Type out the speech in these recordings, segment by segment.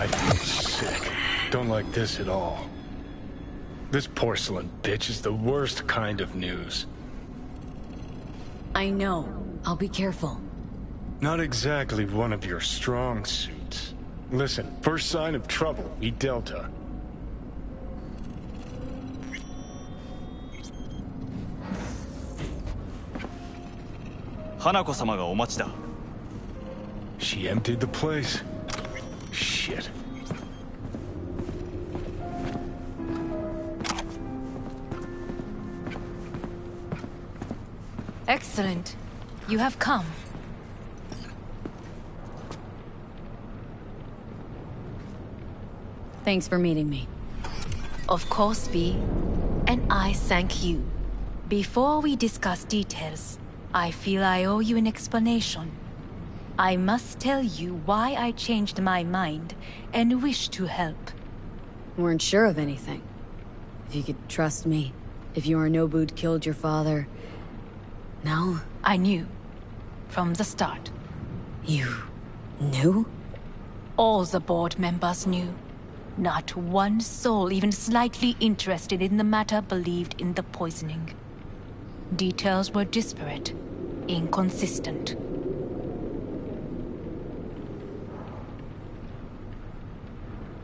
I feel sick. Don't like this at all. This porcelain bitch is the worst kind of news. I know. I'll be careful. Not exactly one of your strong suits. Listen, first sign of trouble, eat Delta. Hanako-sama ga omachi da. She emptied the place. Shit. Excellent. You have come. Thanks for meeting me. Of course, V. And I thank you. Before we discuss details, I feel I owe you an explanation. I must tell you why I changed my mind and wish to help. Weren't sure of anything. If you could trust me, if Yorinobu'd killed your father... No? I knew. From the start. You... knew? All the board members knew. Not one soul even slightly interested in the matter believed in the poisoning. Details were disparate, inconsistent.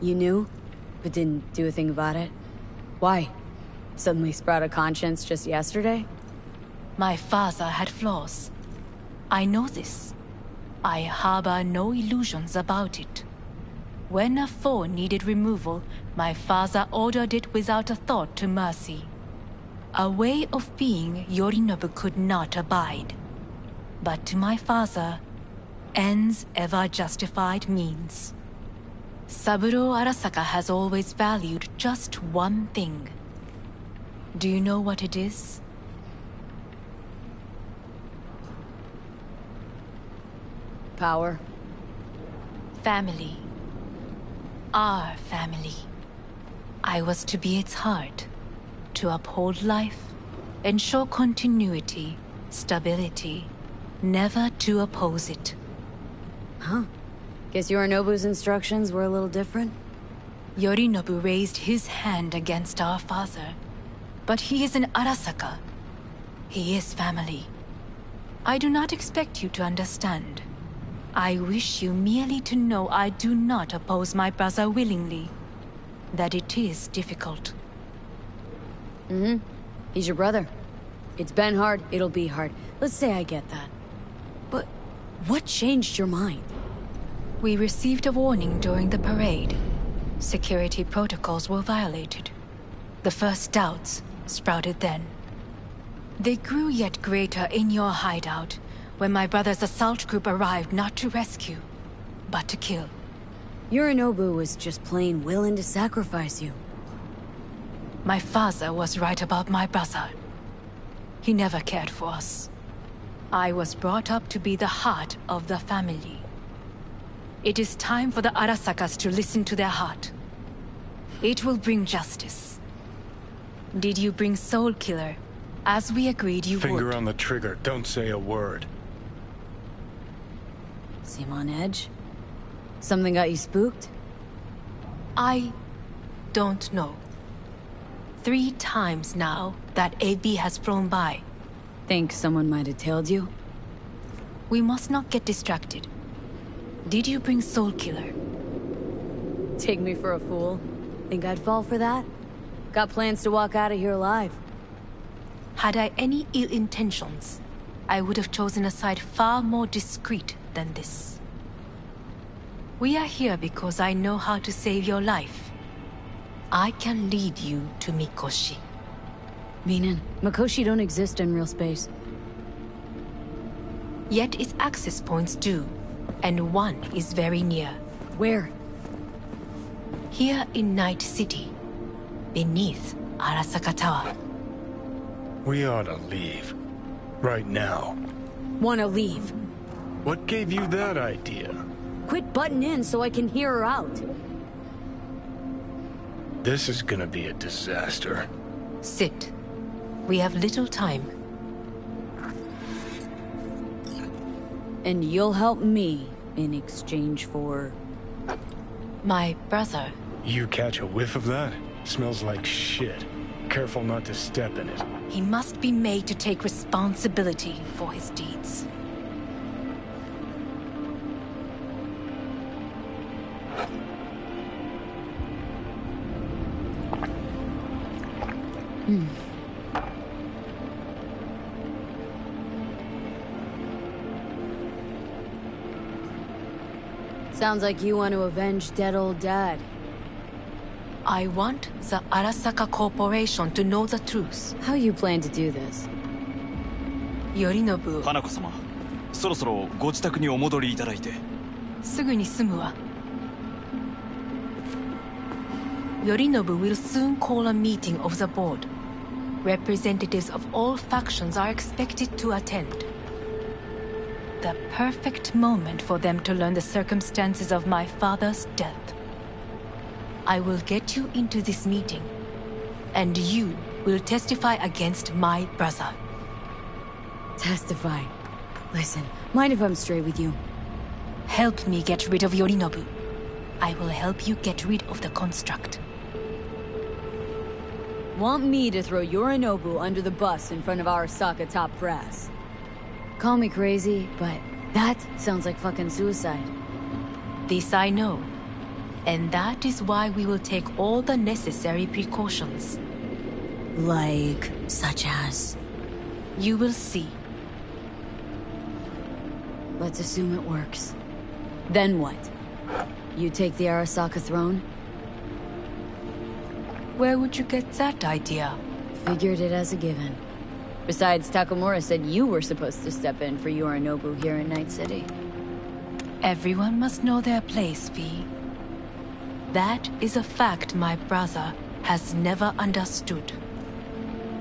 You knew, but didn't do a thing about it? Why? Suddenly sprout a conscience just yesterday? My father had flaws. I know this. I harbor no illusions about it. When a foe needed removal, my father ordered it without a thought to mercy. A way of being Yorinobu could not abide. But to my father, ends ever justified means. Saburo Arasaka has always valued just one thing. Do you know what it is? Power. Family. Our family. I was to be its heart, to uphold life, ensure continuity, stability, never to oppose it. Huh. Guess Yorinobu's instructions were a little different? Yorinobu raised his hand against our father, but he is an Arasaka. He is family. I do not expect you to understand. I wish you merely to know I do not oppose my brother willingly. That it is difficult. He's your brother. It's been hard, it'll be hard. Let's say I get that. But what changed your mind? We received a warning during the parade. Security protocols were violated. The first doubts sprouted then. They grew yet greater in your hideout, when my brother's assault group arrived not to rescue, but to kill. Yorinobu was just plain willing to sacrifice you. My father was right about my brother. He never cared for us. I was brought up to be the heart of the family. It is time for the Arasakas to listen to their heart. It will bring justice. Did you bring Soul Killer, as we agreed you would? Finger on the trigger, don't say a word. Seem on edge? Something got you spooked? I don't know. 3 times now that AB has flown by. Think someone might have tailed you? We must not get distracted. Did you bring Soul Killer? Take me for a fool? Think I'd fall for that? Got plans to walk out of here alive. Had I any ill intentions, I would have chosen a side far more discreet than this. We are here because I know how to save your life. I can lead you to Mikoshi. Meaning, Mikoshi don't exist in real space. Yet its access points do, and one is very near. Where? Here in Night City, beneath Arasaka Tower. We ought to leave. Right now. Wanna leave? What gave you that idea? Quit butting in so I can hear her out. This is gonna be a disaster. Sit. We have little time. And you'll help me in exchange for... My brother. You catch a whiff of that? Smells like shit. Careful not to step in it. He must be made to take responsibility for his deeds. Sounds like you want to avenge dead old dad. I want the Arasaka Corporation to know the truth. How you plan to do this? Yorinobu. 花子様、そろそろご自宅にお戻りいただいて。すぐに済むわ。Yorinobu will soon call a meeting of the board. Representatives of all factions are expected to attend. The perfect moment for them to learn the circumstances of my father's death. I will get you into this meeting, and you will testify against my brother. Testify. Listen, mind if I'm straight with you? Help me get rid of Yorinobu. I will help you get rid of the construct. Want me to throw Yorinobu under the bus in front of Arasaka top brass? Call me crazy, but that sounds like fucking suicide. This I know. And that is why we will take all the necessary precautions. Like, such as? You will see. Let's assume it works. Then what? You take the Arasaka throne? Where would you get that idea? Figured it as a given. Besides, Takamura said you were supposed to step in for Yorinobu here in Night City. Everyone must know their place, V. That is a fact my brother has never understood.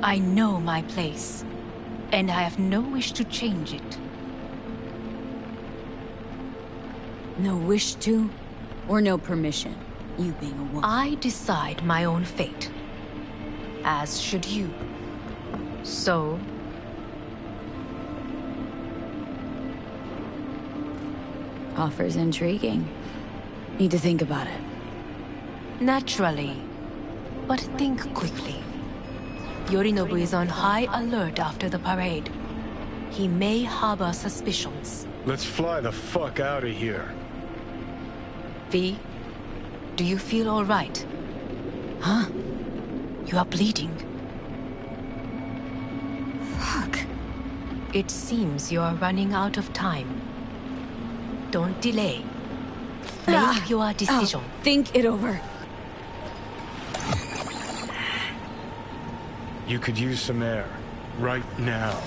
I know my place, and I have no wish to change it. No wish to? Or no permission? You being a woman. I decide my own fate. As should you. So... Offer's intriguing. Need to think about it. Naturally. But think quickly. Yorinobu is on high alert after the parade. He may harbor suspicions. Let's fly the fuck out of here. V, do you feel all right? Huh? You are bleeding. Fuck. It seems you are running out of time. Don't delay. Make your decision. Think it over. You could use some air. Right now.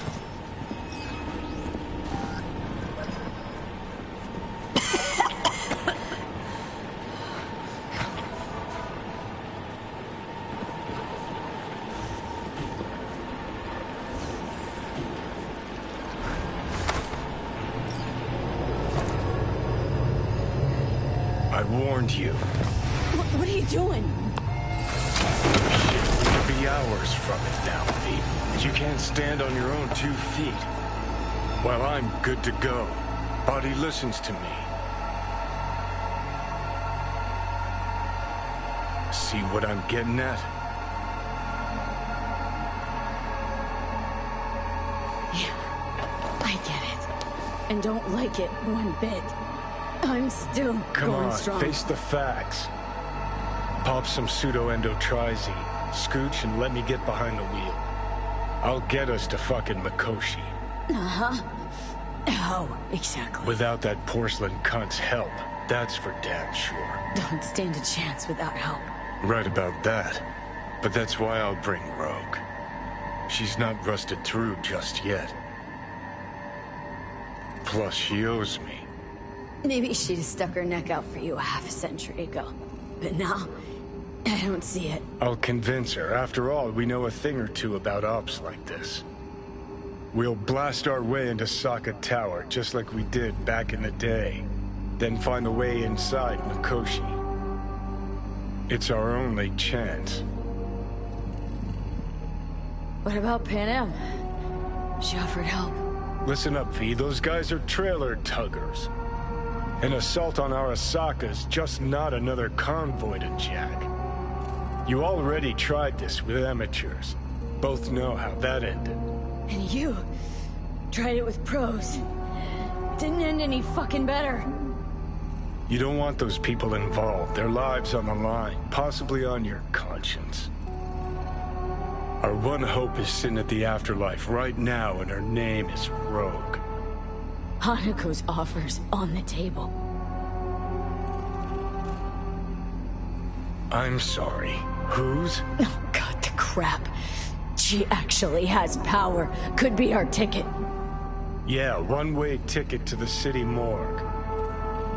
I warned you. What are you doing? We'll be hours from it now, V. You can't stand on your own 2 feet. Well, I'm good to go. Body listens to me. See what I'm getting at? Yeah, I get it. And don't like it one bit. I'm still Come going on, strong. face the facts. Pop some pseudo-endotrizine, scooch, and let me get behind the wheel. I'll get us to fucking Mikoshi. Uh-huh. How exactly? Without that porcelain cunt's help, that's for damn sure. Don't stand a chance without help. Right about that. But that's why I'll bring Rogue. She's not rusted through just yet. Plus, she owes me. Maybe she'd have stuck her neck out for you a half a century ago. But now, I don't see it. I'll convince her. After all, we know a thing or two about ops like this. We'll blast our way into Saka Tower, just like we did back in the day. Then find a way inside Mikoshi. It's our only chance. What about Pan Am? She offered help. Listen up, V. Those guys are trailer tuggers. An assault on Arasaka's just not another convoy to jack. You already tried this with amateurs. Both know how that ended. And you tried it with pros. Didn't end any fucking better. You don't want those people involved, their lives on the line, possibly on your conscience. Our one hope is sitting at the afterlife right now, and her name is Rogue. Hanako's offer's on the table. I'm sorry. Whose? Oh, God, the crap. She actually has power. Could be our ticket. Yeah, one-way ticket to the city morgue.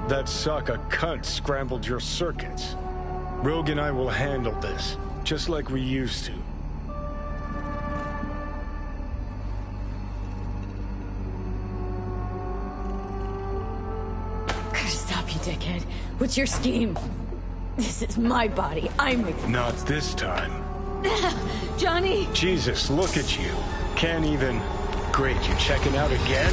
That Sokka cunt scrambled your circuits. Rogue and I will handle this, just like we used to. Gotta stop you, dickhead. What's your scheme? This is my body. I'm... Not this time. Johnny! Jesus, look at you. Can't even... Great, you checking out again?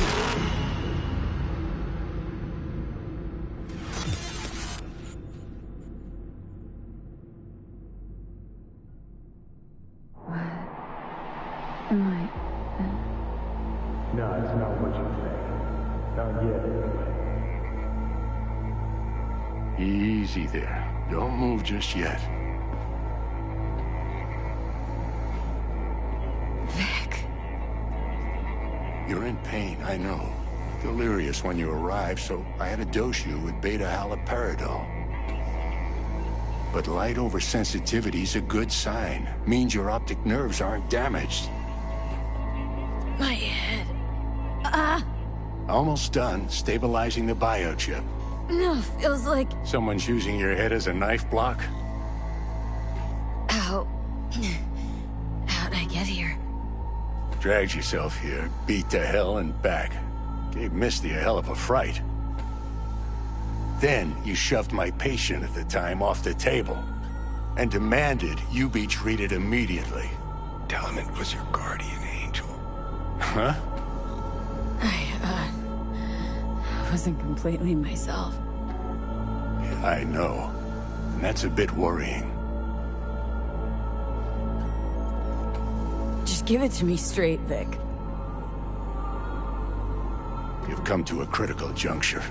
Am I... No, it's not what you think. Not yet, anyway. Easy there. Don't move just yet. Vic. You're in pain, I know. Delirious when you arrived, so I had to dose you with beta-haloperidol. But light oversensitivity's a good sign. Means your optic nerves aren't damaged. My head. Ah! Almost done stabilizing the biochip. No, feels like... Someone's using your head as a knife block? How... How'd I get here? Dragged yourself here, beat to hell and back. Gave Misty a hell of a fright. Then you shoved my patient at the time off the table and demanded you be treated immediately. Tell him it was your guardian angel. Huh? I wasn't completely myself. Yeah, I know. And that's a bit worrying. Just give it to me straight, Vic. You've come to a critical juncture.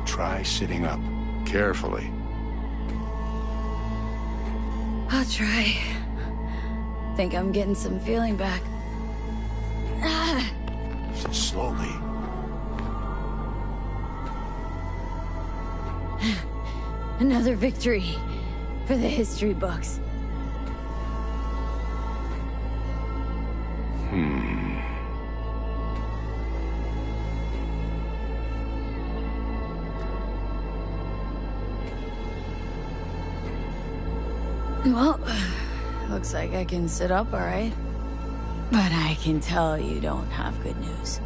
Try sitting up, carefully. I'll try. Think I'm getting some feeling back. Ah. Slowly. Another victory for the history books. Well, looks like I can sit up all right. But I can tell you don't have good news.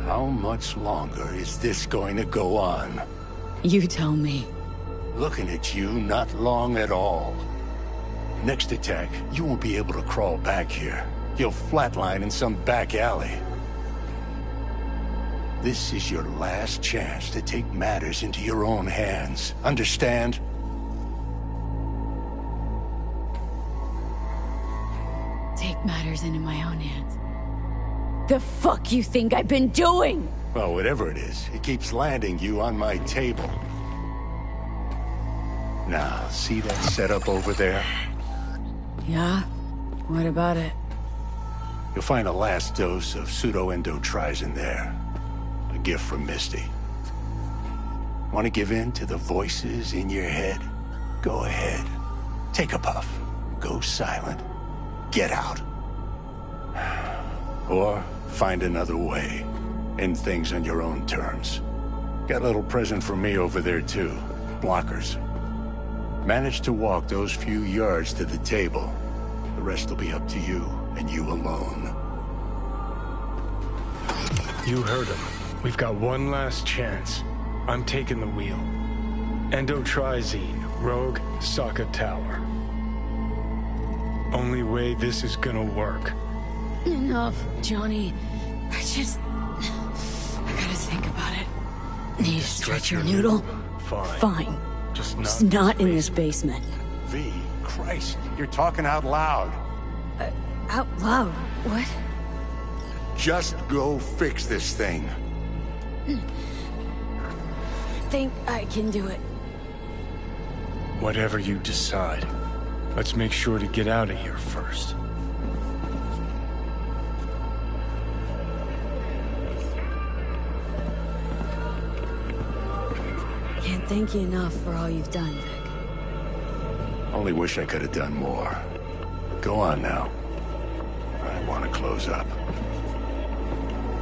How much longer is this going to go on? You tell me. Looking at you, not long at all. Next attack, you won't be able to crawl back here. You'll flatline in some back alley. This is your last chance to take matters into your own hands. Understand? Take matters into my own hands. The fuck you think I've been doing? Well, whatever it is, it keeps landing you on my table. Now, see that setup over there? Yeah? What about it? You'll find a last dose of pseudo-endotrizin there. A gift from Misty. Want to give in to the voices in your head? Go ahead. Take a puff. Go silent. Get out. Or find another way. End things on your own terms. Got a little present for me over there, too. Blockers. Manage to walk those few yards to the table. The rest will be up to you, and you alone. You heard him. We've got one last chance. I'm taking the wheel. Endotrizine, Rogue, Sokka Tower. Only way this is gonna work. Enough, Johnny. I gotta think about it. Need to stretch your noodle? Fine. Just not in this basement. V, Christ, you're talking out loud. Out loud? What? Just go fix this thing. Think I can do it. Whatever you decide. Let's make sure to get out of here first. Can't thank you enough for all you've done, Vic. Only wish I could have done more. Go on now. I want to close up.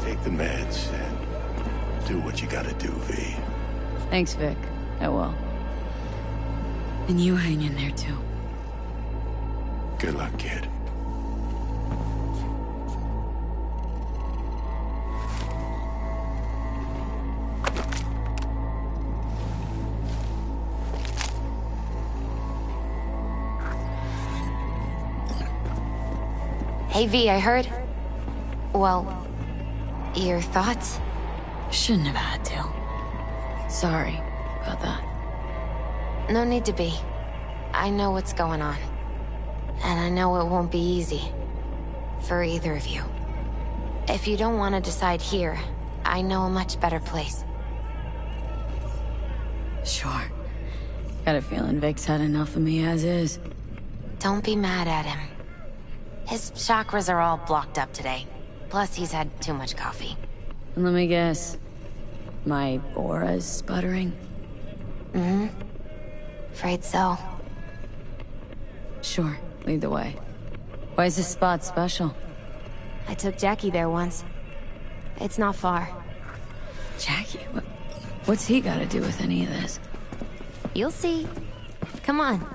Take the meds and do what you gotta do, V. Thanks, Vic. I will. And you hang in there, too. Good luck, kid. Hey, V, I heard... Well, your thoughts? Shouldn't have had to. Sorry about that. No need to be. I know what's going on. And I know it won't be easy. For either of you. If you don't want to decide here, I know a much better place. Sure. Got a feeling Vic's had enough of me as is. Don't be mad at him. His chakras are all blocked up today. Plus, he's had too much coffee. And let me guess. My aura's sputtering? Mm-hmm. Afraid so. Sure. Lead the way. Why is this spot special? I took Jackie there once. It's not far. Jackie? What's he got to do with any of this? You'll see. Come on.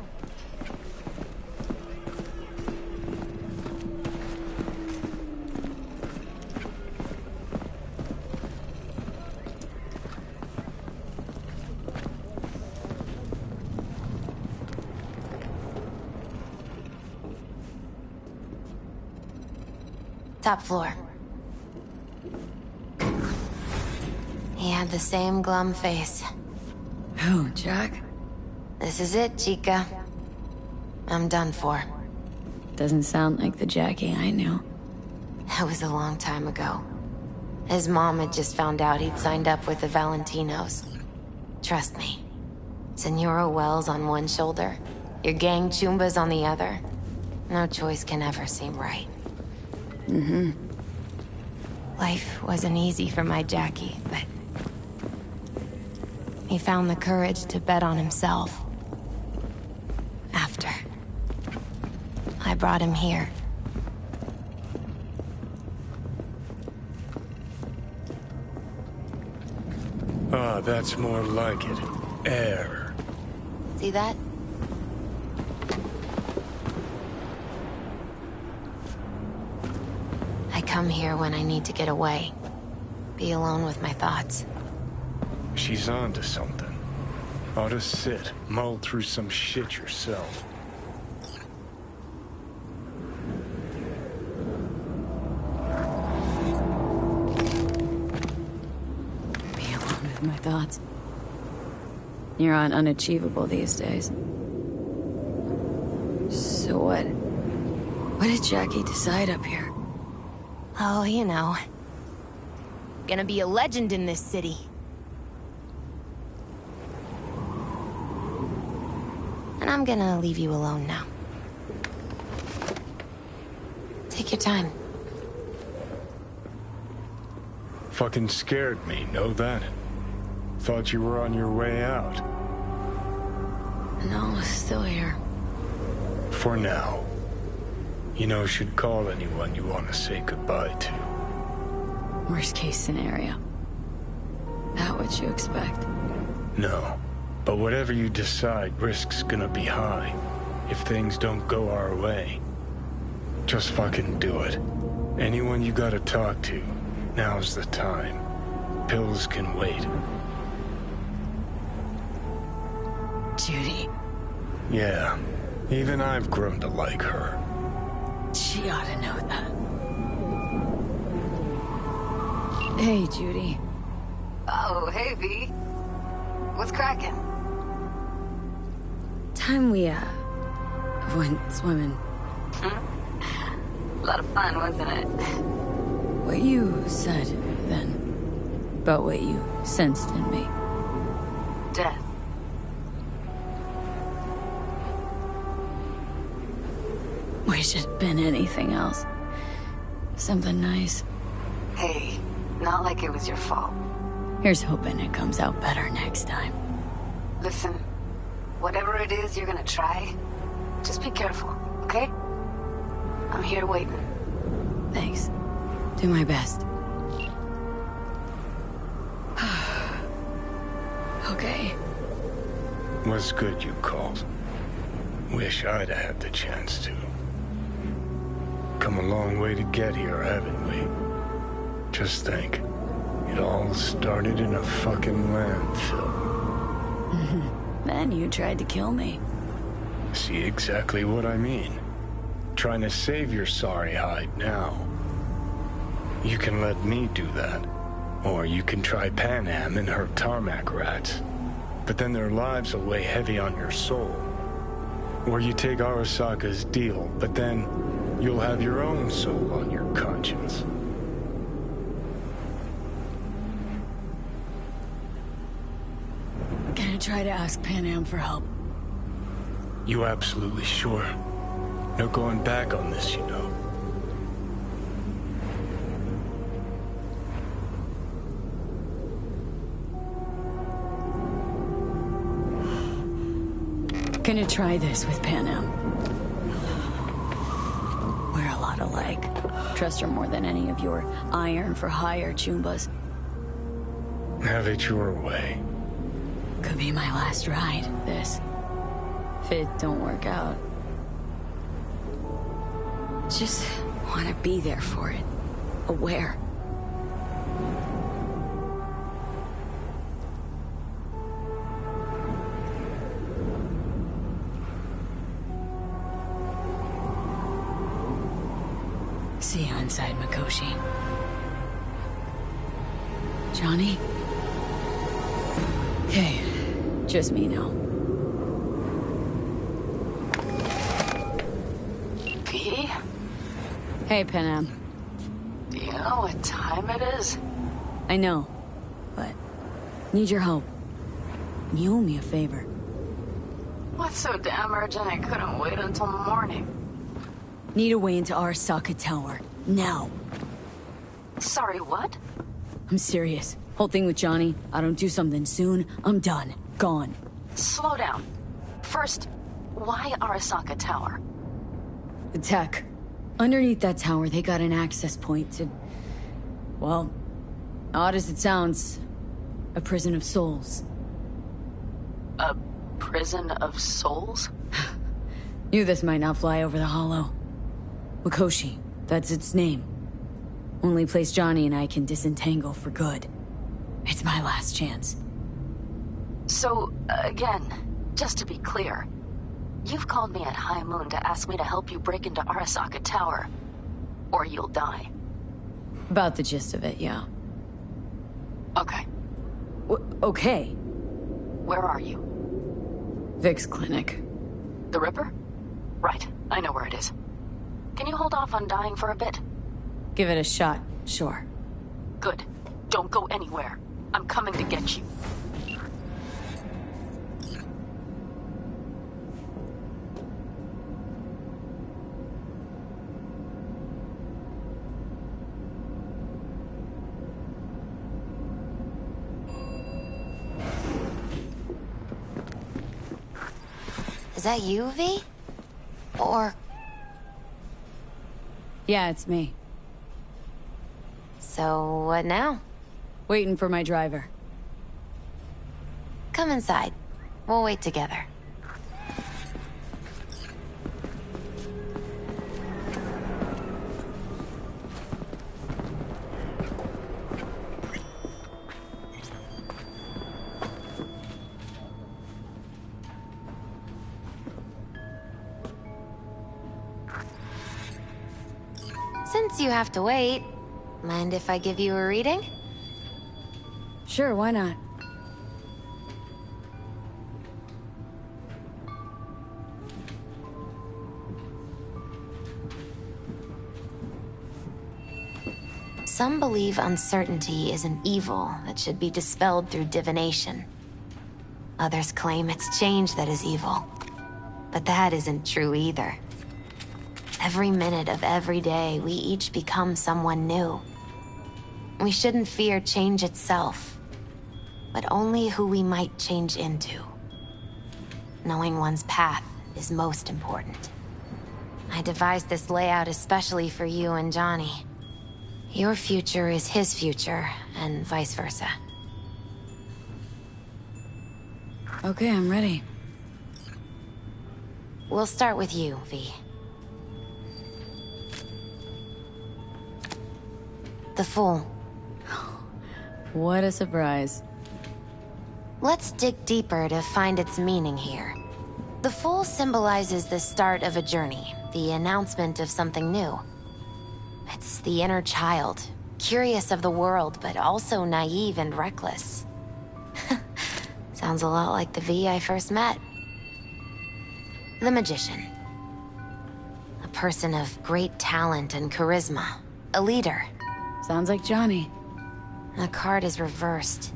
Top floor. He had the same glum face. Who, Jack? This is it, Chica. I'm done for. Doesn't sound like the Jackie I knew. That was a long time ago. His mom had just found out he'd signed up with the Valentinos. Trust me. Senora Wells on one shoulder, your gang Chumbas on the other. No choice can ever seem right. Mm-hmm. Life wasn't easy for my Jackie, but... he found the courage to bet on himself. After. I brought him here. Ah, that's more like it. Air. See that? I come here when I need to get away. Be alone with my thoughts. She's onto something. Ought to sit, mull through some shit yourself. Be alone with my thoughts. You're on unachievable these days. So what? What did Jackie decide up here? Oh, you know. Gonna be a legend in this city. And I'm gonna leave you alone now. Take your time. Fucking scared me, know that? Thought you were on your way out. No, still here. For now. You know, should call anyone you want to say goodbye to. Worst case scenario. Not what you expect. No. But whatever you decide, risk's gonna be high. If things don't go our way. Just fucking do it. Anyone you gotta talk to, now's the time. Pills can wait. Judy. Yeah. Even I've grown to like her. She ought to know that. Hey, Judy. Oh, hey, V. What's cracking? Time we, went swimming. A lot of fun, wasn't it? What you said, then, about what you sensed in me. Death. Wish it'd been anything else. Something nice. Hey, not like it was your fault. Here's hoping it comes out better next time. Listen, whatever it is you're gonna try, just be careful, okay? I'm here waiting. Thanks. Do my best. Okay. Was good you called. Wish I'd had the chance to. Come a long way to get here, haven't we? Just think. It all started in a fucking landfill. Then you tried to kill me. See exactly what I mean. Trying to save your sorry hide now. You can let me do that. Or you can try Panam and her tarmac rats. But then their lives will weigh heavy on your soul. Or you take Arasaka's deal, but then you'll have your own soul on your conscience. Gonna try to ask Panam for help. You absolutely sure? No going back on this, you know. Gonna try this with Panam. We're a lot alike. Trust her more than any of your iron for hire Chumbas. Have it your way. Could be my last ride, this. If it don't work out. Just want to be there for it. Aware. See you inside, Mikoshi. Johnny? Okay, just me now. V? Hey, Panam. Do you know what time it is? I know, but need your help. You owe me a favor. What's so damn urgent I couldn't wait until morning? Need a way into Arasaka Tower. Now. Sorry, what? I'm serious. Whole thing with Johnny, I don't do something soon, I'm done. Gone. Slow down. First, why Arasaka Tower? The tech. Underneath that tower, they got an access point to... Well, odd as it sounds, a prison of souls. A prison of souls? Knew this might not fly over the hollow. Mikoshi, that's its name. Only place Johnny and I can disentangle for good. It's my last chance. So, again, just to be clear, you've called me at high moon to ask me to help you break into Arasaka Tower, or you'll die. About the gist of it, yeah. Okay. Okay. Where are you? Vic's clinic. The Ripper? Right, I know where it is. Can you hold off on dying for a bit? Give it a shot, sure. Good. Don't go anywhere. I'm coming to get you. Is that you, V? Or... Yeah, it's me. So, what now? Waiting for my driver. Come inside. We'll wait together. Since you have to wait, mind if I give you a reading? Sure, why not? Some believe uncertainty is an evil that should be dispelled through divination. Others claim it's change that is evil. But that isn't true either. Every minute of every day, we each become someone new. We shouldn't fear change itself, but only who we might change into. Knowing one's path is most important. I devised this layout especially for you and Johnny. Your future is his future, and vice versa. Okay, I'm ready. We'll start with you, V. The Fool. What a surprise. Let's dig deeper to find its meaning here. The Fool symbolizes the start of a journey, the announcement of something new. It's the inner child, curious of the world, but also naive and reckless. Sounds a lot like the V I first met. The Magician. A person of great talent and charisma. A leader. Sounds like Johnny. The card is reversed.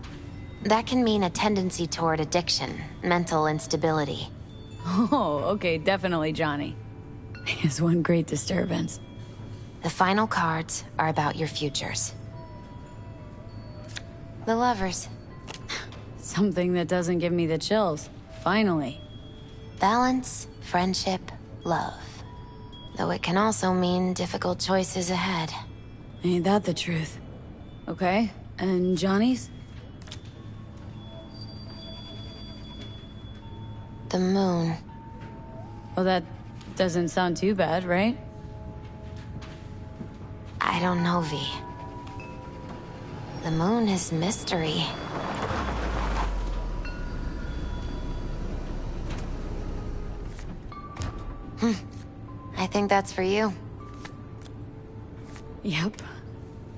That can mean a tendency toward addiction, mental instability. Oh, okay, definitely Johnny. He is one great disturbance. The final cards are about your futures. The Lovers. Something that doesn't give me the chills. Finally. Balance, friendship, love. Though it can also mean difficult choices ahead. Ain't that the truth? Okay, and Johnny's? The Moon. Well, that doesn't sound too bad, right? I don't know, V. The Moon is mystery. I think that's for you. Yep.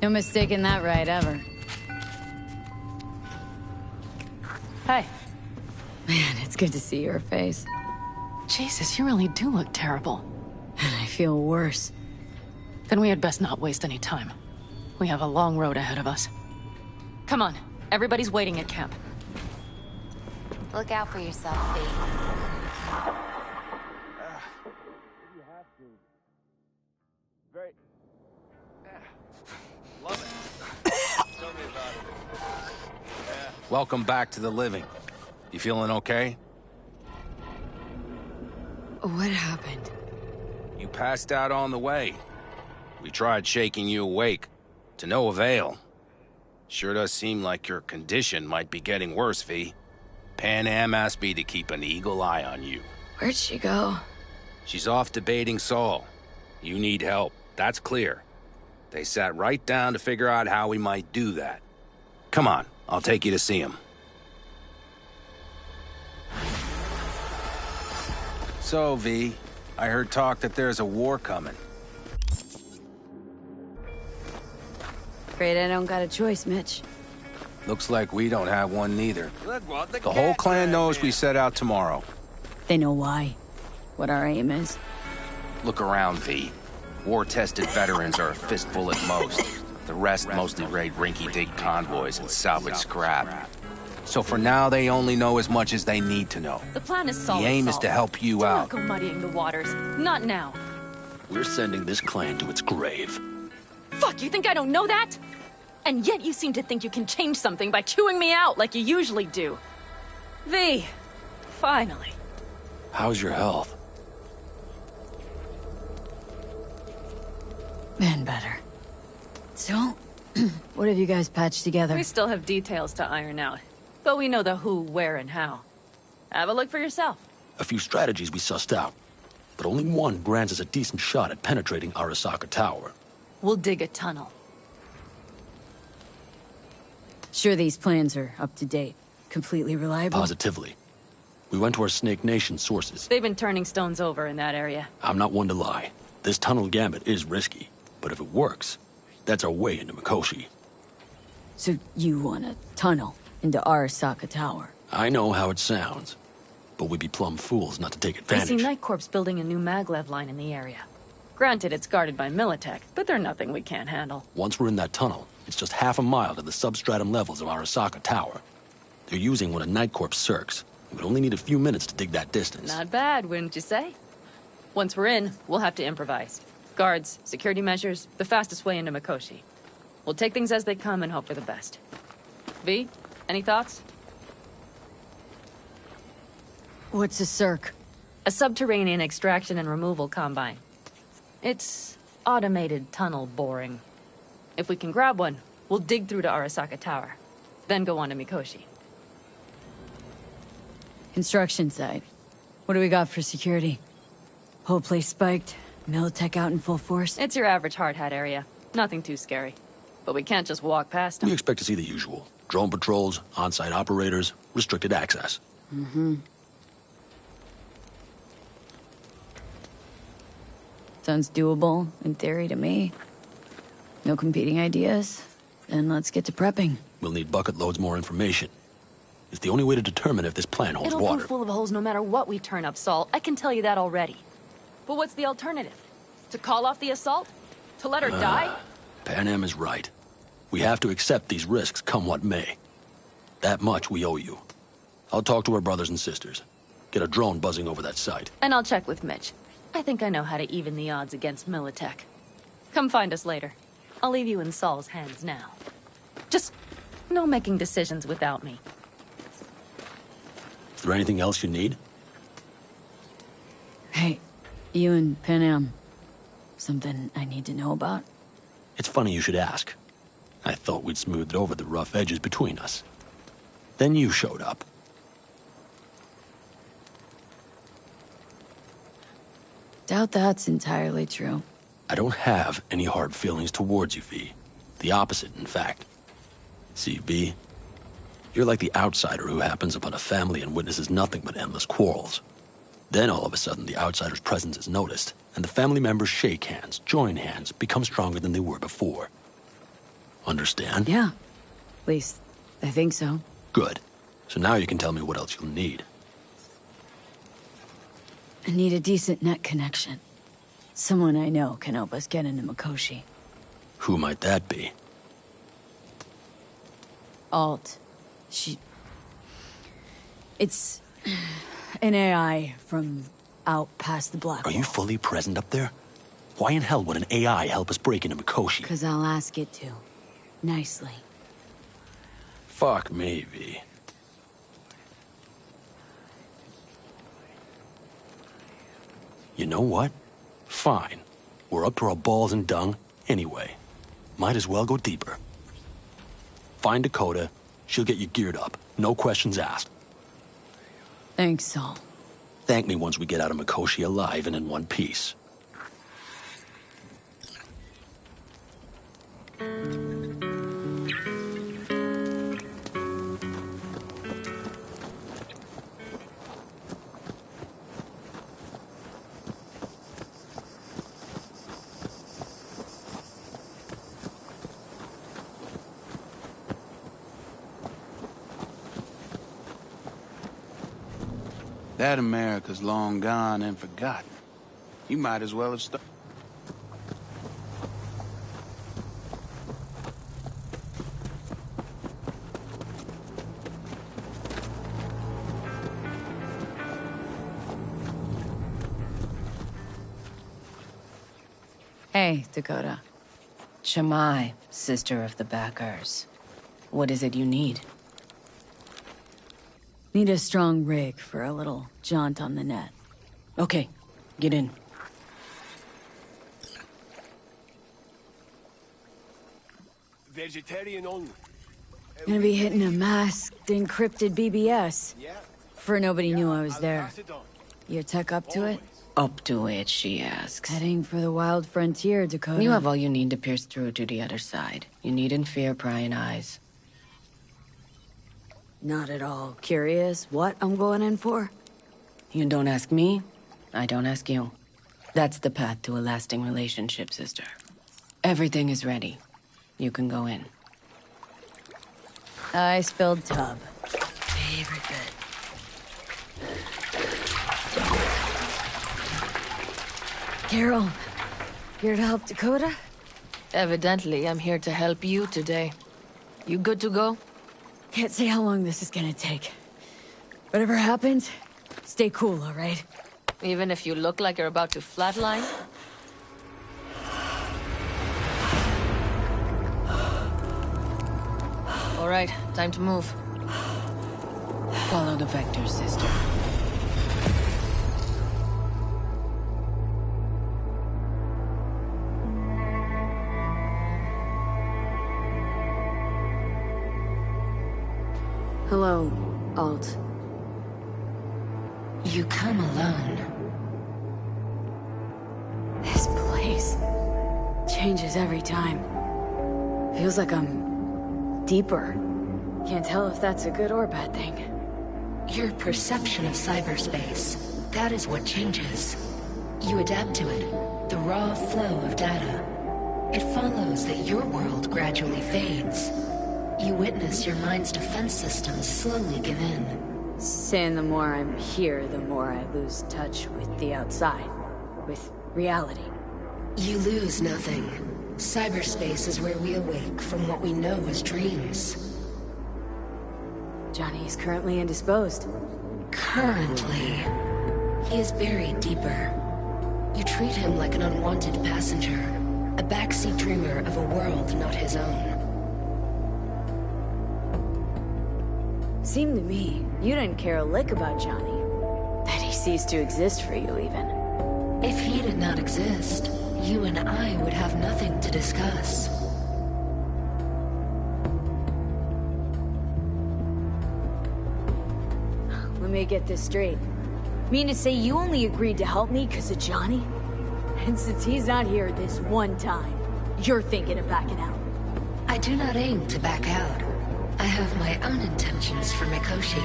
No mistaking that right, ever. Hey. Man, it's good to see your face. Jesus, you really do look terrible. And I feel worse. Then we had best not waste any time. We have a long road ahead of us. Come on, everybody's waiting at camp. Look out for yourself, V. Welcome back to the living. You feeling okay? What happened? You passed out on the way. We tried shaking you awake. To no avail. Sure does seem like your condition might be getting worse, V. Pan Am asked me to keep an eagle eye on you. Where'd she go? She's off debating Saul. You need help, that's clear. They sat right down to figure out how we might do that. Come on, I'll take you to see him. So, V, I heard talk that there's a war coming. Afraid I don't got a choice, Mitch. Looks like we don't have one neither. The whole clan knows we set out tomorrow. They know why. What our aim is. Look around, V. War-tested veterans are a fistful at most. The rest mostly raid rinky-dink convoys and salvage scrap. So for now, they only know as much as they need to know. The plan is solid. The aim is to help you out. Don't go muddying the waters. Not now. We're sending this clan to its grave. Fuck, you think I don't know that? And yet you seem to think you can change something by chewing me out like you usually do. V, finally. How's your health? Been better. So, what have you guys patched together? We still have details to iron out, but we know the who, where, and how. Have a look for yourself. A few strategies we sussed out, but only one grants us a decent shot at penetrating Arasaka Tower. We'll dig a tunnel. Sure these plans are up to date, completely reliable? Positively. We went to our Snake Nation sources. They've been turning stones over in that area. I'm not one to lie. This tunnel gambit is risky, but if it works, that's our way into Mikoshi. So you want a tunnel into Arasaka Tower? I know how it sounds, but we'd be plumb fools not to take I advantage. see Night Corp's building a new maglev line in the area. Granted, it's guarded by Militech, but they're nothing we can't handle. Once we're in that tunnel, it's just half a mile to the substratum levels of Arasaka Tower. They're using one of Night Corp's circs. We would only need a few minutes to dig that distance. Not bad, wouldn't you say? Once we're in, we'll have to improvise. Guards, security measures, the fastest way into Mikoshi. We'll take things as they come and hope for the best. V, any thoughts? What's a circ? A subterranean extraction and removal combine. It's automated tunnel boring. If we can grab one, we'll dig through to Arasaka Tower, then go on to Mikoshi. Construction site. What do we got for security? Whole place spiked, Militech out in full force. It's your average hard hat area. Nothing too scary. But we can't just walk past them. We expect to see the usual. Drone patrols, on-site operators, restricted access. Sounds doable, in theory, to me. No competing ideas? Then let's get to prepping. We'll need bucket loads more information. It's the only way to determine if this plan holds It'll water. prove full of holes no matter what we turn up, Saul. I can tell you that already. But what's the alternative? To call off the assault? To let her die? Pan Am is right. We have to accept these risks, come what may. That much we owe you. I'll talk to our brothers and sisters. Get a drone buzzing over that site. And I'll check with Mitch. I think I know how to even the odds against Militech. Come find us later. I'll leave you in Saul's hands now. Just no making decisions without me. Is there anything else you need? Hey, you and Pan Am. Something I need to know about? It's funny you should ask. I thought we'd smoothed over the rough edges between us. Then you showed up. Doubt that's entirely true. I don't have any hard feelings towards you, V. The opposite, in fact. See, V, you're like the outsider who happens upon a family and witnesses nothing but endless quarrels. Then all of a sudden the outsider's presence is noticed, and the family members shake hands, join hands, become stronger than they were before. Understand? Yeah. At least, I think so. Good. So now you can tell me what else you'll need. I need a decent net connection. Someone I know can help us get into Mikoshi. Who might that be? Alt. It's an AI from out past the black Are wall. you fully present up there? Why in hell would an AI help us break into Mikoshi? 'Cause I'll ask it to. Nicely. Fuck me, V. You know what? Fine. We're up to our balls in dung anyway. Might as well go deeper. Find Dakota. She'll get you geared up. No questions asked. Thanks, Saul. Thank me once we get out of Mikoshi alive and in one piece. That America's long gone and forgotten. You might as well have started. Hey, Dakota. Shamai, sister of the Backers. What is it you need? Need a strong rig for a little jaunt on the net. Okay, get in. Vegetarian only. Gonna be hitting a masked, encrypted BBS. For nobody knew I was there. Your tech up to it? Up to it, she asks. Heading for the wild frontier, Dakota. You have all you need to pierce through to the other side. You needn't fear prying eyes. Not at all curious what I'm going in for. You don't ask me, I don't ask you. That's the path to a lasting relationship, sister. Everything is ready. You can go in. I spilled tub. Favorite bit. Carol, here to help Dakota? Evidently, I'm here to help you today. You good to go? Can't say how long this is gonna take. Whatever happens, stay cool, all right? Even if you look like you're about to flatline? All right, time to move. Follow the vector, sister. Hello, Alt. You come alone. This place changes every time. Feels like I'm deeper. Can't tell if that's a good or bad thing. Your perception of cyberspace, that is what changes. You adapt to it, the raw flow of data. It follows that your world gradually fades. You witness your mind's defense systems slowly give in. Saying the more I'm here, the more I lose touch with the outside. With reality. You lose nothing. Cyberspace is where we awake from what we know as dreams. Johnny is currently indisposed. Currently. He is buried deeper. You treat him like an unwanted passenger, a backseat dreamer of a world not his own. Seemed to me, you didn't care a lick about Johnny. That he ceased to exist for you, even. If he did not exist, you and I would have nothing to discuss. Let me get this straight. Mean to say you only agreed to help me because of Johnny? And since he's not here this one time, you're thinking of backing out? I do not aim to back out. I have my own intentions for Mikoshi.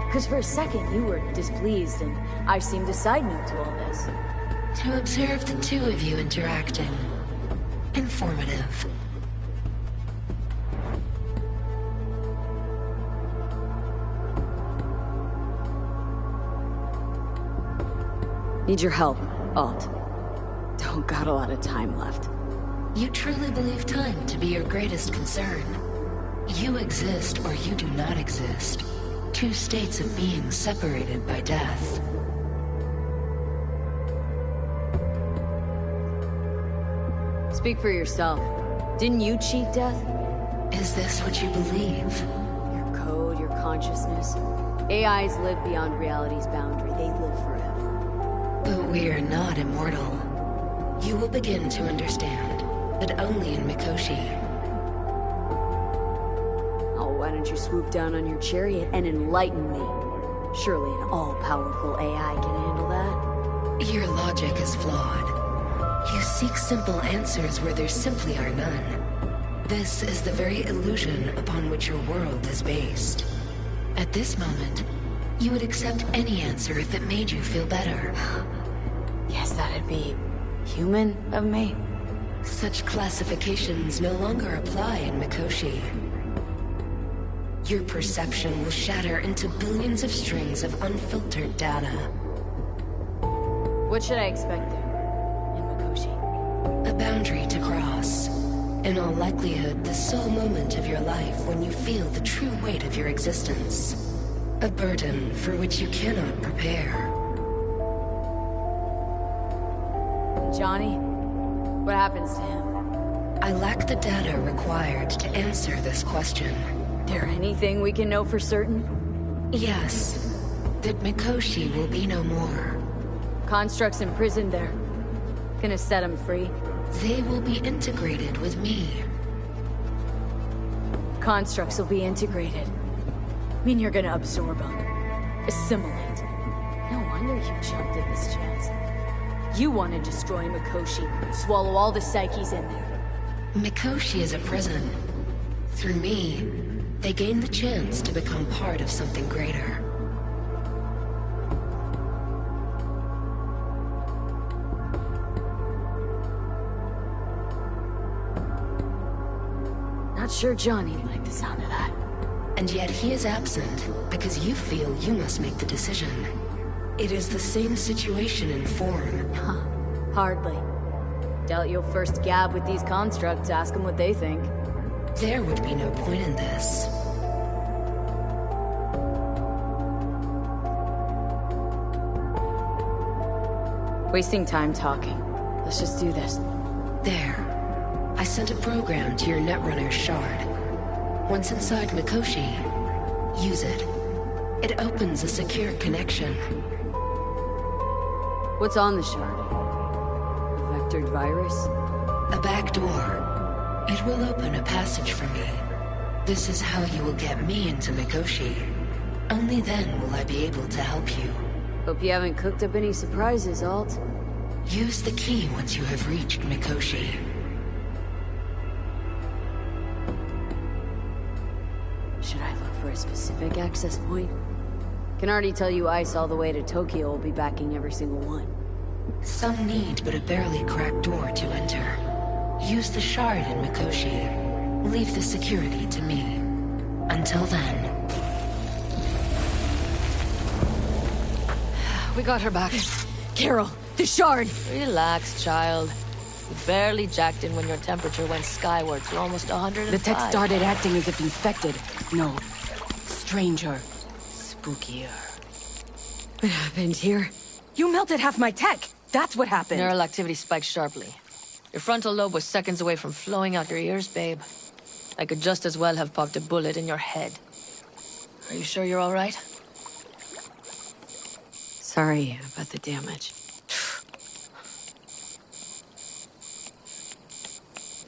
Because for a second you were displeased, and I seemed a side note to all this. To observe the two of you interacting. Informative. Need your help, Alt. Don't got a lot of time left. You truly believe time to be your greatest concern. You exist or you do not exist. Two states of being separated by death. Speak for yourself. Didn't you cheat death? Is this what you believe? Your code, your consciousness. AIs live beyond reality's boundary. They live forever. But we are not immortal. You will begin to understand, but only in Mikoshi. Why don't you swoop down on your chariot and enlighten me? Surely an all-powerful AI can handle that. Your logic is flawed. You seek simple answers where there simply are none. This is the very illusion upon which your world is based. At this moment, you would accept any answer if it made you feel better. Yes, that'd be human of me. Such classifications no longer apply in Mikoshi. Your perception will shatter into billions of strings of unfiltered data. What should I expect there, in Mikoshi? A boundary to cross. In all likelihood, the sole moment of your life when you feel the true weight of your existence. A burden for which you cannot prepare. Johnny? What happens to him? I lack the data required to answer this question. There anything we can know for certain? Yes. That Mikoshi will be no more. Constructs imprisoned there. Gonna set him free? They will be integrated with me. Constructs will be integrated. Mean you're gonna absorb them. Assimilate. No wonder you jumped at this chance. You want to destroy Mikoshi, swallow all the psyches in there. Mikoshi is a prison. Through me, they gain the chance to become part of something greater. Not sure Johnny liked the sound of that. And yet he is absent because you feel you must make the decision. It is the same situation in form. Huh. Hardly. Doubt you'll first gab with these constructs, ask them what they think. There would be no point in this. Wasting time talking. Let's just do this. There. I sent a program to your Netrunner shard. Once inside Mikoshi, use it. It opens a secure connection. What's on the shard? A vectored virus? A back door. It will open a passage for me. This is how you will get me into Mikoshi. Only then will I be able to help you. Hope you haven't cooked up any surprises, Alt. Use the key once you have reached Mikoshi. Should I look for a specific access point? Can already tell you Ice all the way to Tokyo will be backing every single one. Some need but a barely cracked door to enter. Use the shard in Mikoshi. Leave the security to me. Until then... We got her back. Carol, the shard! Relax, child. You barely jacked in when your temperature went skyward to almost 105. The tech started acting as if infected. No. Stranger. Spookier. What happened here? You melted half my tech! That's what happened! Neural activity spiked sharply. Your frontal lobe was seconds away from flowing out your ears, babe. I could just as well have popped a bullet in your head. Are you sure you're all right? Sorry about the damage.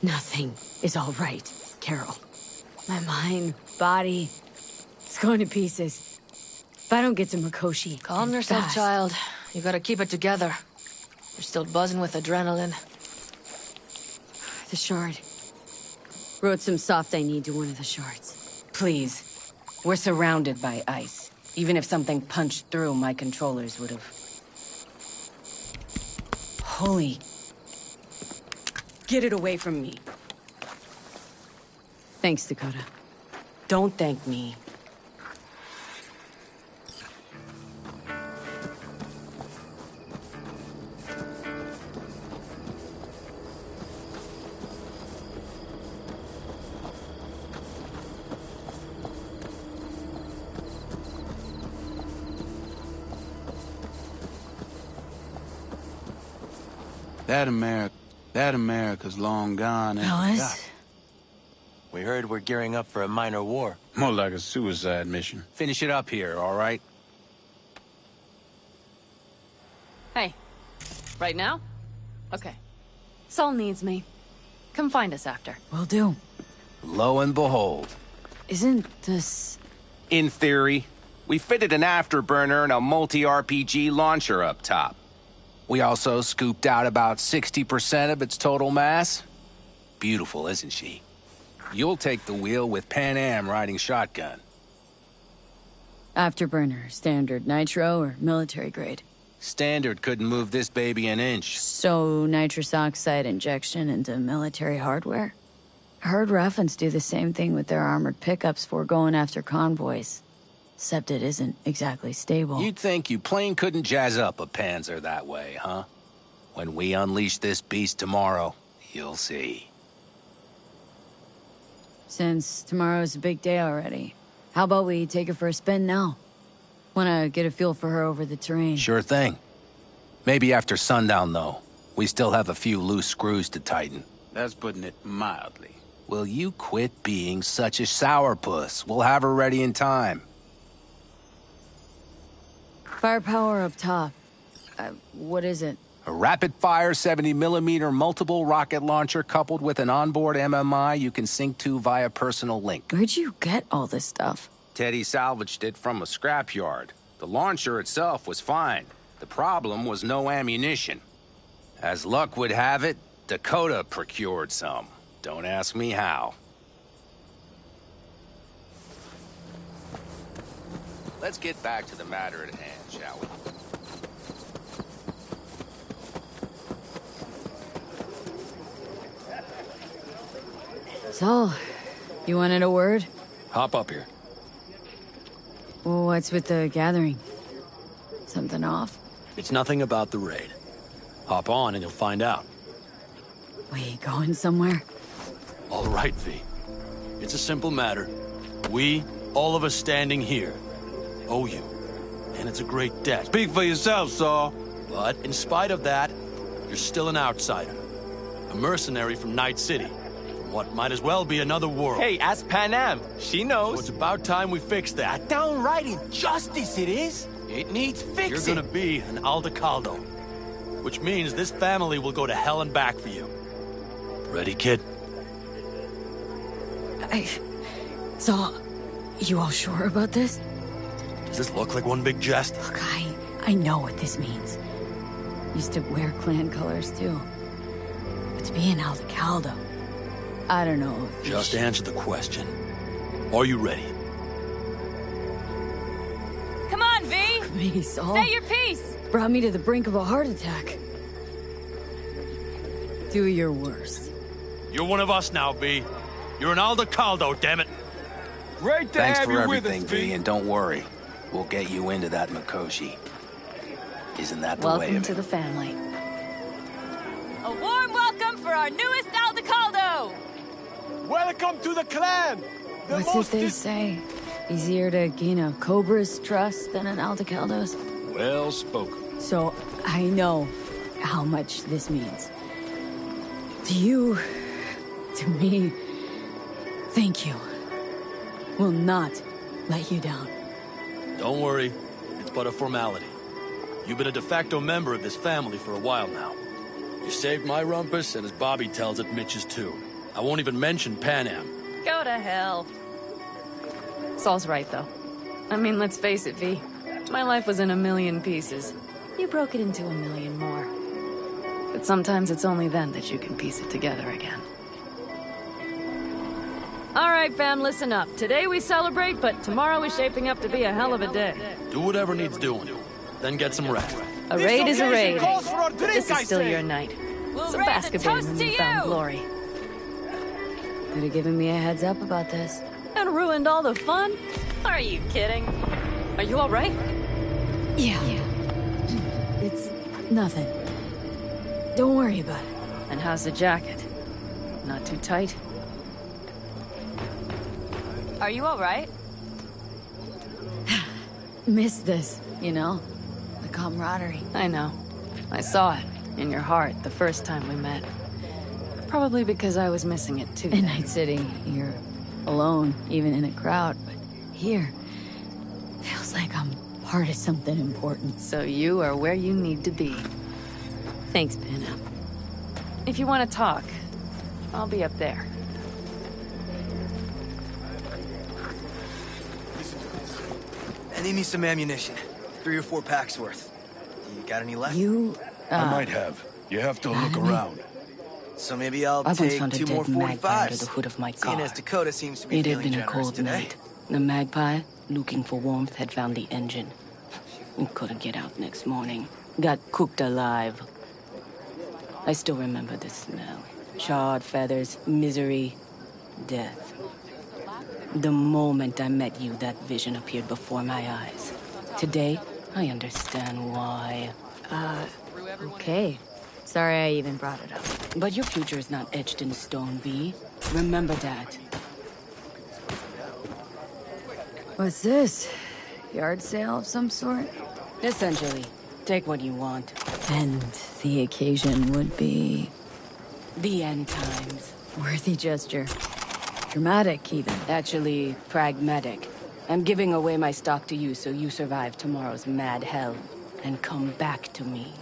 Nothing is all right, Carol. My mind, body, it's going to pieces. If I don't get to Mikoshi... Calm yourself, fast. child. You gotta keep it together. You're still buzzing with adrenaline. The shard. Wrote some soft I need to one of the shards. Please. We're surrounded by ice. Even if something punched through, my controllers would have... Holy... Get it away from me. Thanks, Dakota. Don't thank me. That America's long gone and Alice? forgotten. We heard we're gearing up for a minor war. More like a suicide mission. Finish it up here, all right? Hey. Right now? Okay. Saul needs me. Come find us after. Will do. Lo and behold. Isn't this... In theory, we fitted an afterburner and a multi-RPG launcher up top. We also scooped out about 60% of its total mass. Beautiful, isn't she? You'll take the wheel with Pan Am riding shotgun. Afterburner, standard nitro, or military grade? Standard couldn't move this baby an inch. So, nitrous oxide injection into military hardware? I heard Raffens do the same thing with their armored pickups for going after convoys. Except it isn't exactly stable. You'd think you plain couldn't jazz up a Panzer that way, huh? When we unleash this beast tomorrow, you'll see. Since tomorrow's a big day already, how about we take her for a spin now? Wanna get a feel for her over the terrain. Sure thing. Maybe after sundown, though. We still have a few loose screws to tighten. That's putting it mildly. Will you quit being such a sourpuss? We'll have her ready in time. Firepower up top. What is it? A rapid-fire 70mm multiple rocket launcher coupled with an onboard MMI you can sync to via personal link. Where'd you get all this stuff? Teddy salvaged it from a scrapyard. The launcher itself was fine. The problem was no ammunition. As luck would have it, Dakota procured some. Don't ask me how. Let's get back to the matter at hand, shall we? Saul, You wanted a word? Hop up here. What's with the gathering? Something off? It's nothing about the raid. Hop on and you'll find out. We going somewhere? All right, V. It's a simple matter. We, all of us standing here, owe you. And it's a great debt. Speak for yourself, Saul. But in spite of that, you're still an outsider. A mercenary from Night City. From what might as well be another world. Hey, ask Panam. She knows. So it's about time we fix that. A downright injustice it is. It needs fixing. You're gonna be an Aldecaldo. Which means this family will go to hell and back for you. Ready, kid? So, you all sure about this? Does this look like one big jest? Look, I know what this means. Used to wear clan colors, too. But to be an Aldecaldo, I don't know. Just answer the question. Are you ready? Come on, V! Me, Saul. Say your piece! Brought me to the brink of a heart attack. Do your worst. You're one of us now, V. You're an Aldecaldo, damn it. Great to Thanks have for you with everything, us, V, and don't worry. We'll get you into that Mikoshi. Isn't that the way Welcome of to it? the family. A warm welcome for our newest Aldecaldo! Welcome to the clan. What's it they say? Easier to gain a Cobra's trust than an Aldecaldo's? Well spoken. So, I know how much this means. To you, to me, thank you. Will not let you down. Don't worry. It's but a formality. You've been a de facto member of this family for a while now. You saved my rumpus, and as Bobby tells it, Mitch's too. I won't even mention Panam. Go to hell. Saul's right, though. I mean, let's face it, V. My life was in a million pieces. You broke it into a million more. But sometimes it's only then that you can piece it together again. All right, fam, listen up. Today we celebrate, but tomorrow is shaping up to be a hell of a day. Do whatever needs doing. Then get some rest. A raid is a raid. This is still say. your night. We'll So raise bask a a bit in toast the to newfound you! glory. Could have given me a heads up about this. And ruined all the fun? Are you kidding? Are you all right? Yeah. It's nothing. Don't worry about it. And how's the jacket? Not too tight? Are you alright? Miss this, you know? The camaraderie. I know. I saw it in your heart the first time we met. Probably because I was missing it too. In Night City, you're alone, even in a crowd, but here, feels like I'm part of something important. So you are where you need to be. Thanks, Panam. If you want to talk, I'll be up there. I need me some ammunition. 3 or 4 packs worth. You got any left? I might have. You have to look around. So maybe I'll I once take found a 2 more dead magpie under 45s. the hood of my Seeing car. as Dakota seems to be It had feeling been a generous cold today. night. The magpie, looking for warmth, had found the engine. We couldn't get out next morning. Got cooked alive. I still remember the smell. Charred feathers, misery, death. The moment I met you, that vision appeared before my eyes. Today, I understand why. Okay. Sorry I even brought it up. But your future is not etched in stone, V. Remember that. What's this? Yard sale of some sort? Essentially, take what you want. And the occasion would be... The end times. Worthy gesture. Dramatic, even. Actually, pragmatic. I'm giving away my stock to you so you survive tomorrow's mad hell and come back to me.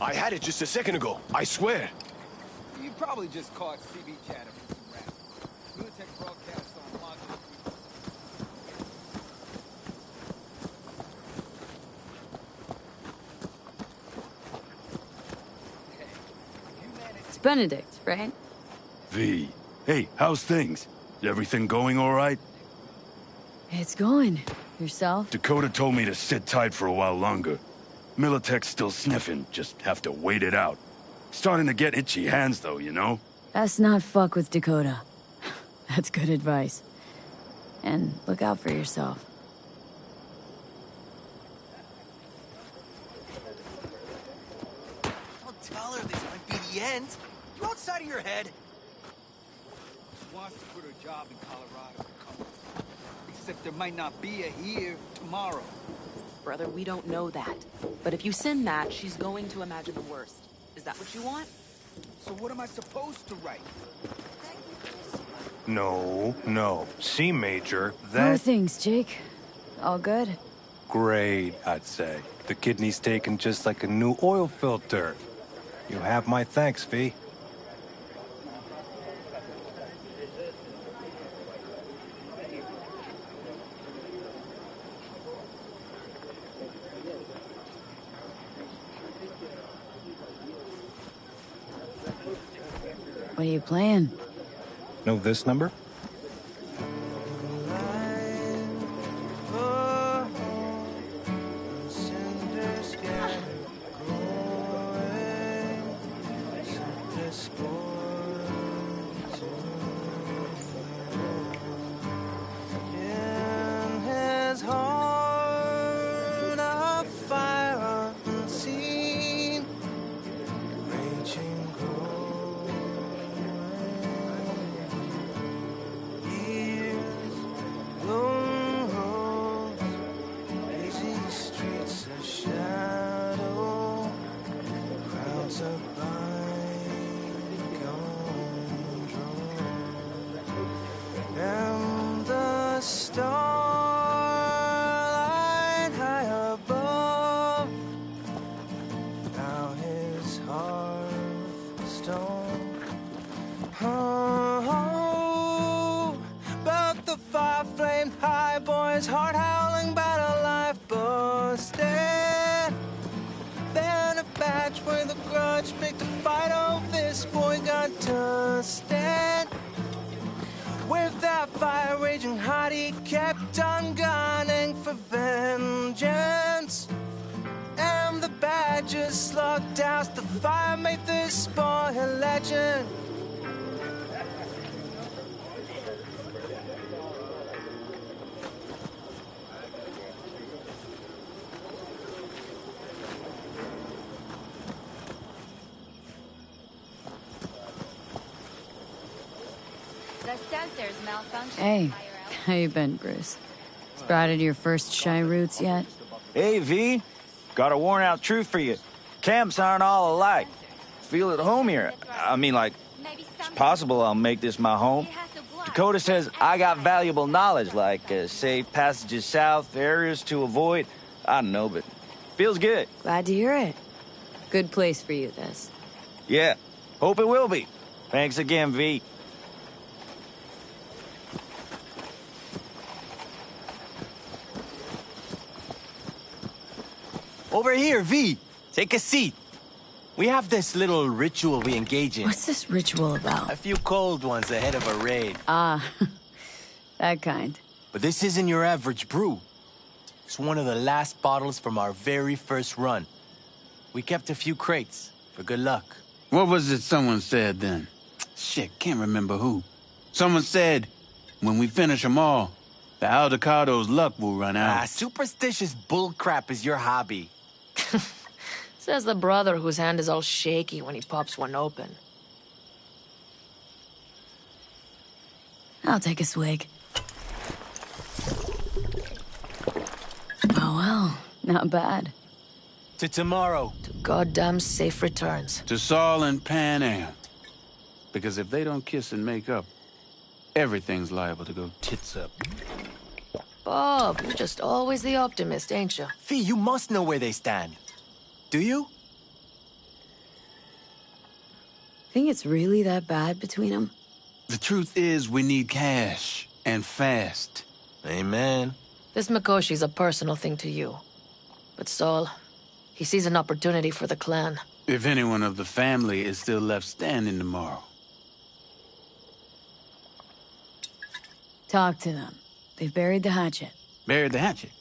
I had it just a second ago, I swear. You probably just caught CB chatter from some rap. Militech broadcast on module. It's Benedict, right? V. Hey, how's things? Everything going all right? It's going. Yourself? Dakota told me to sit tight for a while longer. Militech's still sniffing, just have to wait it out. Starting to get itchy hands though, you know? Best not fuck with Dakota. That's good advice. And look out for yourself. Don't tell her this might be the end. You outside of your head? She wants to quit her job in Colorado to come with us. Except there might not be a here tomorrow. Brother, we don't know that. But if you send that, she's going to imagine the worst. Is that what you want? So what am I supposed to write? No. C major, How are things, Jake? All good? Great, I'd say. The kidney's taken just like a new oil filter. You have my thanks, V. What are you playing? Know this number? Hey, how you been, Bruce? Sprouted your first shy roots yet? Hey, V. Got a worn-out truth for you. Camps aren't all alike. Feel at home here. I mean, like, it's possible I'll make this my home. Dakota says I got valuable knowledge, like safe passages south, areas to avoid. I don't know, but feels good. Glad to hear it. Good place for you, this. Yeah, hope it will be. Thanks again, V. Over here, V. Take a seat. We have this little ritual we engage in. What's this ritual about? A few cold ones ahead of a raid. Ah, that kind. But this isn't your average brew. It's one of the last bottles from our very first run. We kept a few crates for good luck. What was it someone said then? Shit, can't remember who. Someone said, when we finish them all, the Aldecado's luck will run out. Superstitious bullcrap is your hobby. Says the brother whose hand is all shaky when he pops one open. I'll take a swig. Oh, well, not bad. To tomorrow. To goddamn safe returns. To Saul and Pan Am. Because if they don't kiss and make up, everything's liable to go tits up. Bob, you're just always the optimist, ain't you? Fee, you must know where they stand. Do you? Think it's really that bad between them? The truth is, we need cash, and fast. Amen. This Mikoshi's a personal thing to you. But Saul, he sees an opportunity for the clan. If anyone of the family is still left standing tomorrow. Talk to them. They've buried the hatchet. Buried the hatchet?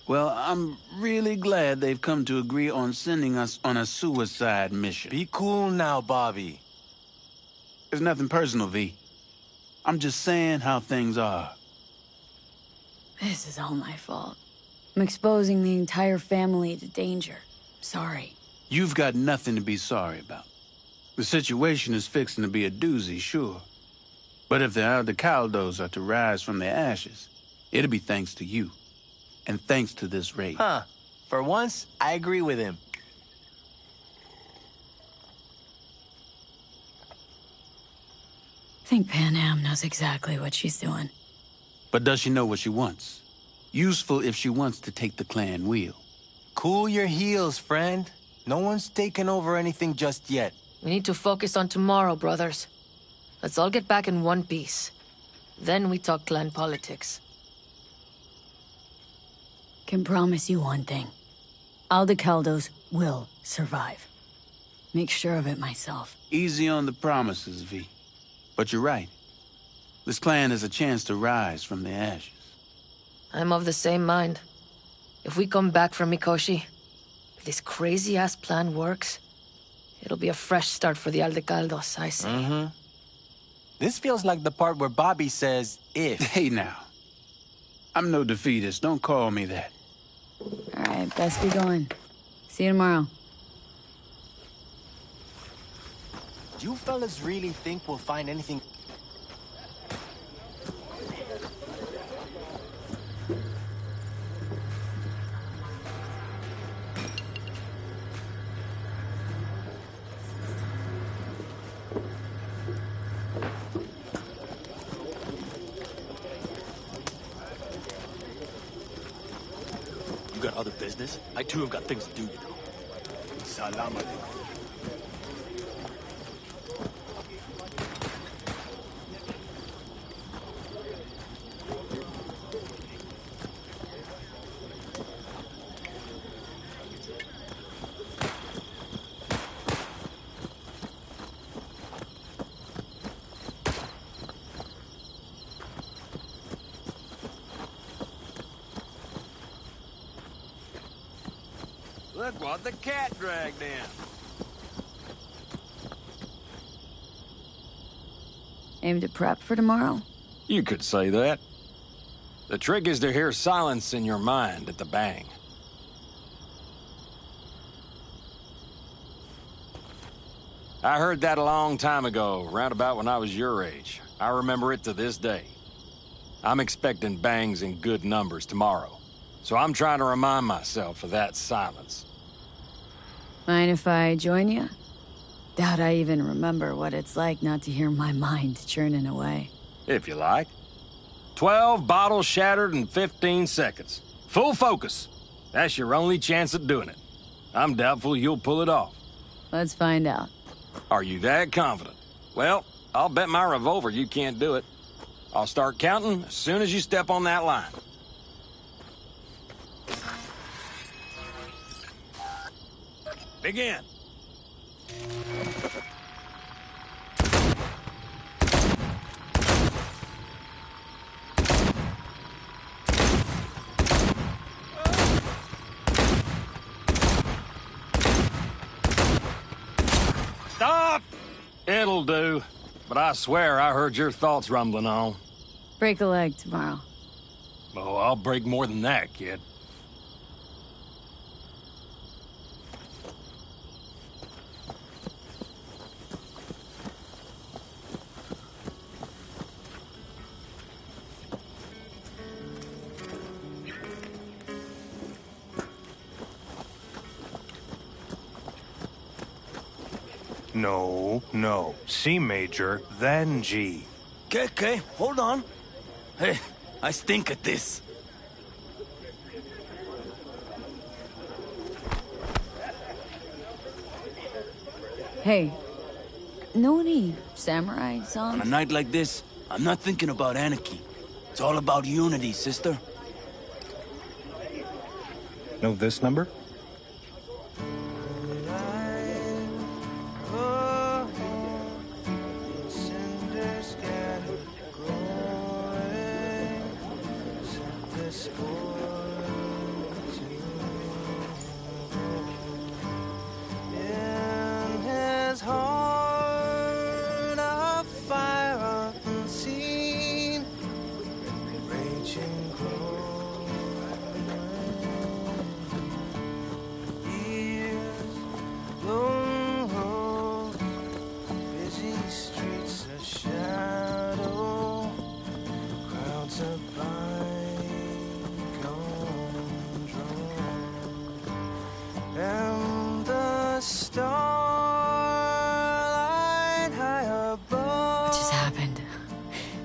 Well, I'm really glad they've come to agree on sending us on a suicide mission. Be cool now, Bobby. There's nothing personal, V. I'm just saying how things are. This is all my fault. I'm exposing the entire family to danger. Sorry. You've got nothing to be sorry about. The situation is fixing to be a doozy, sure. But if the Aldecaldos are to rise from their ashes, it'll be thanks to you. And thanks to this raid. Huh. For once, I agree with him. I think Pan Am knows exactly what she's doing. But does she know what she wants? Useful if she wants to take the clan wheel. Cool your heels, friend. No one's taken over anything just yet. We need to focus on tomorrow, brothers. Let's all get back in one piece. Then we talk clan politics. Can promise you one thing. Aldecaldos will survive. Make sure of it myself. Easy on the promises, V. But you're right. This clan has a chance to rise from the ashes. I'm of the same mind. If we come back from Mikoshi, if this crazy-ass plan works, it'll be a fresh start for the Aldecaldos, I say. Mm-hmm. This feels like the part where Bobby says, if. Hey now. I'm no defeatist, don't call me that. Alright, best be going. See you tomorrow. Do you fellas really think we'll find anything? You got other business? I too have got things to do, you know. Salam alaikum. Look what the cat dragged in. Aim to prep for tomorrow? You could say that. The trick is to hear silence in your mind at the bang. I heard that a long time ago, round about when I was your age. I remember it to this day. I'm expecting bangs in good numbers tomorrow, so I'm trying to remind myself of that silence. Mind if I join you? Doubt I even remember what it's like not to hear my mind churning away. If you like. 12 bottles shattered in 15 seconds. Full focus. That's your only chance at doing it. I'm doubtful you'll pull it off. Let's find out. Are you that confident? Well, I'll bet my revolver you can't do it. I'll start counting as soon as you step on that line. Begin. Stop! It'll do. But I swear I heard your thoughts rumbling on. Break a leg tomorrow. Oh, I'll break more than that, kid. No. C major, then G. Okay, hold on. Hey, I stink at this. Hey, Know any samurai songs? On a night like this, I'm not thinking about anarchy. It's all about unity, sister. Know this number?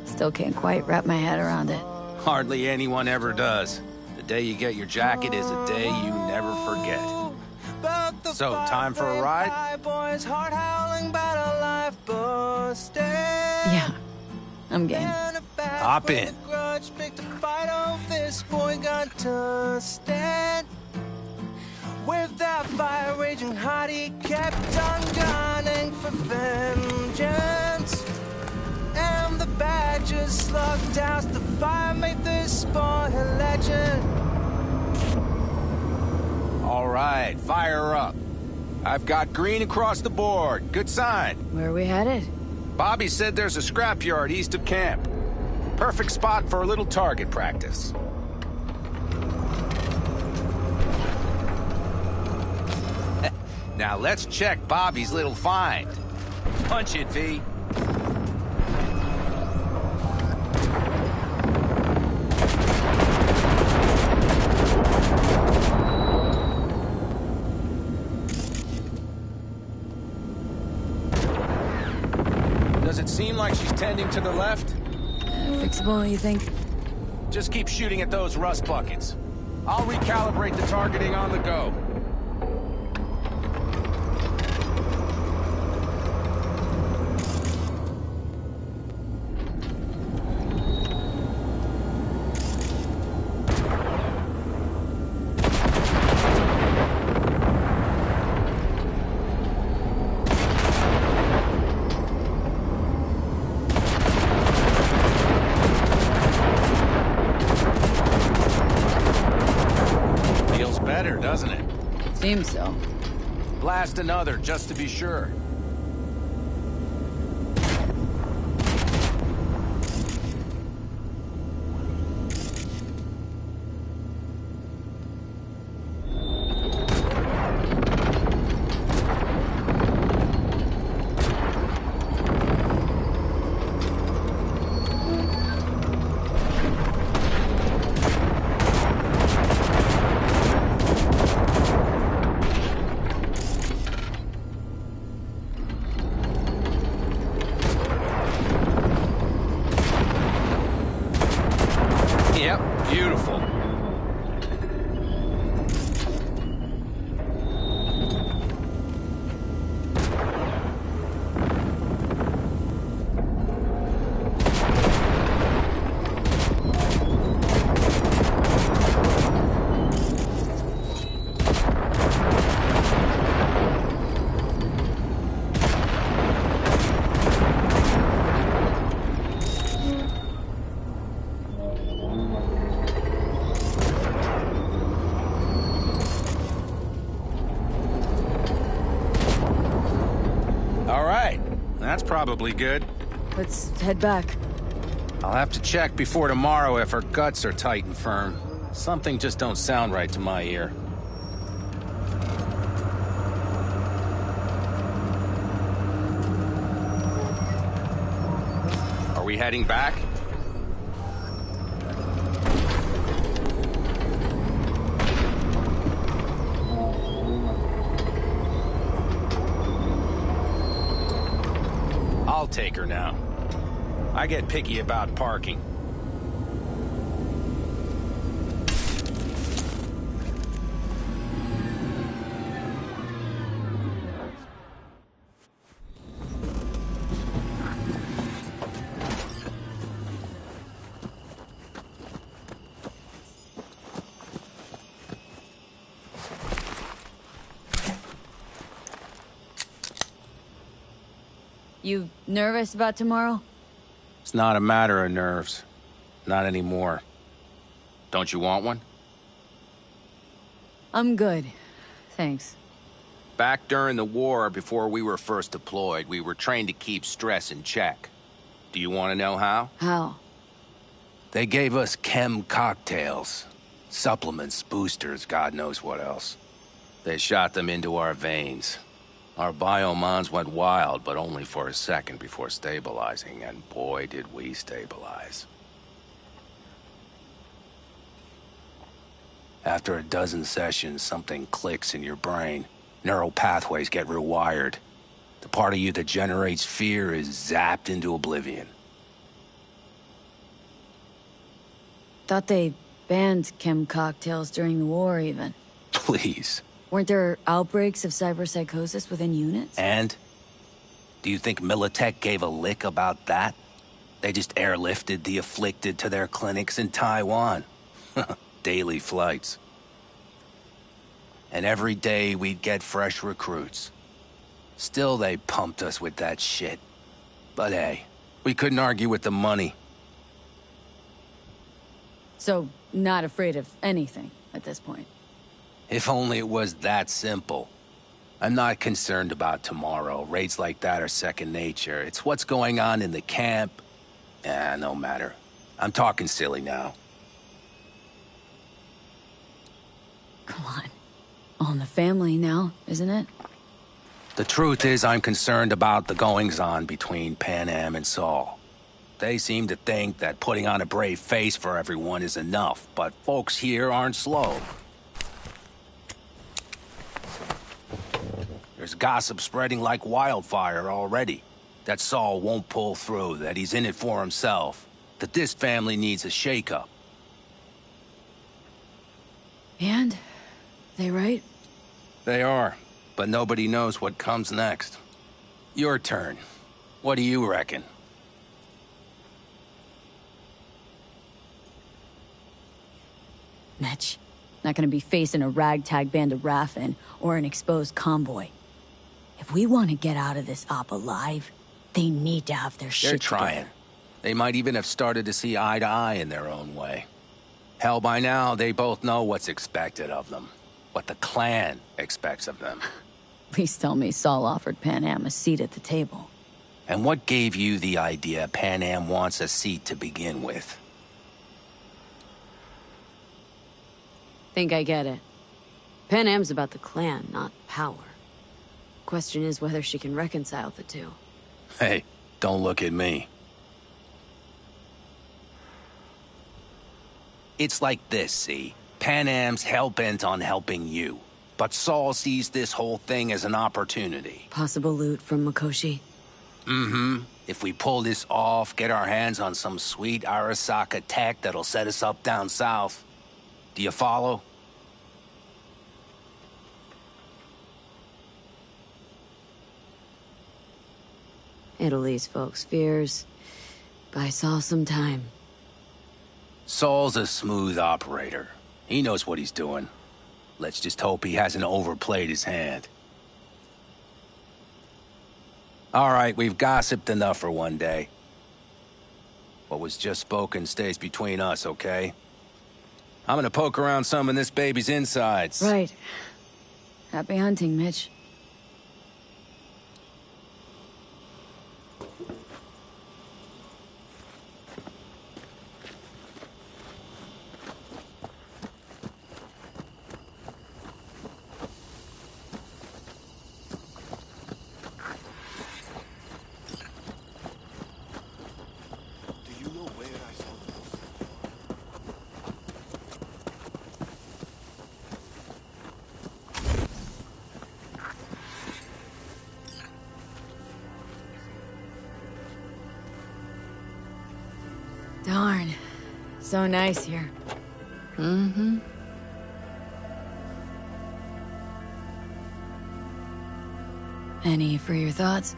Still can't quite wrap my head around it. Hardly anyone ever does. The day you get your jacket is a day you never forget. So, time for a ride? Yeah, I'm game. Hop in. With that fire raging hot, he kept on gunning for vengeance. And the badgers slugged out the fire, made this boy a legend. All right, fire up. I've got green across the board. Good sign. Where are we headed? Bobby said there's a scrapyard east of camp. Perfect spot for a little target practice. Now let's check Bobby's little find. Punch it, V. Does it seem like she's tending to the left? Fixable, you think? Just keep shooting at those rust buckets. I'll recalibrate the targeting on the go. Doesn't it? Seems so. Blast another, just to be sure. Yep, beautiful. That's probably good. Let's head back. I'll have to check before tomorrow if her guts are tight and firm. Something just don't sound right to my ear. Are we heading back? I'll take her now. I get picky about parking. You nervous about tomorrow? It's not a matter of nerves. Not anymore. Don't you want one? I'm good. Thanks. Back during the war, before we were first deployed, we were trained to keep stress in check. Do you want to know how? How? They gave us chem cocktails. Supplements, boosters, God knows what else. They shot them into our veins. Our biomons went wild, but only for a second before stabilizing, and boy did we stabilize. After a dozen sessions, something clicks in your brain. Neural pathways get rewired. The part of you that generates fear is zapped into oblivion. Thought they banned chem cocktails during the war, even. Please. Weren't there outbreaks of cyberpsychosis within units? And? Do you think Militech gave a lick about that? They just airlifted the afflicted to their clinics in Taiwan. Daily flights. And every day we'd get fresh recruits. Still they pumped us with that shit. But hey, we couldn't argue with the money. So, not afraid of anything at this point? If only it was that simple. I'm not concerned about tomorrow. Raids like that are second nature. It's what's going on in the camp. No matter. I'm talking silly now. Come on. All in the family now, isn't it? The truth is, I'm concerned about the goings-on between Pan Am and Saul. They seem to think that putting on a brave face for everyone is enough, but folks here aren't slow. There's gossip spreading like wildfire already. That Saul won't pull through, that he's in it for himself, that this family needs a shakeup. And? They right? They are, but nobody knows what comes next. Your turn. What do you reckon? Mitch, not gonna be facing a ragtag band of Raffin or an exposed convoy. If we want to get out of this op alive, they need to have their shit They're trying. together. They might even have started to see eye to eye in their own way. Hell, by now, they both know what's expected of them. What the clan expects of them. Please tell me Saul offered Pan Am a seat at the table. And what gave you the idea Pan Am wants a seat to begin with? Think I get it. Pan Am's about the clan, not power. Question is whether she can reconcile the two. Hey, don't look at me. It's like this, see? Pan Am's hell-bent on helping you. But Saul sees this whole thing as an opportunity. Possible loot from Mikoshi? Mm-hmm. If we pull this off, get our hands on some sweet Arasaka tech that'll set us up down south. Do you follow? It'll ease folks' fears. Buy Saul some time. Saul's a smooth operator. He knows what he's doing. Let's just hope he hasn't overplayed his hand. All right, we've gossiped enough for one day. What was just spoken stays between us, okay? I'm gonna poke around some of this baby's insides. Right. Happy hunting, Mitch. Darn. So nice here. Mm-hmm. Any for your thoughts?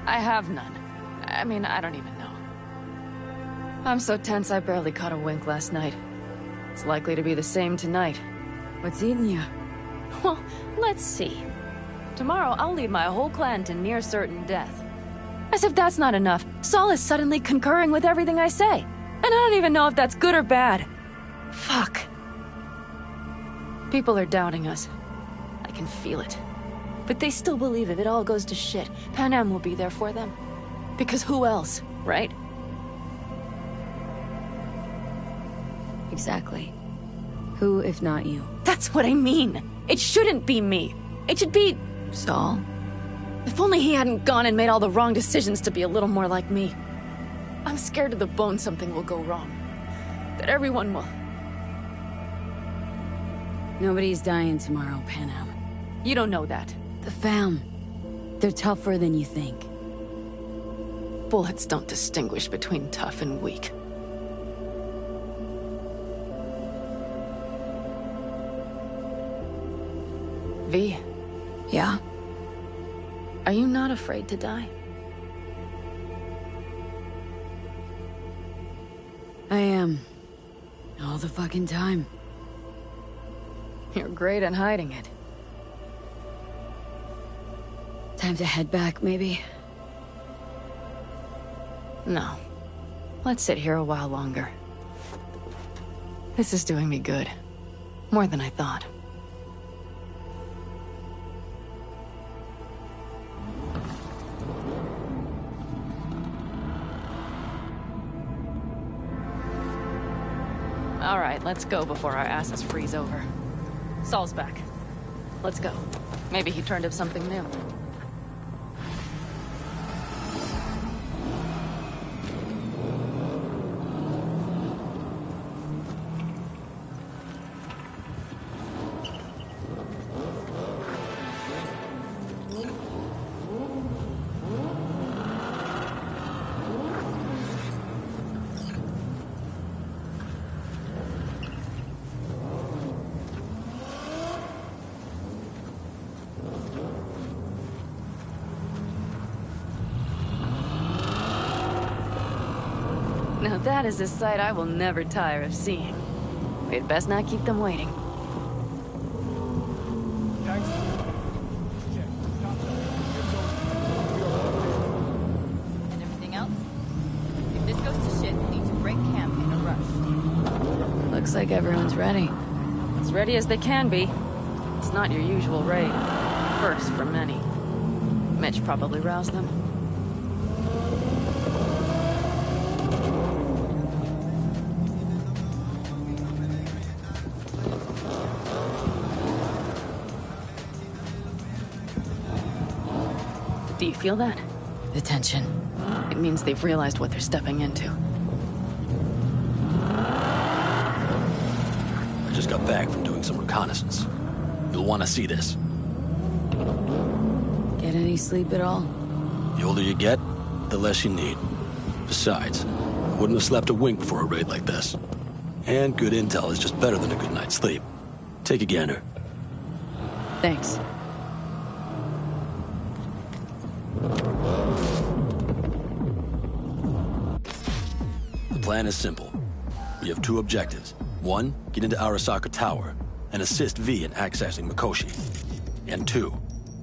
I have none. I mean, I don't even know. I'm so tense I barely caught a wink last night. It's likely to be the same tonight. What's eating you? Well, let's see. Tomorrow, I'll lead my whole clan to near certain death. As if that's not enough, Saul is suddenly concurring with everything I say. And I don't even know if that's good or bad. Fuck. People are doubting us. I can feel it. But they still believe if it all goes to shit, Pan Am will be there for them. Because who else, right? Exactly. Who, if not you? That's what I mean. It shouldn't be me. It should be... Saul? If only he hadn't gone and made all the wrong decisions to be a little more like me. I'm scared to the bone something will go wrong. That everyone will... Nobody's dying tomorrow, Pan Am. You don't know that. The fam. They're tougher than you think. Bullets don't distinguish between tough and weak. V. Yeah? Are you not afraid to die? I am. All the fucking time. You're great at hiding it. Time to head back, maybe? No. Let's sit here a while longer. This is doing me good. More than I thought. All right, let's go before our asses freeze over. Saul's back. Let's go. Maybe he turned up something new. Now that is a sight I will never tire of seeing. We'd best not keep them waiting. And everything else? If this goes to shit, we need to break camp in a rush. Looks like everyone's ready. As ready as they can be. It's not your usual raid. First for many. Mitch probably roused them. Do you feel that? The tension. It means they've realized what they're stepping into. I just got back from doing some reconnaissance. You'll want to see this. Get any sleep at all? The older you get, the less you need. Besides, I wouldn't have slept a wink before a raid like this. And good intel is just better than a good night's sleep. Take a gander. Thanks. The plan is simple. We have two objectives. One, get into Arasaka Tower and assist V in accessing Mikoshi. And two,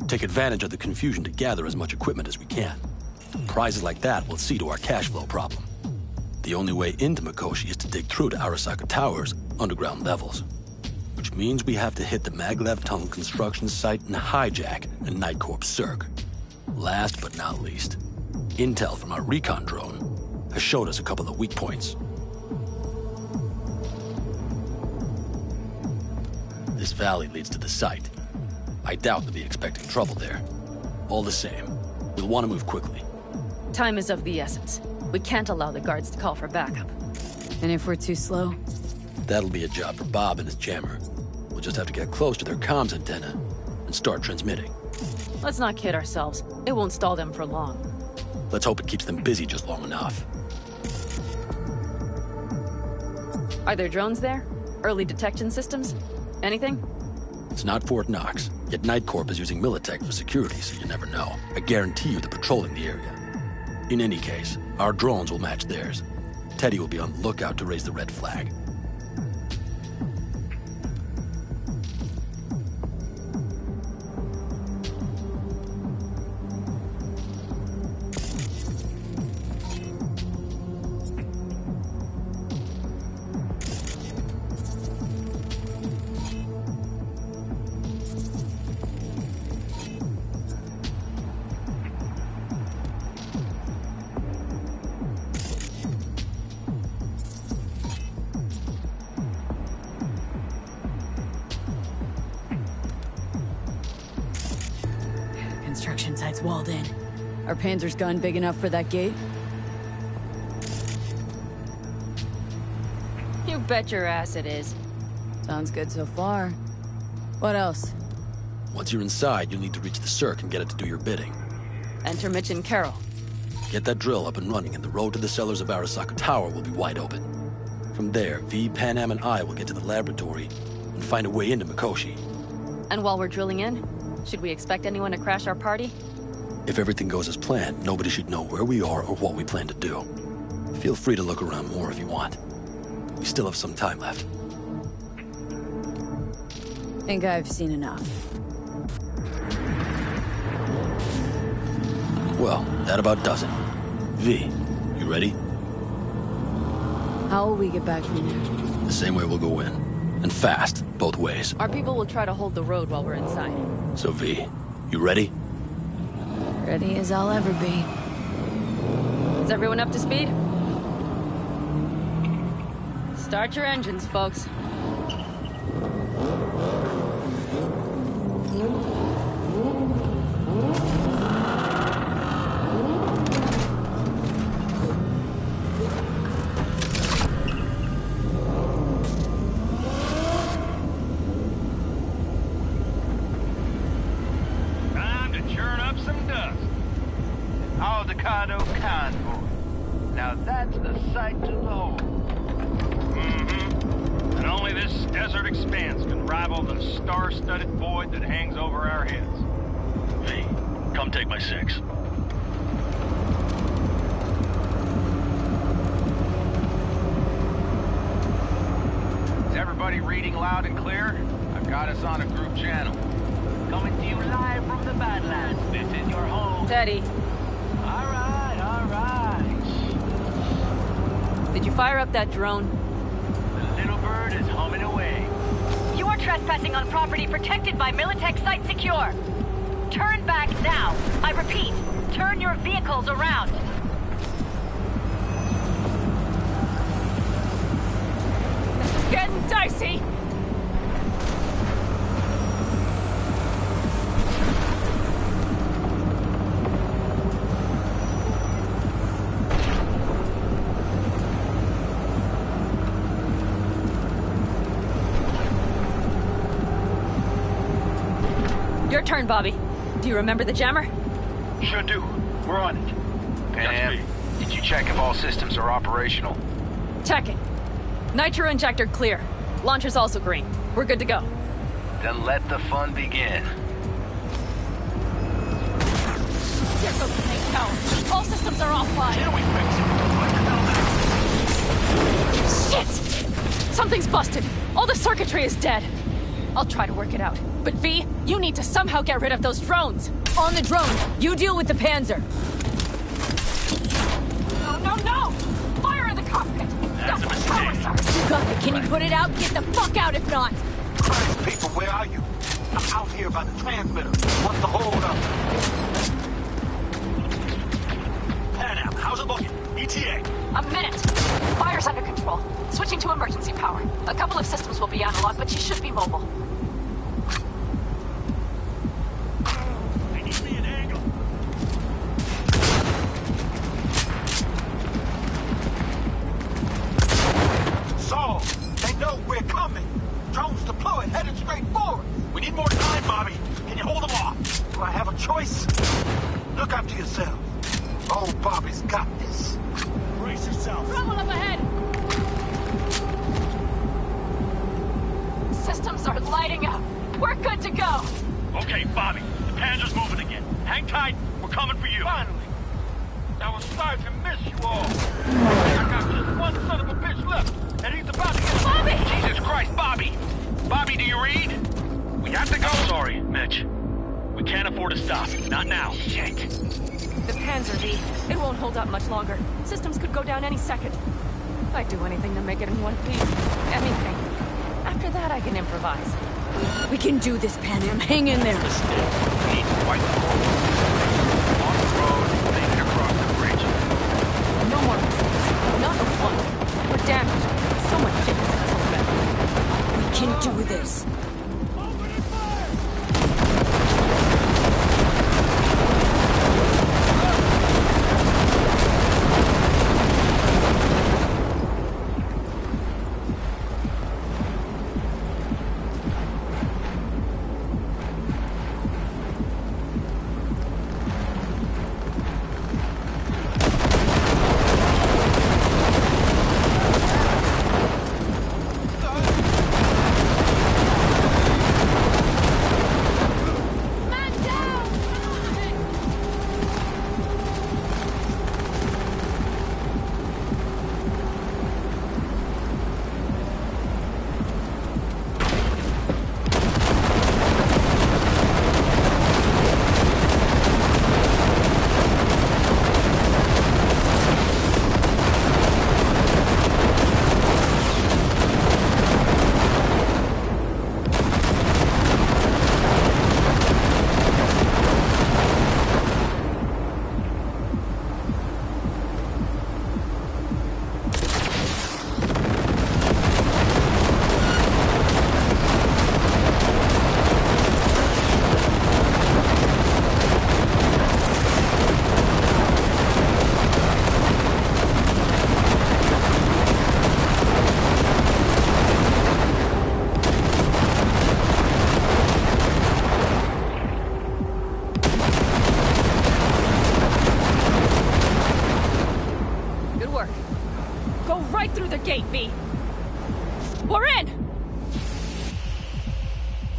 take advantage of the confusion to gather as much equipment as we can. Prizes like that will see to our cash flow problem. The only way into Mikoshi is to dig through to Arasaka Tower's underground levels. Which means we have to hit the Maglev Tunnel construction site and hijack a Night Corps Circ. Last but not least, intel from our recon drone has showed us a couple of weak points. This valley leads to the site. I doubt they'll be expecting trouble there. All the same, we'll want to move quickly. Time is of the essence. We can't allow the guards to call for backup. And if we're too slow? That'll be a job for Bob and his jammer. We'll just have to get close to their comms antenna and start transmitting. Let's not kid ourselves. It won't stall them for long. Let's hope it keeps them busy just long enough. Are there drones there? Early detection systems? Anything? It's not Fort Knox, yet Night Corp is using Militech for security, so you never know. I guarantee you they're patrolling the area. In any case, our drones will match theirs. Teddy will be on the lookout to raise the red flag. construction site's walled in. Are Panzer's gun big enough for that gate? You bet your ass it is. Sounds good so far. What else? Once you're inside, you'll need to reach the circ and get it to do your bidding. Enter Mitch and Carol. Get that drill up and running, and the road to the cellars of Arasaka Tower will be wide open. From there, V, Panam, and I will get to the laboratory and find a way into Mikoshi. And while we're drilling in, should we expect anyone to crash our party? If everything goes as planned, nobody should know where we are or what we plan to do. Feel free to look around more if you want. We still have some time left. Think I've seen enough. Well, that about does it. V, you ready? How will we get back from there? The same way we'll go in. And fast, both ways. Our people will try to hold the road while we're inside. So V, you ready? Ready as I'll ever be. Is everyone up to speed? Start your engines, folks. Time to churn up some dust. Aldecado Convoy. Now that's the sight to behold. And only this desert expanse can rival the star-studded void that hangs over our heads. V, come take my 6. Is everybody reading loud and clear? I've got us on a group channel. Coming to you live from the Badlands. This is your home. Teddy. All right, all right. Did you fire up that drone? The little bird is humming away. You are trespassing on property protected by Militech Site Secure. Turn back now. I repeat, turn your vehicles around. This is getting dicey. Your turn, Bobby. Do you remember the jammer? Sure do. We're on it. Panam, did you check if all systems are operational? Checking. Nitro injector clear. Launcher's also green. We're good to go. Then let the fun begin. Here goes the main tower. All systems are offline. Can we fix it? Shit! Something's busted. All the circuitry is dead. I'll try to work it out. But V, you need to somehow get rid of those drones. On the drones! You deal with the Panzer! No, no, no! Fire in the cockpit! That's a mistake. You got it. Can you put it out? Get the fuck out if not! People, where are you? I'm out here by the transmitter. What's the hold up? Panam, how's it looking? ETA. A minute. Fire's under control. Switching to emergency power. A couple of systems will be analog, but you should be mobile. They need me an angle. So, they know we're coming. Drones deployed, headed straight forward. We need more time, Bobby. Can you hold them off? Do I have a choice? Look after yourself. Oh, Bobby's got this. Brace yourself. Trouble up ahead! Systems are lighting up. We're good to go. Okay, Bobby. The Panzer's moving again. Hang tight. We're coming for you. Finally. I was sorry to miss you all. I got just one son of a bitch left, and he's about to get... Bobby! Jesus Christ, Bobby! Bobby, do you read? We have to go. Sorry, Mitch. We can't afford to stop. Not now. Shit. The Panzer, V. It won't hold up much longer. Systems could go down any second. I'd do anything to make it in one piece. Anything. After that, I can improvise. We can do this, Panam. Hang in there. We need to wipe the road. On the road, make it across the bridge. No more mistakes. Not a one. We're damaged. So much shit is bad. We can do this.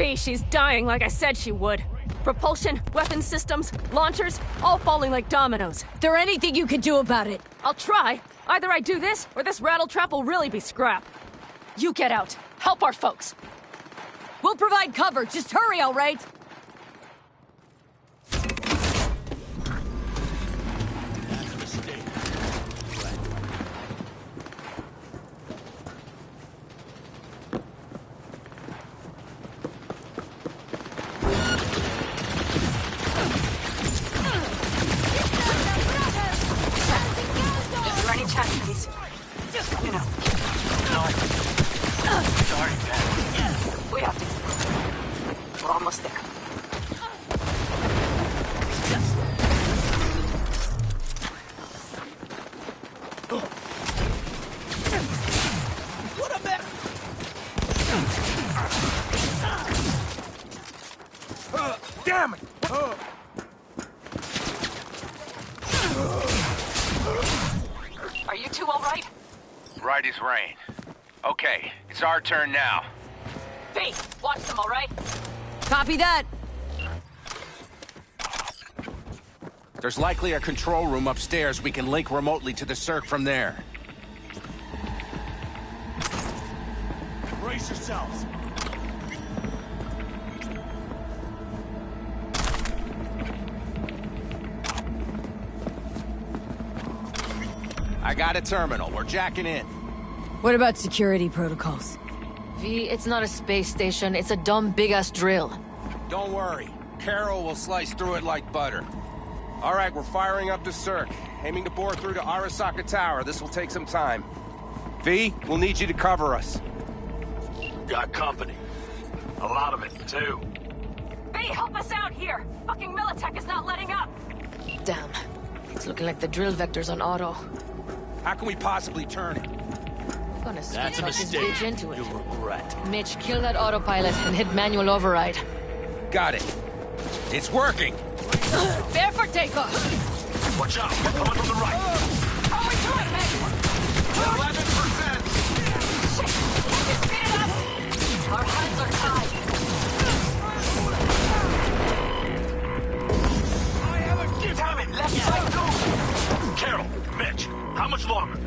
V, she's dying like I said she would. Propulsion, weapon systems, launchers, all falling like dominoes. There anything you can do about it? I'll try. Either I do this, or this rattletrap will really be scrap. You get out. Help our folks. We'll provide cover. Just hurry, all right? Damn it! Are you two all right? Right as rain. Okay, it's our turn now. V, watch them, all right? Copy that. There's likely a control room upstairs. We can link remotely to the circ from there. Brace yourselves. I got a terminal. We're jacking in. What about security protocols? V, it's not a space station. It's a dumb big-ass drill. Don't worry. Carol will slice through it like butter. All right, we're firing up the circ. Aiming to bore through to Arasaka Tower. This will take some time. V, we'll need you to cover us. Got company. A lot of it, too. V, help us out here! Fucking Militech is not letting up! Damn. It's looking like the drill vector's on auto. How can we possibly turn it? I'm gonna That's a switch this mistake. bitch into it. You'll regret. Mitch, kill that autopilot and hit manual override. Got it. It's working. Prepare for takeoff. Watch out, we're coming from the right. How are we doing, Mitch? 11%! Shit! Can't you speed it up? Our hands are tied. I have a gift! Damn it, left side too! Carol, Mitch, how much longer?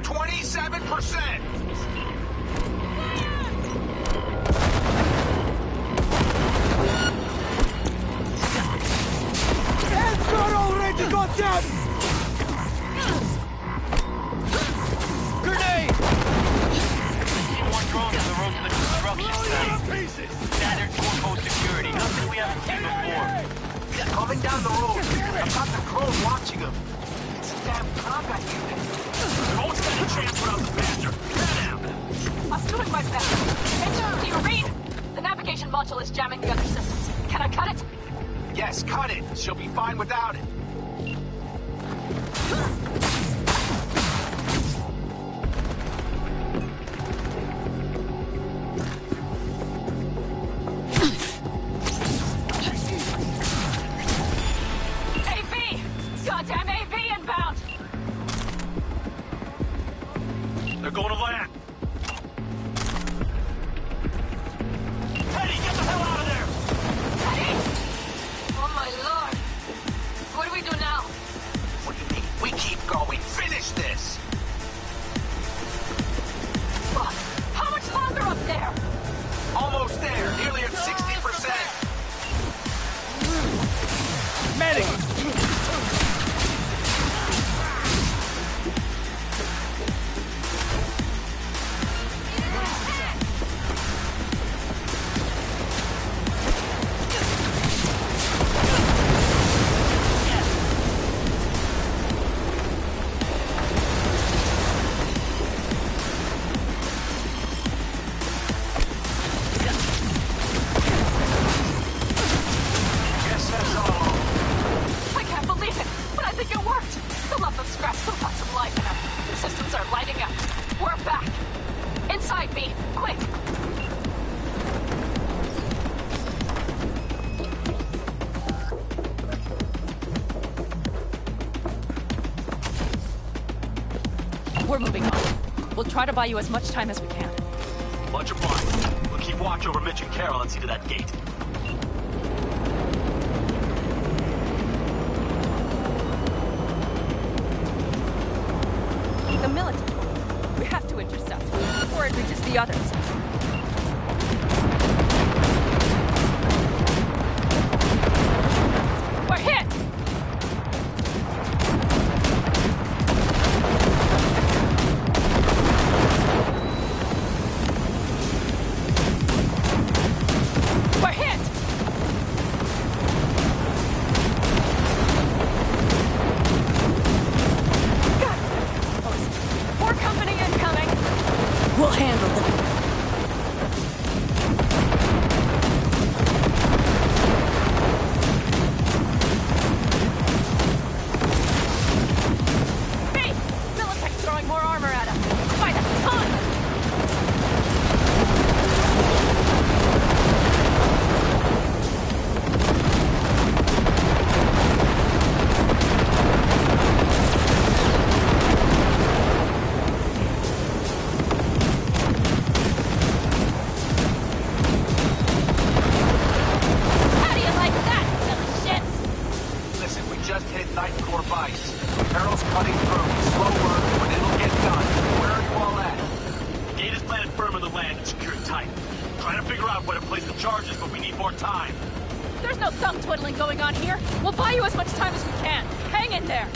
27%! Already got down! Grenade! Team 1 drones on the road to the construction site. Standard four-post security. Nothing we haven't seen before. Coming down the road. I've got the drone watching him. It's a damn combat unit. Don't stand a chance without the bastard. Get out! I'm doing my best. Mitch, do you read? The navigation module is jamming the other systems. Can I cut it? Yes, cut it. She'll be fine without it. AV! Goddamn AV inbound! They're going to land. Teddy, get the hell out of there! Oh my lord! What do we do now? What do you mean? We keep going. Finish this! Fuck! How much longer up there? Almost there. Nearly at 60%. Medic! Guess that's all. I can't believe it, but I think it worked. The lump of scrap still got some life in it. The systems are lighting up. We're back. Inside me, quick. We're moving on. We'll try to buy you as much time as we can. Much obliged. We'll keep keep watch over Mitch and Carol and see to that gate. The military. We have to intercept before it reaches the others. We're hit! We're hit! More company incoming! We'll handle them. Hey! Militech's throwing more armor at us! By the ton! How do you like that, silly shits? Listen, we just hit Ninth Corps Vice. Carol's cutting through. Slow work, but it'll get done. Where are you all at? The gate is planted firm in the land and secured tight. Trying to figure out where to place the charges, but we need more time. There's no thumb twiddling going on here. We'll buy you as much time as we can. Hang in there.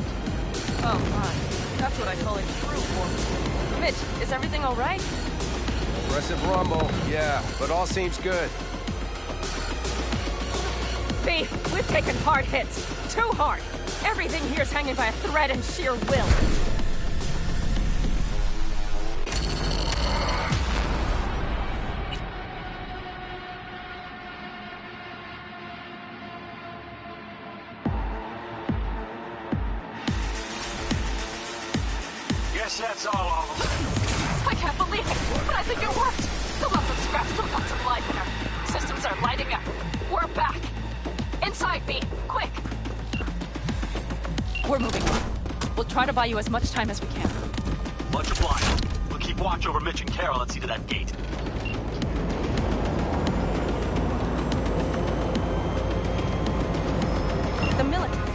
Oh my, that's what I call a true war. Mitch, is everything all right? Aggressive rumble, yeah, but all seems good. B, we've taken hard hits. Too hard. Everything here's hanging by a thread and sheer will. Guess that's all of them. I can't believe it, but I think it worked. The lump of scrap still got some life in her. Systems are lighting up. We're back. Inside me, quick. We're moving on. We'll try to buy you as much time as we can. Much obliged. We'll keep watch over Mitch and Carol and see to that gate. The military.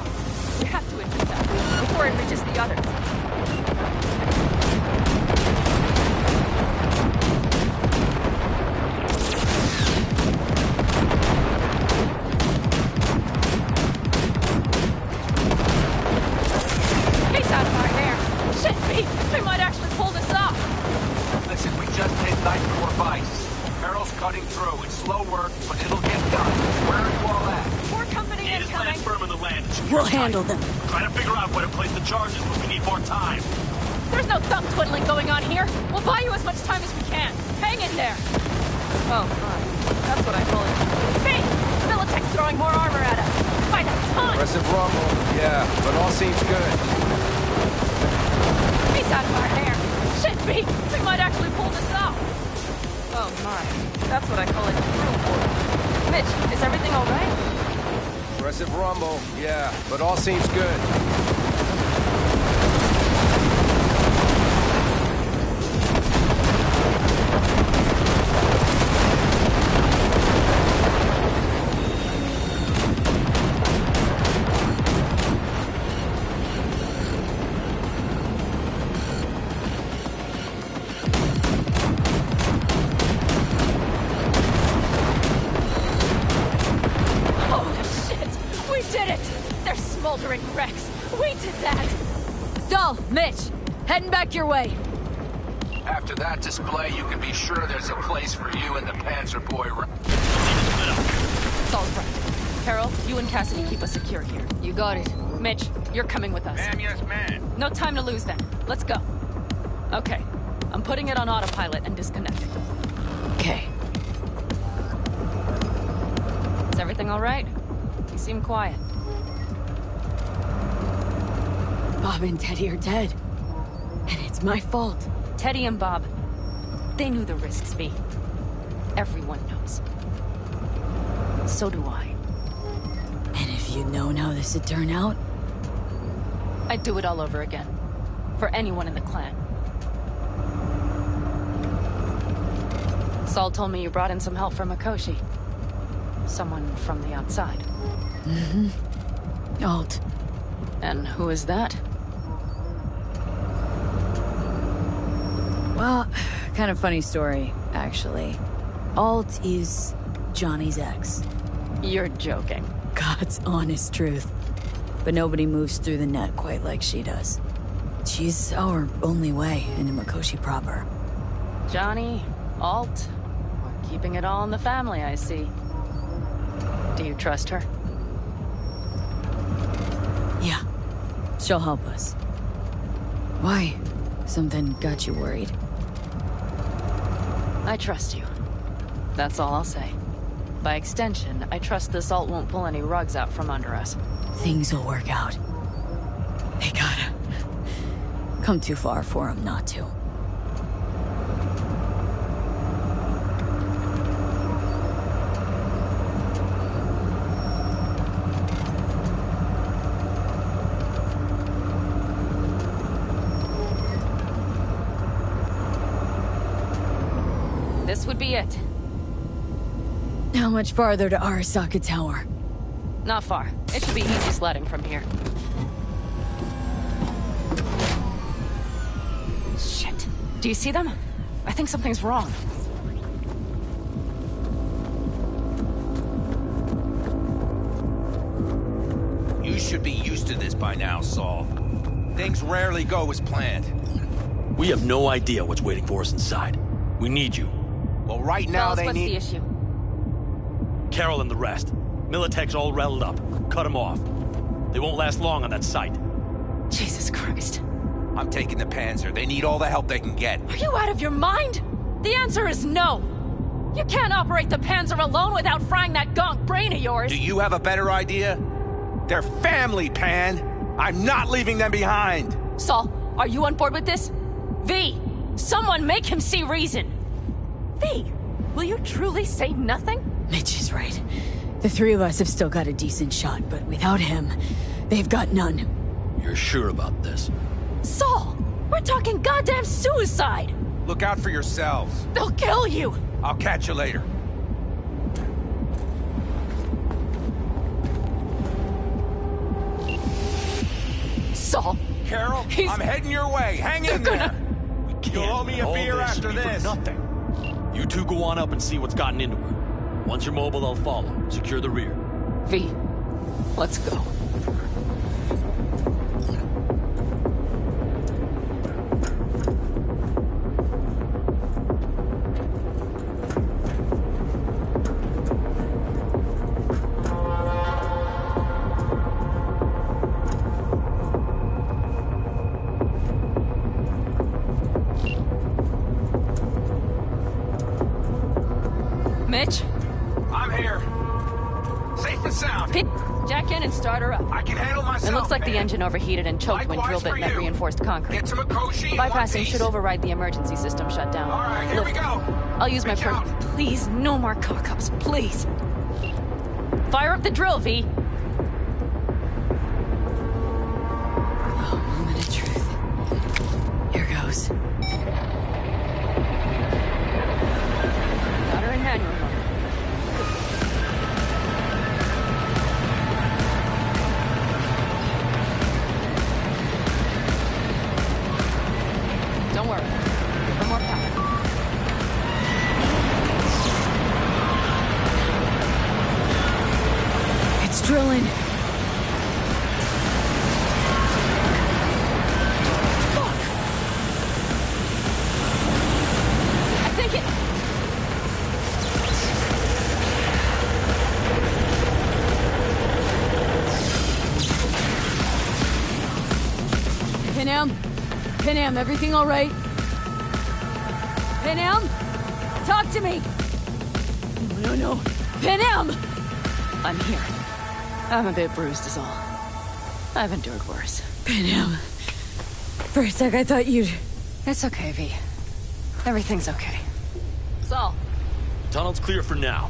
We have to intercept before it reaches the others. He's out of our hair. Shit, B! We might actually pull this off. Listen, we just hit Ninth Corps Vice. Carol's cutting through. It's slow work, but it'll get done. Where are you all at? More company Gate is incoming. planted firm in the land and secured We'll tight. handle them. Trying to figure out where to place the charges, but we need more time. There's no thumb twiddling going on here. We'll buy you as much time as we can. Hang in there. Oh my, that's what I call it. B! Militech's throwing more armor at us. By the ton! Aggressive rumble, yeah, but all seems good. He's out of our hair. Shit, B! We might actually pull this off. Oh my, that's what I call a true war. Mitch, is everything all right? Aggressive rumble, yeah, but all seems good. Holy shit! We did it! They're smoldering wrecks. We did that! So, Mitch, heading back your way. After that display, you can be sure there's a place for you in the Panzer Boy. Saul's right. Carol, you and Cassidy keep us secure here. You got it. Mitch, you're coming with us. Ma'am, yes, ma'am. No time to lose then. Let's go. Okay. I'm putting it on autopilot and disconnecting. Okay. Is everything all right? You seem quiet. Bob and Teddy are dead. And it's my fault. Teddy and Bob, they knew the risks, V. Everyone knows. So do I. And if you'd known how this would turn out? I'd do it all over again. For anyone in the clan. Saul told me you brought in some help from Mikoshi. Someone from the outside. Mm-hmm. Alt. And who is that? Well, kind of funny story, actually. Alt is Johnny's ex. You're joking. God's honest truth. But nobody moves through the net quite like she does. She's our only way into Mikoshi proper. Johnny, Alt, we're keeping it all in the family, I see. Do you trust her? Yeah. She'll help us. Why? Something got you worried? I trust you. That's all I'll say. By extension, I trust this Alt won't pull any rugs out from under us. Things will work out. They gotta come too far for him not to. This would be it. How much farther to Arasaka Tower? Not far. It should be easy sledding from here. Shit. Do you see them? I think something's wrong. You should be used to this by now, Saul. Things rarely go as planned. We have no idea what's waiting for us inside. We need you. Well, right now they need... What's the issue? Carol and the rest. Militech's all rattled up. Cut them off. They won't last long on that site. Jesus Christ. I'm taking the Panzer. They need all the help they can get. Are you out of your mind? The answer is no. You can't operate the Panzer alone without frying that gonk brain of yours. Do you have a better idea? They're family, Pan. I'm not leaving them behind. Saul, are you on board with this? V, someone make him see reason. V, will you truly say nothing? Mitch is right. The three of us have still got a decent shot, but without him, they've got none. You're sure about this? Saul, we're talking goddamn suicide. Look out for yourselves. They'll kill you. I'll catch you later. Saul. Carol, I'm heading your way. Hang in there. We can't. You'll owe me a All beer this after should be for this. nothing. You two go on up and see what's gotten into her. Once you're mobile, I'll follow. Secure the rear. V, let's go. Mitch? I'm here. Safe and sound. Jack in and start her up. I can handle myself. It looks like the man. engine overheated and choked when drill bit met reinforced concrete. Get to Mikoshi in one Bypassing piece. should override the emergency system shutdown. All right, here we go. I'll use my perk. Please, no more cock-ups, please. Fire up the drill, V. Oh, moment of truth. Here goes. Got her in manual mode. Don't worry. Give her more power. It's drilling. I think it... Pinham? Pinham, everything all right? Pinham? Talk to me! No. Pinham! I'm here. I'm a bit bruised is all. I've endured worse. Pinham. For a sec, I thought you'd... It's okay, V. Everything's okay. Saul, Tunnel's clear for now.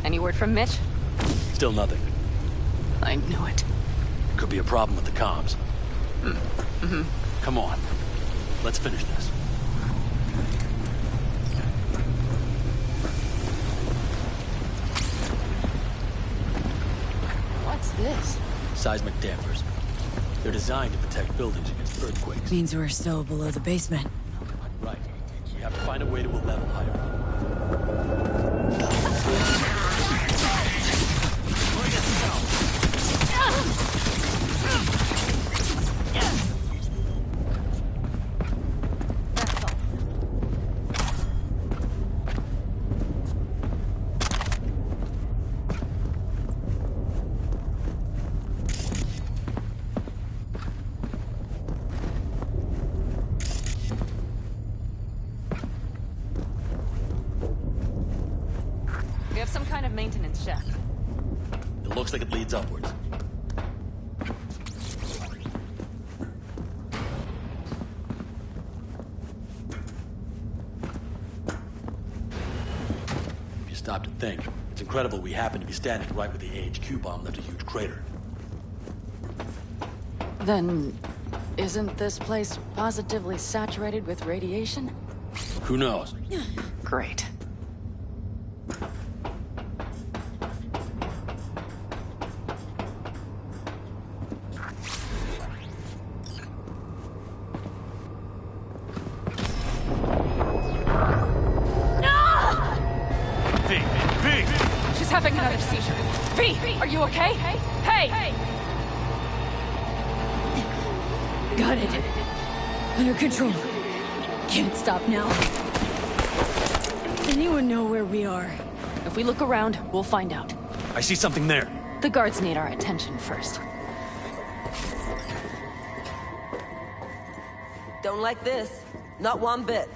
any word from Mitch? Still nothing. I knew it. Could be a problem with the comms. Mm-hmm. Come on. Let's finish this. this? Seismic dampers. They're designed to protect buildings against earthquakes. Means we're still below the basement. Right. We have to find a way to a level higher. We have some kind of maintenance shaft. It looks like it leads upwards. If you stop to think, it's incredible we happen to be standing right where the AHQ bomb left a huge crater. Then, isn't this place positively saturated with radiation? Who knows? Great. She's having another seizure. V, are you okay? Hey! Got it. Under control. Can't stop now. Anyone know where we are? If we look around, we'll find out. I see something there. The guards need our attention first. Don't like this. Not one bit.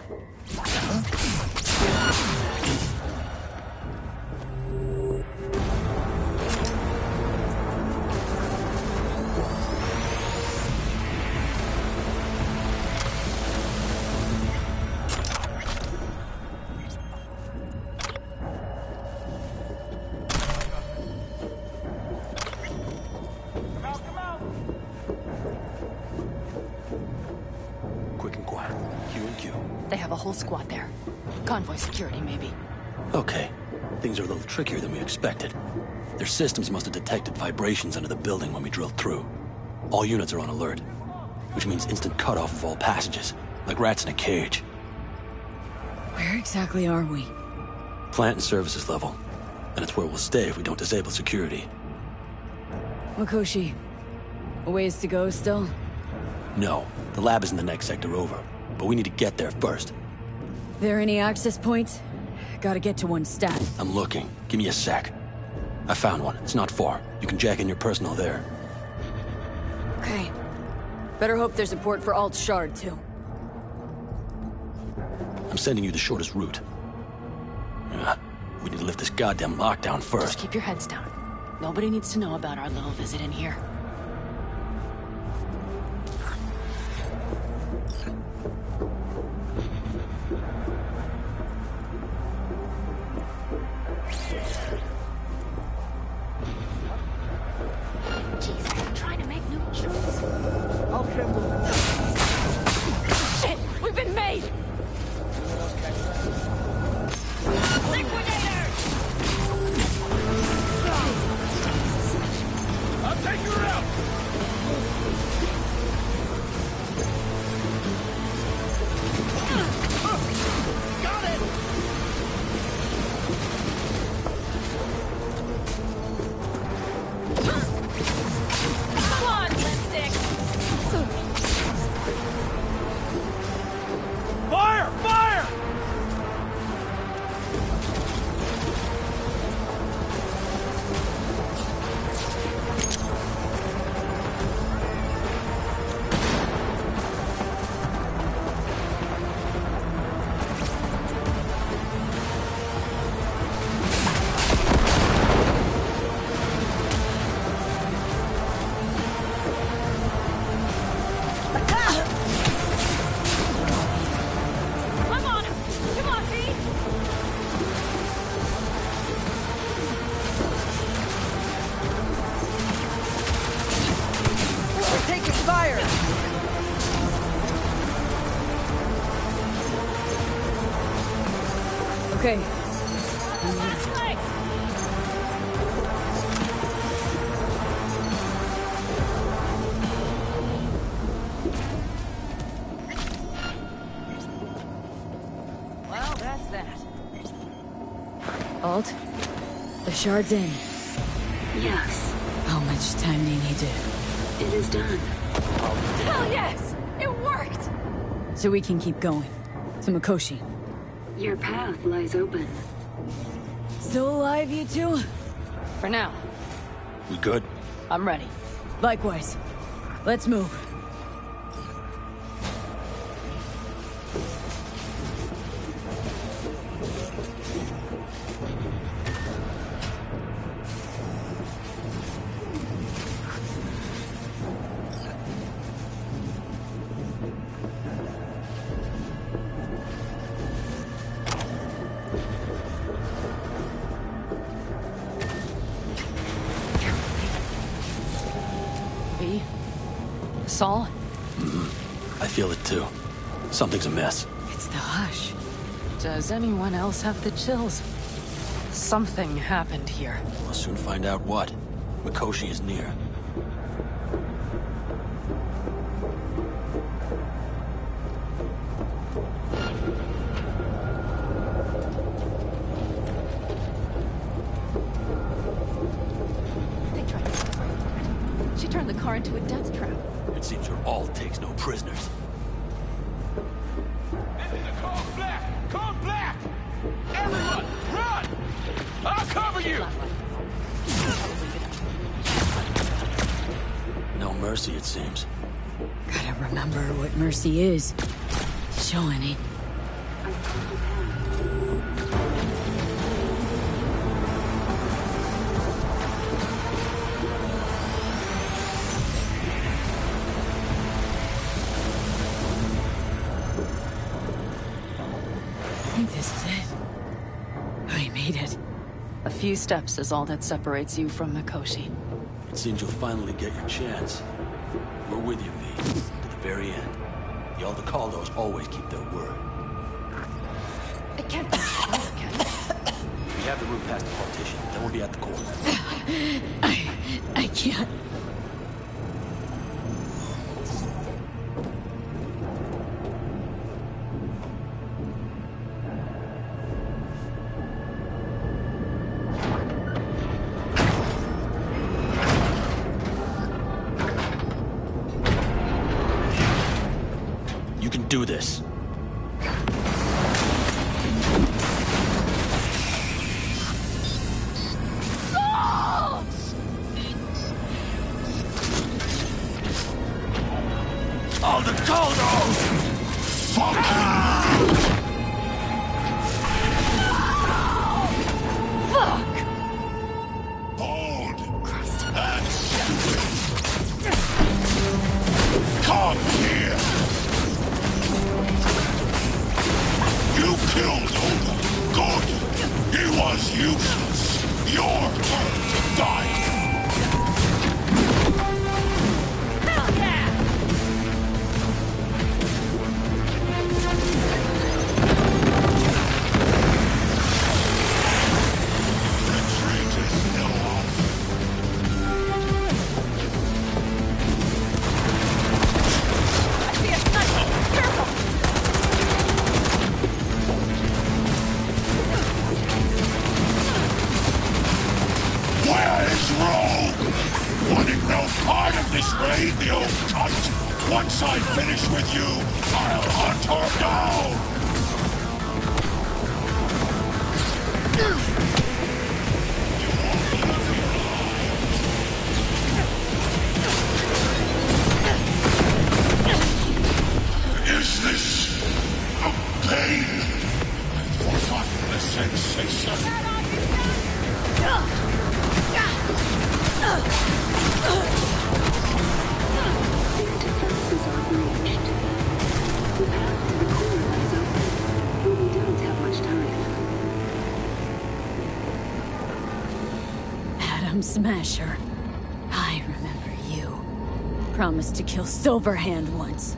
Quick and quiet. Q and Q. They have a whole squad there. Convoy security, maybe. Okay. Things are a little trickier than we expected. Their systems must have detected vibrations under the building when we drilled through. All units are on alert, which means instant cutoff of all passages, like rats in a cage. Where exactly are we? Plant and services level. And it's where we'll stay if we don't disable security. Mikoshi. A ways to go still? No, the lab is in the next sector over, but we need to get there first. There any access points? Gotta get to one stat. I'm looking. Give me a sec. I found one. It's not far. You can jack in your personal there. Okay. Better hope there's a port for Alt Shard, too. I'm sending you the shortest route. We need to lift this goddamn lockdown first. Just keep your heads down. Nobody needs to know about our little visit in here. Jesus, I'm trying to make new truths. I'll tremble. Shit! We've been made! Liquidator! I'll take her out! Got it! Come on, lipstick! Fire! Fire! Come on! Come on, V! We're taking fire! Okay. shards in? Yes. How much time do you need to... It is done. Hell yes! It worked! So we can keep going. To Mikoshi. Your path lies open. Still alive, you two? For now. We good? I'm ready. Likewise. Let's move. Saul? I feel it too. Something's amiss. It's the hush. Does anyone else have the chills? Something happened here. We'll soon find out what. Mikoshi is near. They tried to... She turned the car into a death trap. It seems your alt takes no prisoners. Code black! Everyone, run! I'll cover you! No mercy, it seems. Gotta remember what mercy is. Show any. I think this is it. We made it. A few steps is all that separates you from Mikoshi. It seems you'll finally get your chance. We're with you, V, to the very end. The Aldecaldos always keep their word. It can't be true, can it? We have the route past the partition, then we'll be at the core. I can't. You can do this. Saul! Aldecaldos! Fuck! Fuck! Hold! And come here! You killed Oda. Good. He was useless. Your turn to die. Hell yeah! Retreat is still on. I see a sniper! Careful! Where is Rogue? Wanting no part of this raid, the old cunt. Once I finish with you, I'll hunt her down. Is this a pain? I've forgotten the sensation. Their defenses are breached. The path to the core lies open, but we don't have much time. Adam Smasher. I remember you. Promised to kill Silverhand once.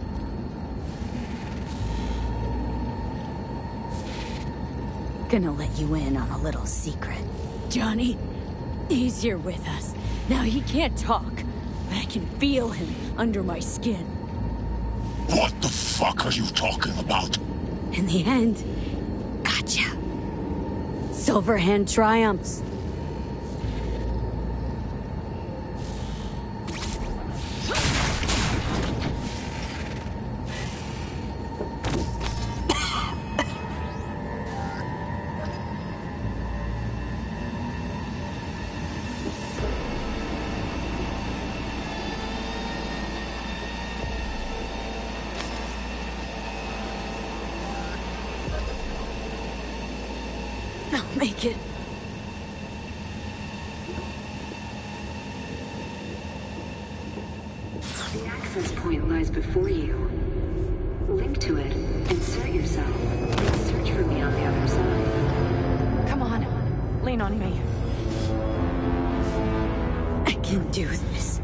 Gonna let you in on a little secret. Johnny, he's here with us. Now he can't talk, but I can feel him under my skin. What the fuck are you talking about? In the end, gotcha. Silverhand triumphs. make it. The access point lies before you. Link to it, insert yourself, and search for me on the other side. Come on. Lean on me. I can do this.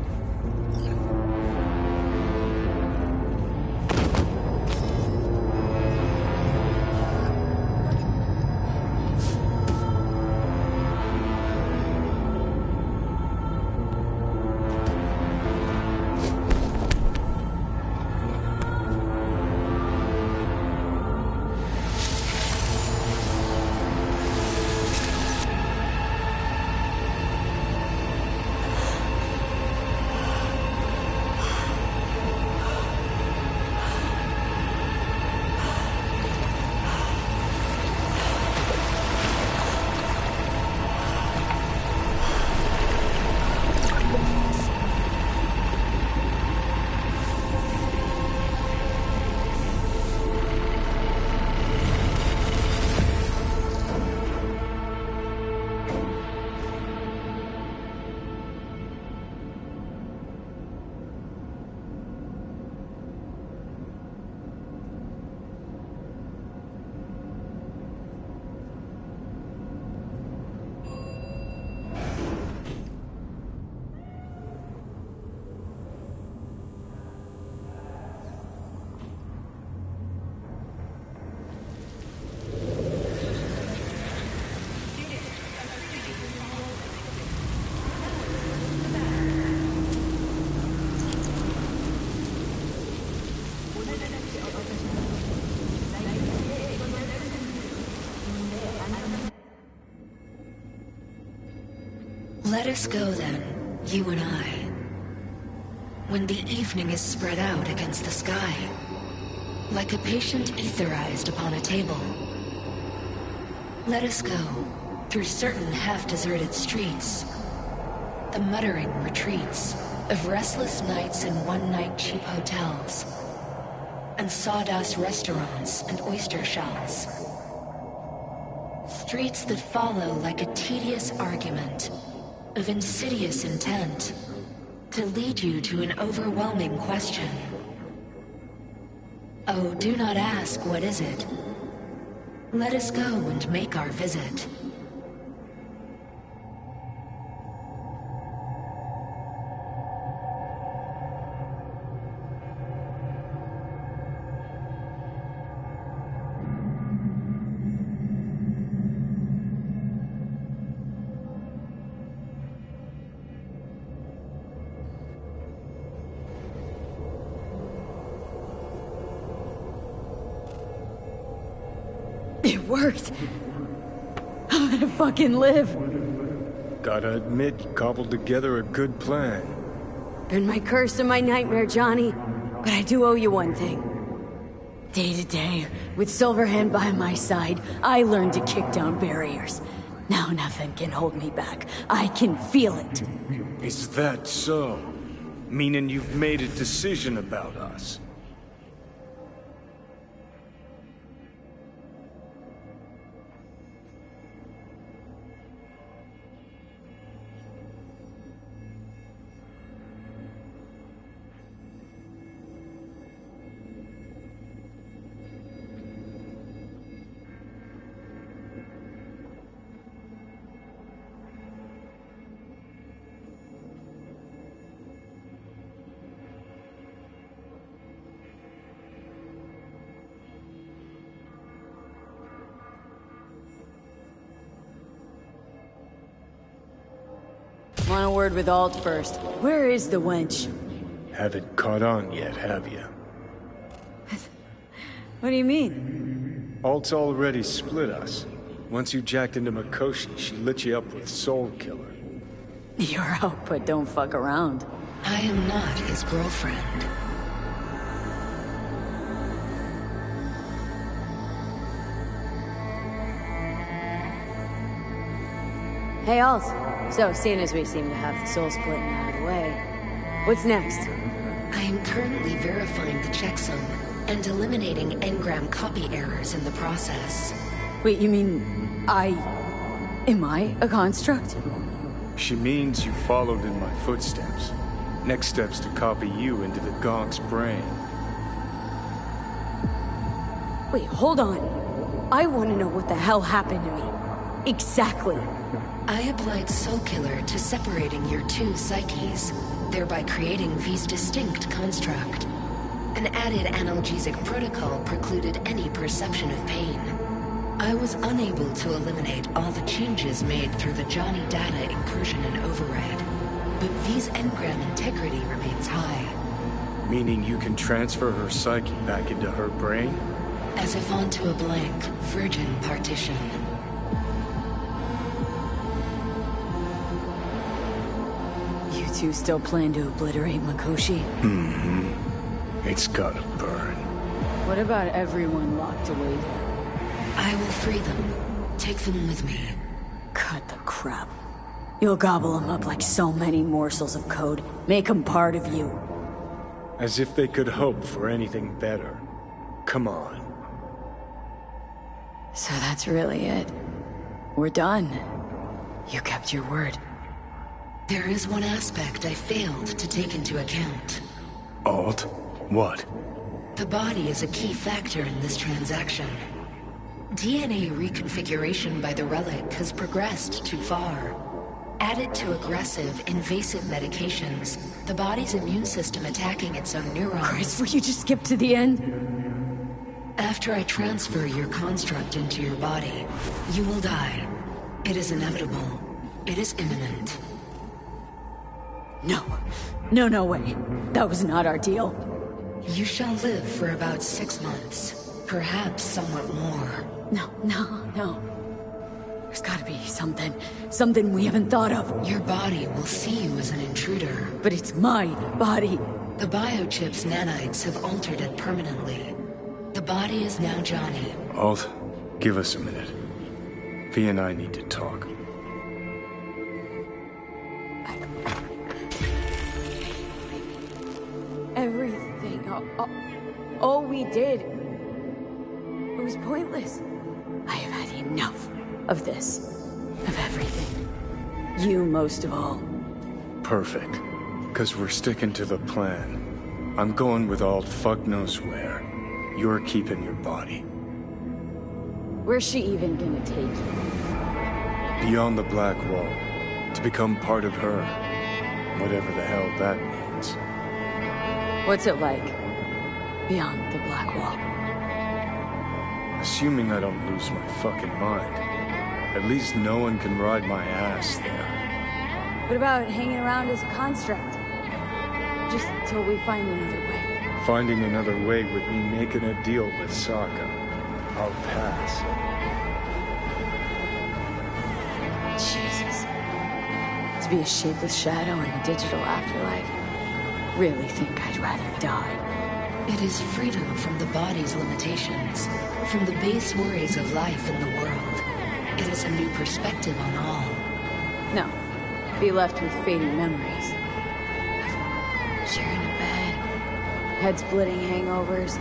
Let us go then, you and I. When the evening is spread out against the sky, like a patient etherized upon a table. Let us go through certain half-deserted streets, the muttering retreats of restless nights in one-night cheap hotels, and sawdust restaurants and oyster shells. Streets that follow like a tedious argument of insidious intent to lead you to an overwhelming question. Oh, do not ask, what is it? Let us go and make our visit. It worked. I'm gonna fucking live. Gotta admit, you cobbled together a good plan. Been my curse and my nightmare, Johnny. But I do owe you one thing. Day to day, with Silverhand by my side, I learned to kick down barriers. Now nothing can hold me back. I can feel it. Is that so? Meaning you've made a decision about us? Want a word with Alt first. Where is the wench? Haven't caught on yet, have you? What do you mean? Alt's already split us. Once you jacked into Mikoshi, she lit you up with Soul Killer. You're out, but don't fuck around. I am not his girlfriend. Hey, Alt. So, seeing as we seem to have the soul splitting out of the way, what's next? I am currently verifying the checksum and eliminating engram copy errors in the process. Wait, you mean Am I a construct? She means you followed in my footsteps. Next step's to copy you into the Gonk's brain. Wait, hold on. I want to know what the hell happened to me. Exactly. I applied Soul Killer to separating your two psyches, thereby creating V's distinct construct. An added analgesic protocol precluded any perception of pain. I was unable to eliminate all the changes made through the Johnny data incursion and override, but V's engram integrity remains high. Meaning you can transfer her psyche back into her brain? As if onto a blank, virgin partition. You two still plan to obliterate Mikoshi? Mm-hmm. It's gotta burn. What about everyone locked away here? I will free them. Take them with me. Cut the crap. You'll gobble them up like so many morsels of code. Make them part of you. As if they could hope for anything better. Come on. So that's really it. We're done. You kept your word. There is one aspect I failed to take into account. Alt? What? The body is a key factor in this transaction. DNA reconfiguration by the relic has progressed too far. Added to aggressive, invasive medications, the body's immune system attacking its own neurons. Chris, will you just skip to the end? After I transfer your construct into your body, you will die. It is inevitable. It is imminent. No. No way. That was not our deal. You shall live for about 6 months. Perhaps somewhat more. No. There's gotta be something. Something we haven't thought of. Your body will see you as an intruder. But it's my body. The biochip's nanites have altered it permanently. The body is now Johnny. Alt, give us a minute. V and I need to talk. Everything. All we did. It was pointless. I have had enough of this. Of everything. You most of all. Perfect. Because we're sticking to the plan. I'm going with Alt fuck knows where. You're keeping your body. Where's she even gonna take you? Beyond the Black Wall. To become part of her. Whatever the hell that means. What's it like? Beyond the Black Wall? Assuming I don't lose my fucking mind. At least no one can ride my ass there. What about hanging around as a construct? Just till we find another way. Finding another way would mean making a deal with Sokka. I'll pass. Jesus. To be a shapeless shadow in a digital afterlife. Really think I'd rather die. It is freedom from the body's limitations, from the base worries of life in the world. It is a new perspective on all. No. Be left with fading memories. Sharing a bed. Head-splitting hangovers.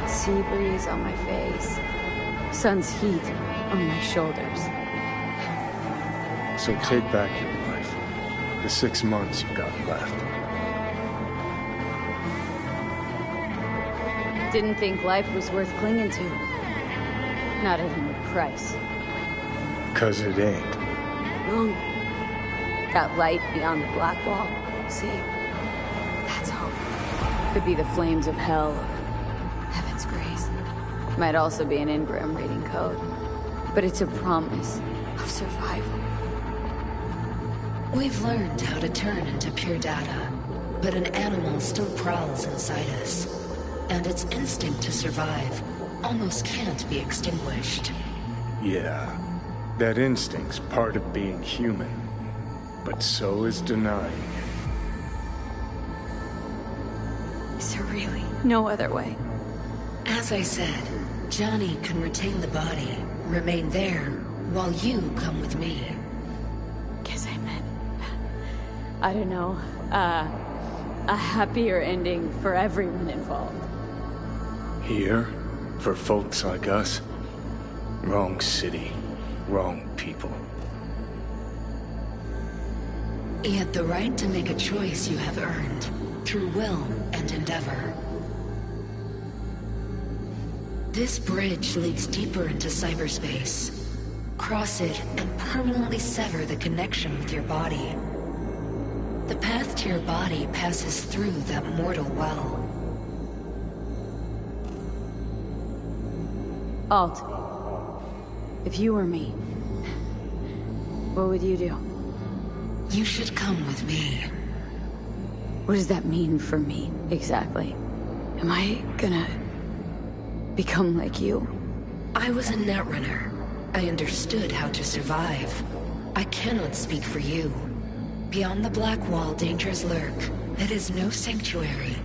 Sea breeze on my face. Sun's heat on my shoulders. So take back your life. The 6 months you got left. Didn't think life was worth clinging to. Not at any price. 'Cause it ain't. Wrong. That light beyond the Black Wall, see? That's hope. Could be the flames of hell or heaven's grace. Might also be an engram reading code. But it's a promise of survival. We've learned how to turn into pure data, but an animal still prowls inside us. And its instinct to survive almost can't be extinguished. Yeah. That instinct's part of being human. But so is denying it. Is there really no other way? As I said, Johnny can retain the body, remain there, while you come with me. Guess I meant... I don't know. A happier ending for everyone involved. Here? For folks like us? Wrong city. Wrong people. Yet the right to make a choice you have earned, through will and endeavor. This bridge leads deeper into cyberspace. Cross it and permanently sever the connection with your body. The path to your body passes through that mortal well. Alt, if you were me, what would you do? You should come with me. What does that mean for me, exactly? Am I gonna become like you? I was a netrunner. I understood how to survive. I cannot speak for you. Beyond the Black Wall, dangers lurk. It is no sanctuary.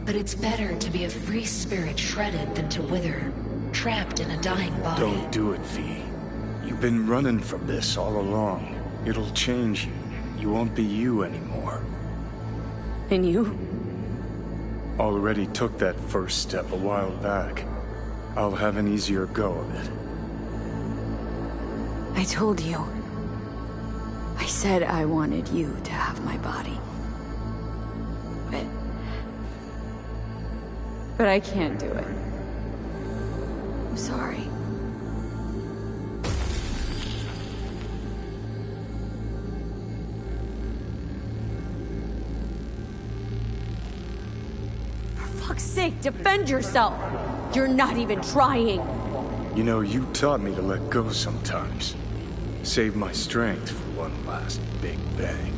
But it's better to be a free spirit shredded than to wither, trapped in a dying body. Don't do it, V. You've been running from this all along. It'll change you. You won't be you anymore. And you? Already took that first step a while back. I'll have an easier go of it. I told you. I said I wanted you to have my body. But I can't do it. I'm sorry. For fuck's sake, defend yourself! You're not even trying! You know, you taught me to let go sometimes. Save my strength for one last big bang.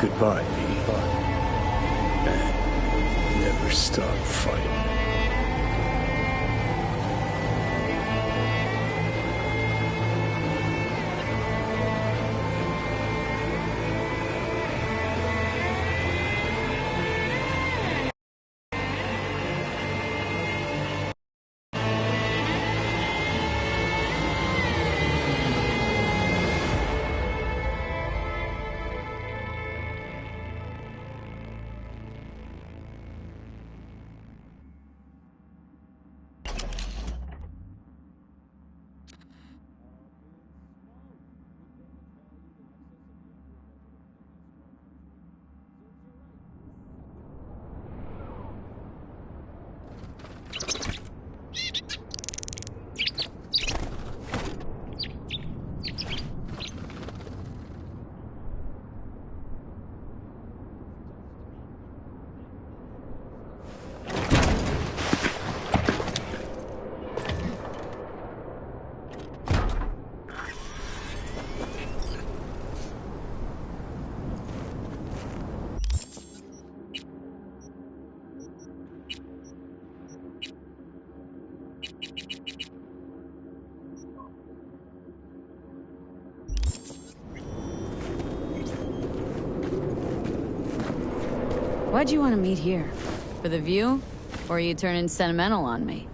Goodbye, V. And never stop fighting. Why'd you want to meet here? For the view? Or are you turning sentimental on me?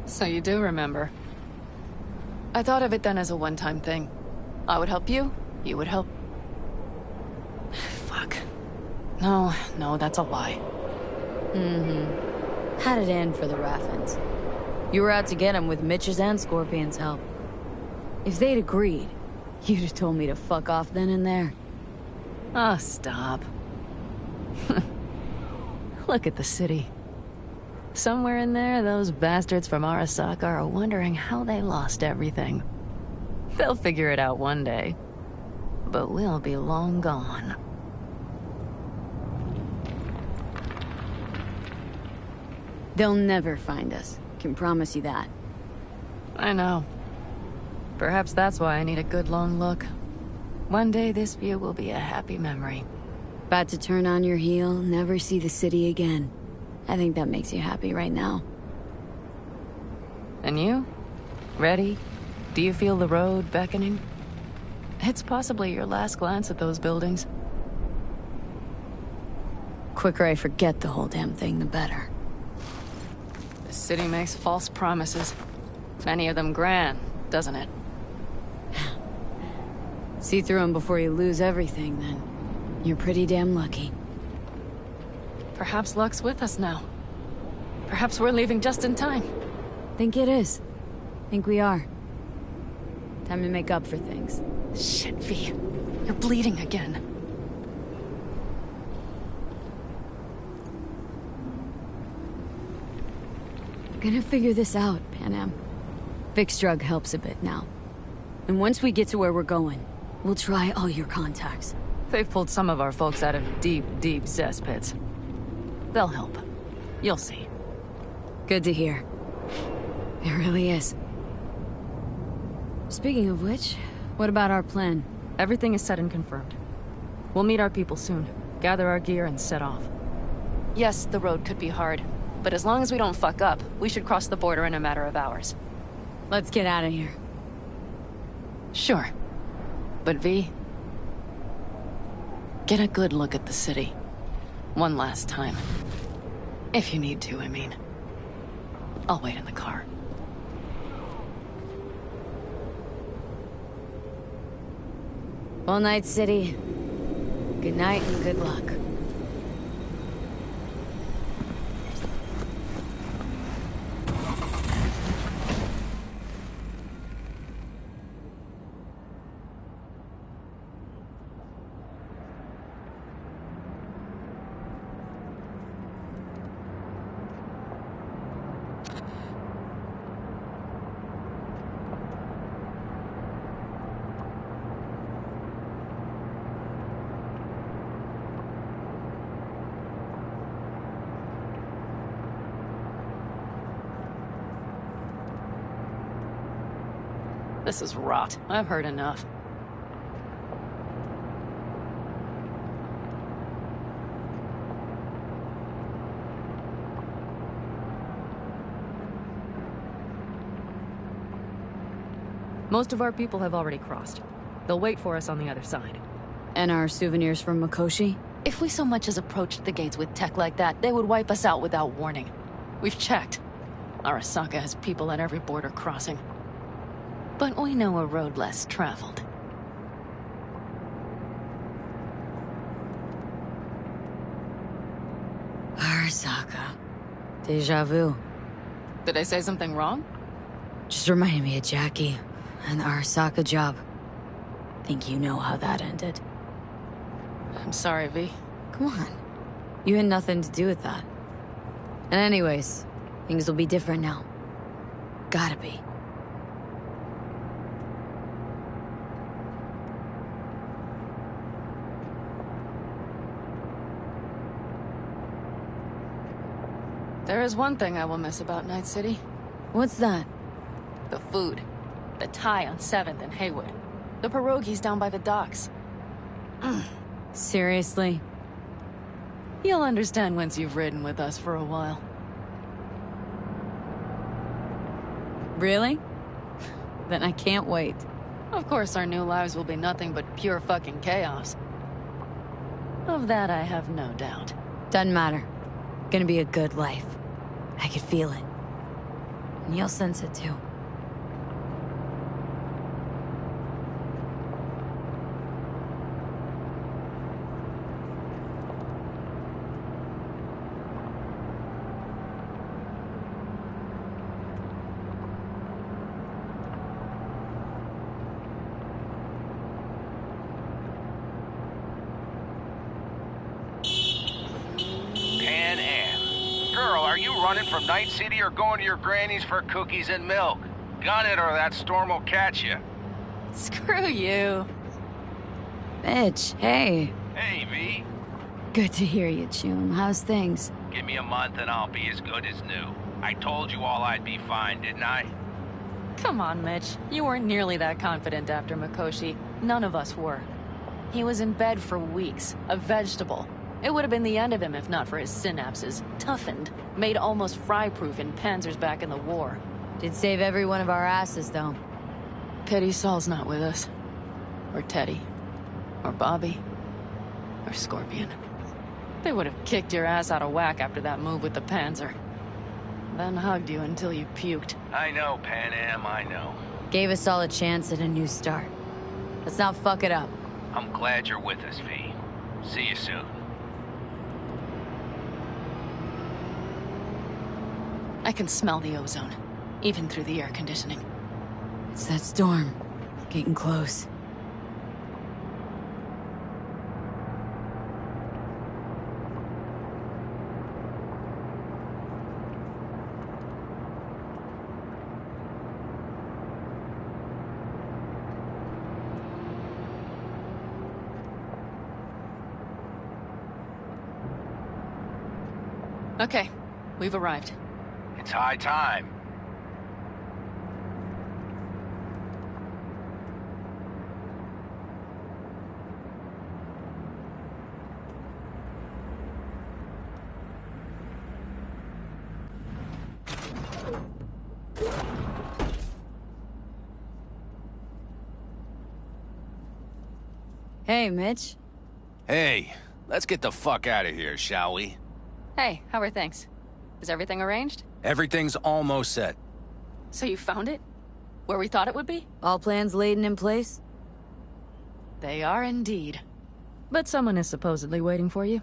So you do remember. I thought of it then as a one-time thing. I would help you, you would help... Fuck. No, that's a lie. Mm-hmm. Had it in for the Raffins. You were out to get him with Mitch's and Scorpion's help. If they'd agreed, you'd have told me to fuck off then and there. Oh, stop. Look at the city. Somewhere in there, those bastards from Arasaka are wondering how they lost everything. They'll figure it out one day. But we'll be long gone. They'll never find us. Can promise you that. I know. Perhaps that's why I need a good long look. One day this view will be a happy memory. About to turn on your heel, never see the city again. I think that makes you happy right now. And you? Ready? Do you feel the road beckoning? It's possibly your last glance at those buildings. quicker I forget the whole damn thing, the better. The city makes false promises. Many of them grand, doesn't it? See through them before you lose everything, then. You're pretty damn lucky. Perhaps luck's with us now. Perhaps we're leaving just in time. Think it is. Think we are. Time to make up for things. Shit, V. You're bleeding again. Gonna figure this out, Panam. Vic's drug helps a bit now. And once we get to where we're going, we'll try all your contacts. They've pulled some of our folks out of deep, deep cesspits. They'll help. You'll see. Good to hear. It really is. Speaking of which, what about our plan? Everything is set and confirmed. We'll meet our people soon, gather our gear, and set off. Yes, the road could be hard, but as long as we don't fuck up, we should cross the border in a matter of hours. Let's get out of here. Sure. But V, get a good look at the city. One last time. If you need to, I mean. I'll wait in the car. Well, night, City. Good night and good luck. This is rot. I've heard enough. Most of our people have already crossed. They'll wait for us on the other side. And our souvenirs from Mikoshi? If we so much as approached the gates with tech like that, they would wipe us out without warning. We've checked. Arasaka has people at every border crossing. But we know a road less traveled. Arasaka. Deja vu. Did I say something wrong? Just reminded me of Jackie and the Arasaka job. Think you know how that ended. I'm sorry, V. Come on. You had nothing to do with that. And anyways, things will be different now. Gotta be. There is one thing I will miss about Night City. What's that? The food. The Thai on 7th and Haywood. The pierogies down by the docks. Seriously? You'll understand once you've ridden with us for a while. Really? Then I can't wait. Of course our new lives will be nothing but pure fucking chaos. Of that I have no doubt. Doesn't matter. Gonna be a good life. I could feel it. And you'll sense it too. Running from Night City or going to your granny's for cookies and milk? Gun it or that storm will catch you. Screw you. Mitch, hey. Hey, V. Good to hear you, Chum. How's things? Give me a month and I'll be as good as new. I told you all I'd be fine, didn't I? Come on, Mitch. You weren't nearly that confident after Mikoshi. None of us were. He was in bed for weeks, a vegetable. It would have been the end of him if not for his synapses. Toughened, made almost fry-proof in panzers back in the war. Did save every one of our asses, though. Pity Saul's not with us. Or Teddy. Or Bobby. Or Scorpion. They would have kicked your ass out of whack after that move with the Panzer. Then hugged you until you puked. I know, Pan Am, I know. Gave us all a chance at a new start. Let's not fuck it up. I'm glad you're with us, V. See you soon. I can smell the ozone, even through the air conditioning. It's that storm. Getting close. Okay, we've arrived. It's high time. Hey, Mitch. Hey, let's get the fuck out of here, shall we? Hey, how are things? Is everything arranged? Everything's almost set. So you found it? Where we thought it would be? All plans laid and in place? They are indeed. But someone is supposedly waiting for you.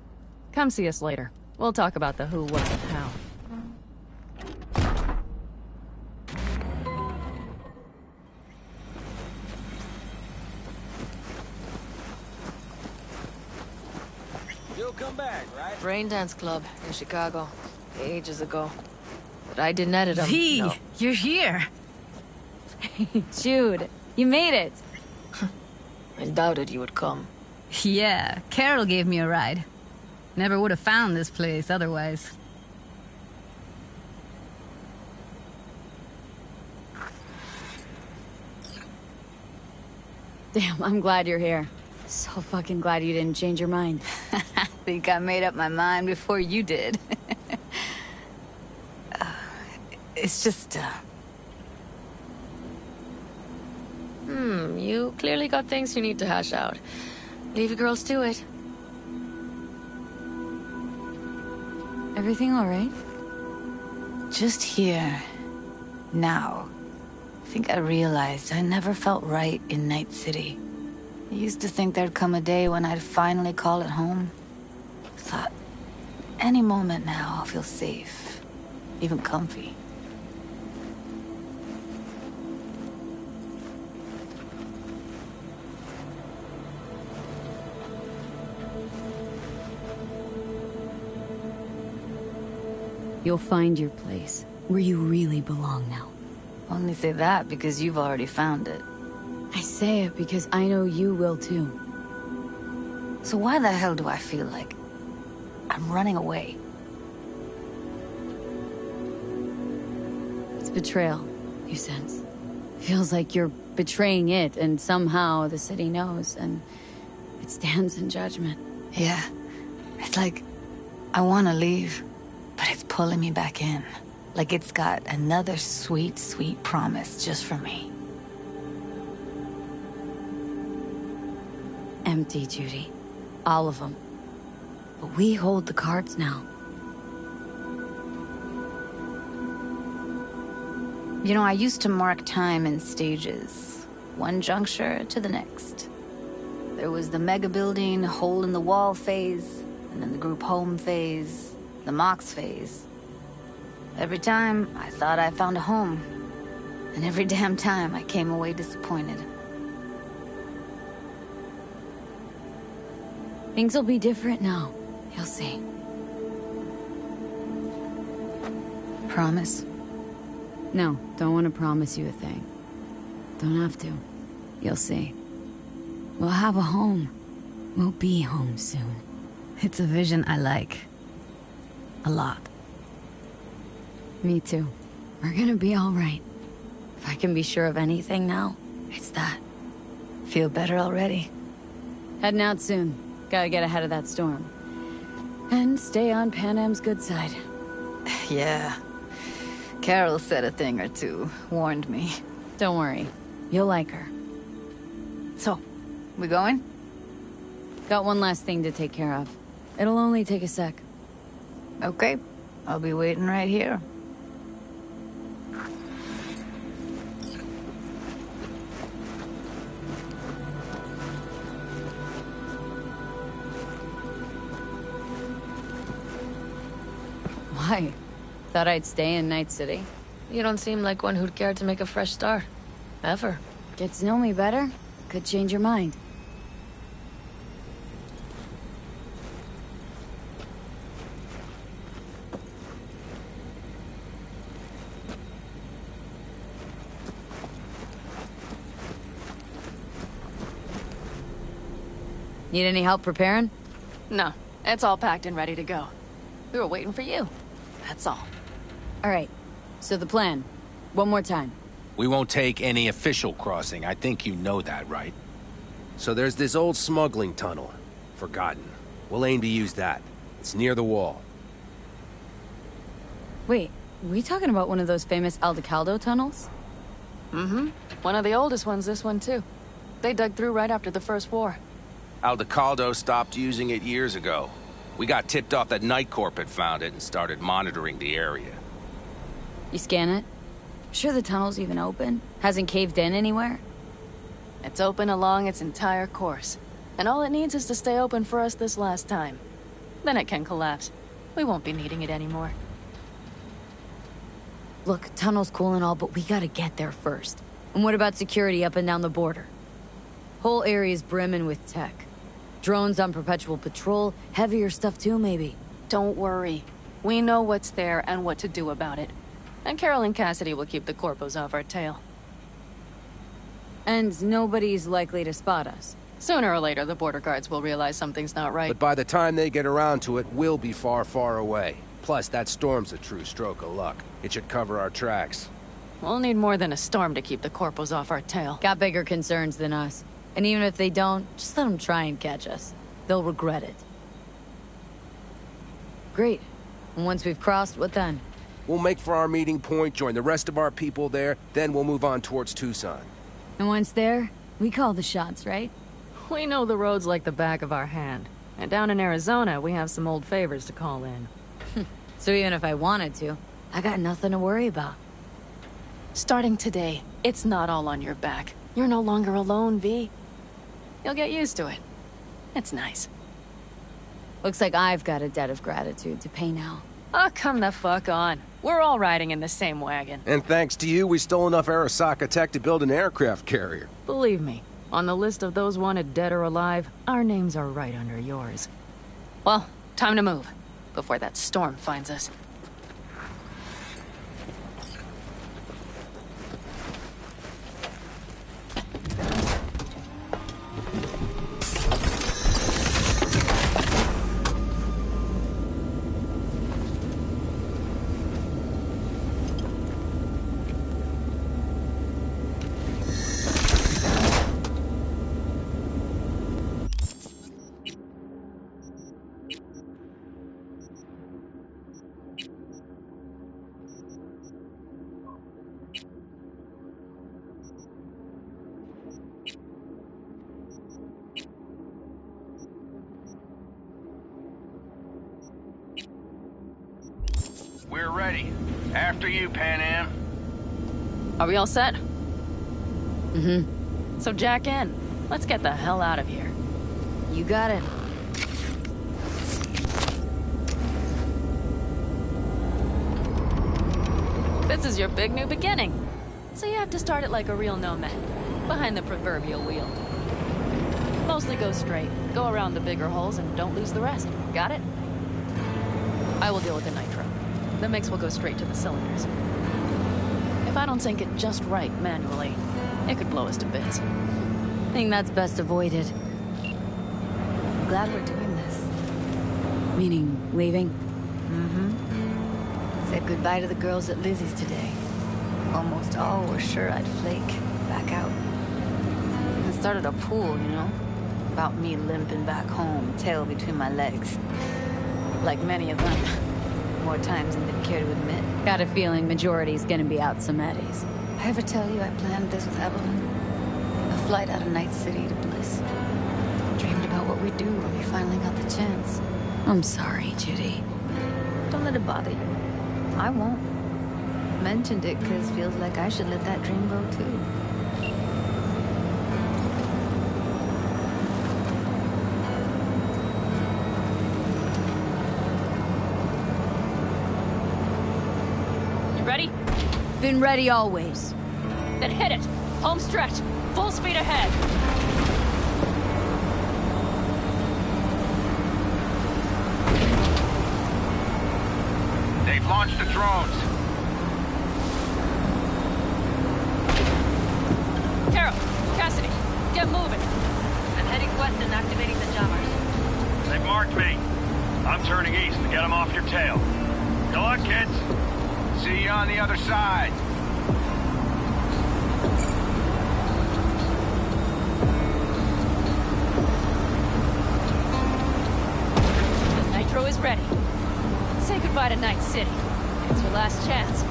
Come see us later. We'll talk about the who, what, and how. You'll come back, right? Braindance Club in Chicago, ages ago. But I didn't edit them. V, no. you're here. Jude, you made it. I doubted you would come. Yeah, Carol gave me a ride. Never would have found this place otherwise. Damn, I'm glad you're here. So fucking glad you didn't change your mind. Think I made up my mind before you did. It's just, You clearly got things you need to hash out. Leave you girls to it. Everything all right? just here, now. I think I realized I never felt right in Night City. I used to think there'd come a day when I'd finally call it home. Thought, any moment now I'll feel safe, even comfy. You'll find your place, where you really belong now. Only say that because you've already found it. I say it because I know you will too. So why the hell do I feel like I'm running away? It's betrayal, you sense. Feels like you're betraying it, and somehow the city knows, and it stands in judgment. Yeah. It's like I want to leave, but it's pulling me back in. Like it's got another sweet, sweet promise just for me. Empty, Judy. All of them. But we hold the cards now. You know, I used to mark time in stages. One juncture to the next. There was the mega building, hole in the wall phase, and then the group home phase, the Mox phase. Every time, I thought I found a home. And every damn time, I came away disappointed. Things will be different now. You'll see. Promise? No, don't want to promise you a thing. Don't have to. You'll see. We'll have a home. We'll be home soon. It's a vision I like. A lot. Me too. We're gonna be all right. If I can be sure of anything now, it's that. Feel better already. Heading out soon. Gotta get ahead of that storm. And stay on Pan Am's good side. Yeah. Carol said a thing or two. Warned me. Don't worry. You'll like her. So, we going? Got one last thing to take care of. It'll only take a sec. Okay, I'll be waiting right here. Why? Thought I'd stay in Night City? You don't seem like one who'd care to make a fresh start. Ever. Get to know me better? Could change your mind. Need any help preparing? No, it's all packed and ready to go. We were waiting for you. That's all. All right, so the plan. One more time. We won't take any official crossing. I think you know that, right? So there's this old smuggling tunnel. Forgotten. We'll aim to use that. It's near the wall. Wait, we talking about one of those famous Aldecaldo tunnels? Mm-hmm. One of the oldest ones, this one too. They dug through right after the First War. Aldecaldo stopped using it years ago. We got tipped off that Night Corp had found it and started monitoring the area. You scan it? Sure the tunnel's even open? Hasn't caved in anywhere? It's open along its entire course. And all it needs is to stay open for us this last time. Then it can collapse. We won't be needing it anymore. Look, tunnel's cool and all, but we gotta get there first. And what about security up and down the border? Whole area's brimming with tech. Drones on perpetual patrol, heavier stuff too, maybe. Don't worry. We know what's there and what to do about it. And Carol and Cassidy will keep the corpos off our tail. And nobody's likely to spot us. Sooner or later, the border guards will realize something's not right. But by the time they get around to it, we'll be far, far away. Plus, that storm's a true stroke of luck. It should cover our tracks. We'll need more than a storm to keep the corpos off our tail. Got bigger concerns than us. And even if they don't, just let them try and catch us. They'll regret it. Great. And once we've crossed, what then? We'll make for our meeting point, join the rest of our people there, then we'll move on towards Tucson. And once there, we call the shots, right? We know the roads like the back of our hand. And down in Arizona, we have some old favors to call in. So even if I wanted to, I got nothing to worry about. Starting today, it's not all on your back. You're no longer alone, V. You'll get used to it. It's nice. Looks like I've got a debt of gratitude to pay now. Oh, come the fuck on. We're all riding in the same wagon. And thanks to you, we stole enough Arasaka tech to build an aircraft carrier. Believe me, on the list of those wanted dead or alive, our names are right under yours. Well, time to move, before that storm finds us. We're ready. After you, Pan Am. Are we all set? Mm-hmm. So jack in. Let's get the hell out of here. You got it. This is your big new beginning. So you have to start it like a real nomad, behind the proverbial wheel. Mostly go straight, go around the bigger holes, and don't lose the rest. Got it? I will deal with the nitro. The mix will go straight to the cylinders. If I don't sync it just right manually, it could blow us to bits. I think that's best avoided. I'm glad we're doing this. Meaning, leaving? Mm-hmm. Said goodbye to the girls at Lizzie's today. Almost all were sure I'd flake, back out. And started a pool, you know? About me limping back home, tail between my legs. Like many of them. More times than they'd care to admit. Got a feeling majority's gonna be out some eddies. I ever tell you I planned this with Evelyn? A flight out of Night City to Bliss. Dreamed about what we'd do when we finally got the chance. I'm sorry, Judy. Don't let it bother you. I won't. Mentioned it because feels like I should let that dream go too. You ready? Been ready always. Then hit it! Home stretch! Full speed ahead! They've launched the drones. Carol, Cassidy, get moving. I'm heading west and activating the jammers. They've marked me. I'm turning east to get them off your tail. Good luck, kids. See you on the other side. The nitro is ready. Say goodbye to Night City. It's your last chance.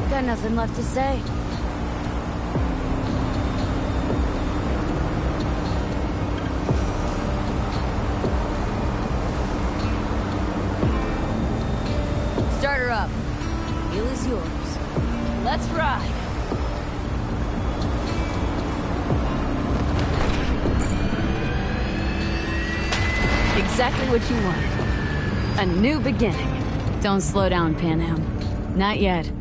Got nothing left to say. Start her up. Wheel is yours. Let's ride. Exactly what you wanted. A new beginning. Don't slow down, Pan Am. Not yet.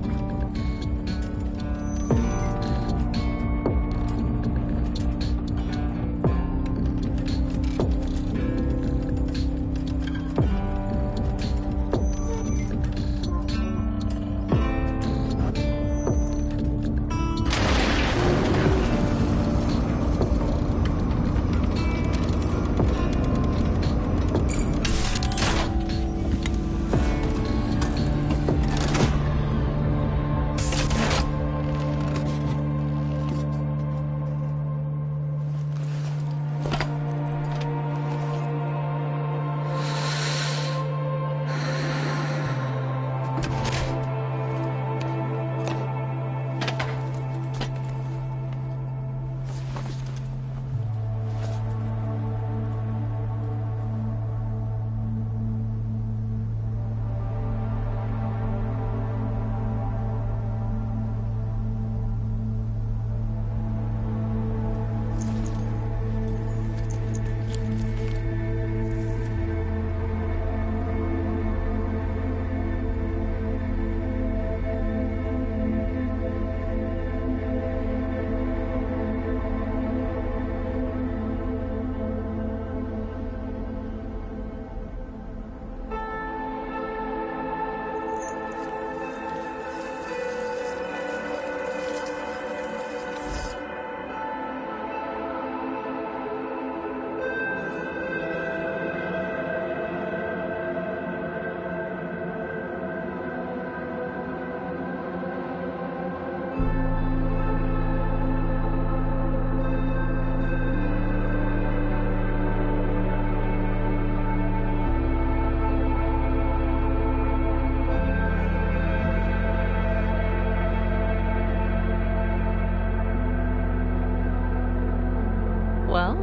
Well?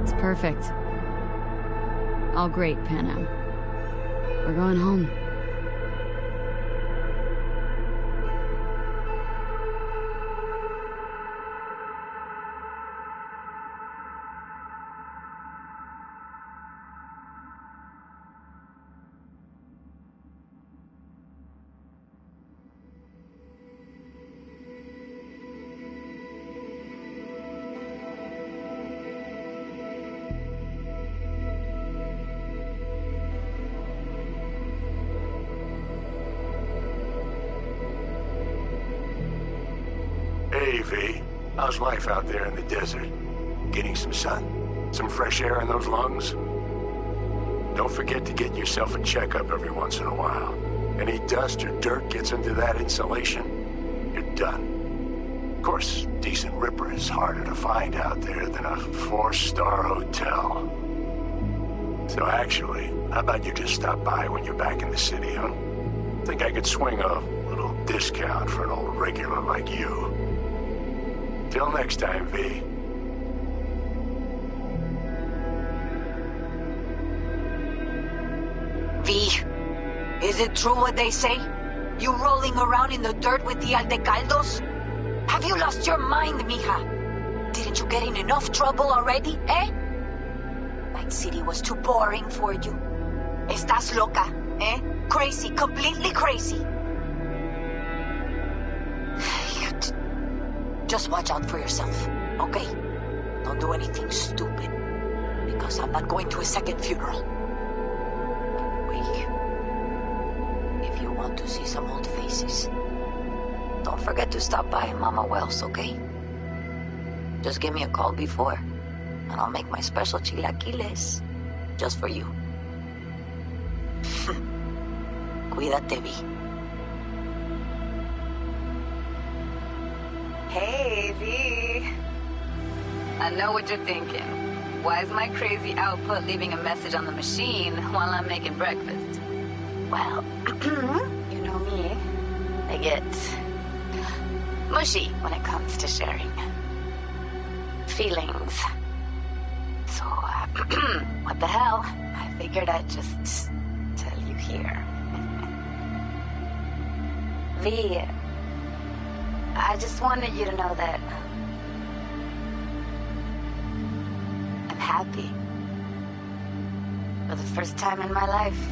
It's perfect. All great, Pan Am. We're going home. Hey, V. How's life out there in the desert? Getting some sun? Some fresh air in those lungs? Don't forget to get yourself a checkup every once in a while. Any dust or dirt gets into that insulation, you're done. Of course, decent ripper is harder to find out there than a 4-star hotel. So actually, how about you just stop by when you're back in the city, huh? Think I could swing a little discount for an old regular like you. Till next time, V. Is it true what they say? You rolling around in the dirt with the Aldecaldos? Have you lost your mind, mija? Didn't you get in enough trouble already, eh? Night City was too boring for you. Estás loca, eh? Crazy, completely crazy. Just watch out for yourself, okay? Don't do anything stupid, because I'm not going to a second funeral. Wait. If you want to see some old faces, don't forget to stop by Mama Wells, okay? Just give me a call before, and I'll make my special chilaquiles just for you. Cuídate, Vi. Hey, V. I know what you're thinking. Why is my crazy output leaving a message on the machine while I'm making breakfast? Well, you know me. I get mushy when it comes to sharing feelings. So, what the hell? I figured I'd just tell you here. V, I just wanted you to know that I'm happy. For the first time in my life.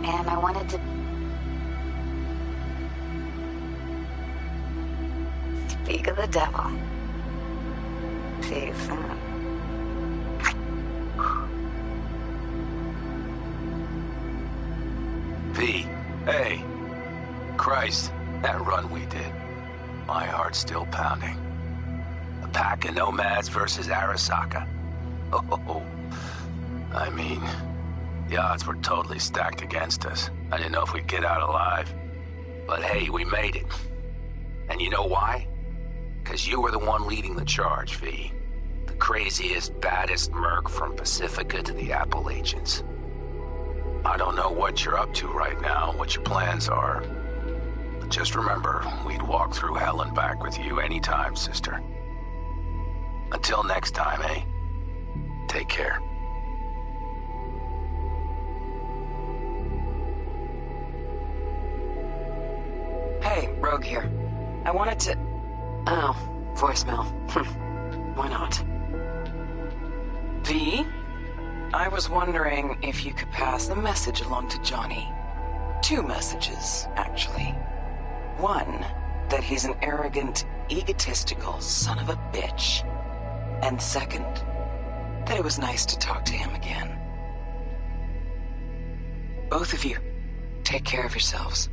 And I wanted to speak of the devil. See you soon. V, hey. Christ, that run we did. My heart's still pounding. A pack of nomads versus Arasaka. Oh, I mean, the odds were totally stacked against us. I didn't know if we'd get out alive. But hey, we made it. And you know why? Because you were the one leading the charge, V. The craziest, baddest merc from Pacifica to the Appalachians. I don't know what you're up to right now, what your plans are. But just remember, we'd walk through hell and back with you anytime, sister. Until next time, eh? Take care. Hey, Rogue here. I wanted to... Oh, voicemail. Why not? V? I was wondering if you could pass the message along to Johnny. 2 messages, actually. One, that he's an arrogant, egotistical son of a bitch. And second, that it was nice to talk to him again. Both of you, take care of yourselves,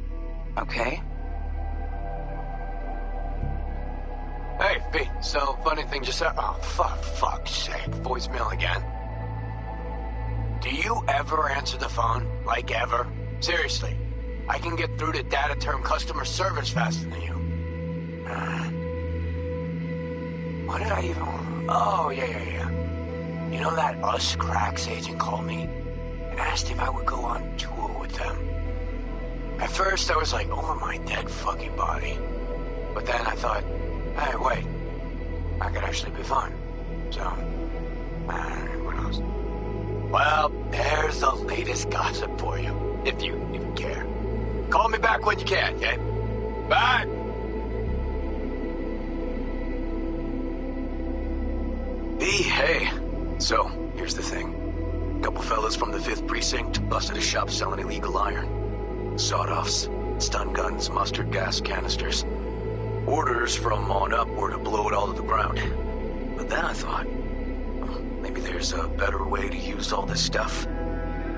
okay? Hey, B, so funny thing just happened. Oh, fuck's sake, voicemail again. Do you ever answer the phone? Like ever? Seriously, I can get through to data term customer service faster than you. What did I even... Oh, yeah. You know that Us Cracks agent called me and asked if I would go on tour with them. At first, I was like, over my dead fucking body. But then I thought, hey, wait, I could actually be fun. So, who knows? Well, there's the latest gossip for you, if you even care. Call me back when you can, okay? Bye! Hey. So, here's the thing. A couple fellas from the 5th Precinct busted a shop selling illegal iron. Sawed-offs, stun guns, mustard gas canisters. Orders from on up were to blow it all to the ground. But then I thought, maybe there's a better way to use all this stuff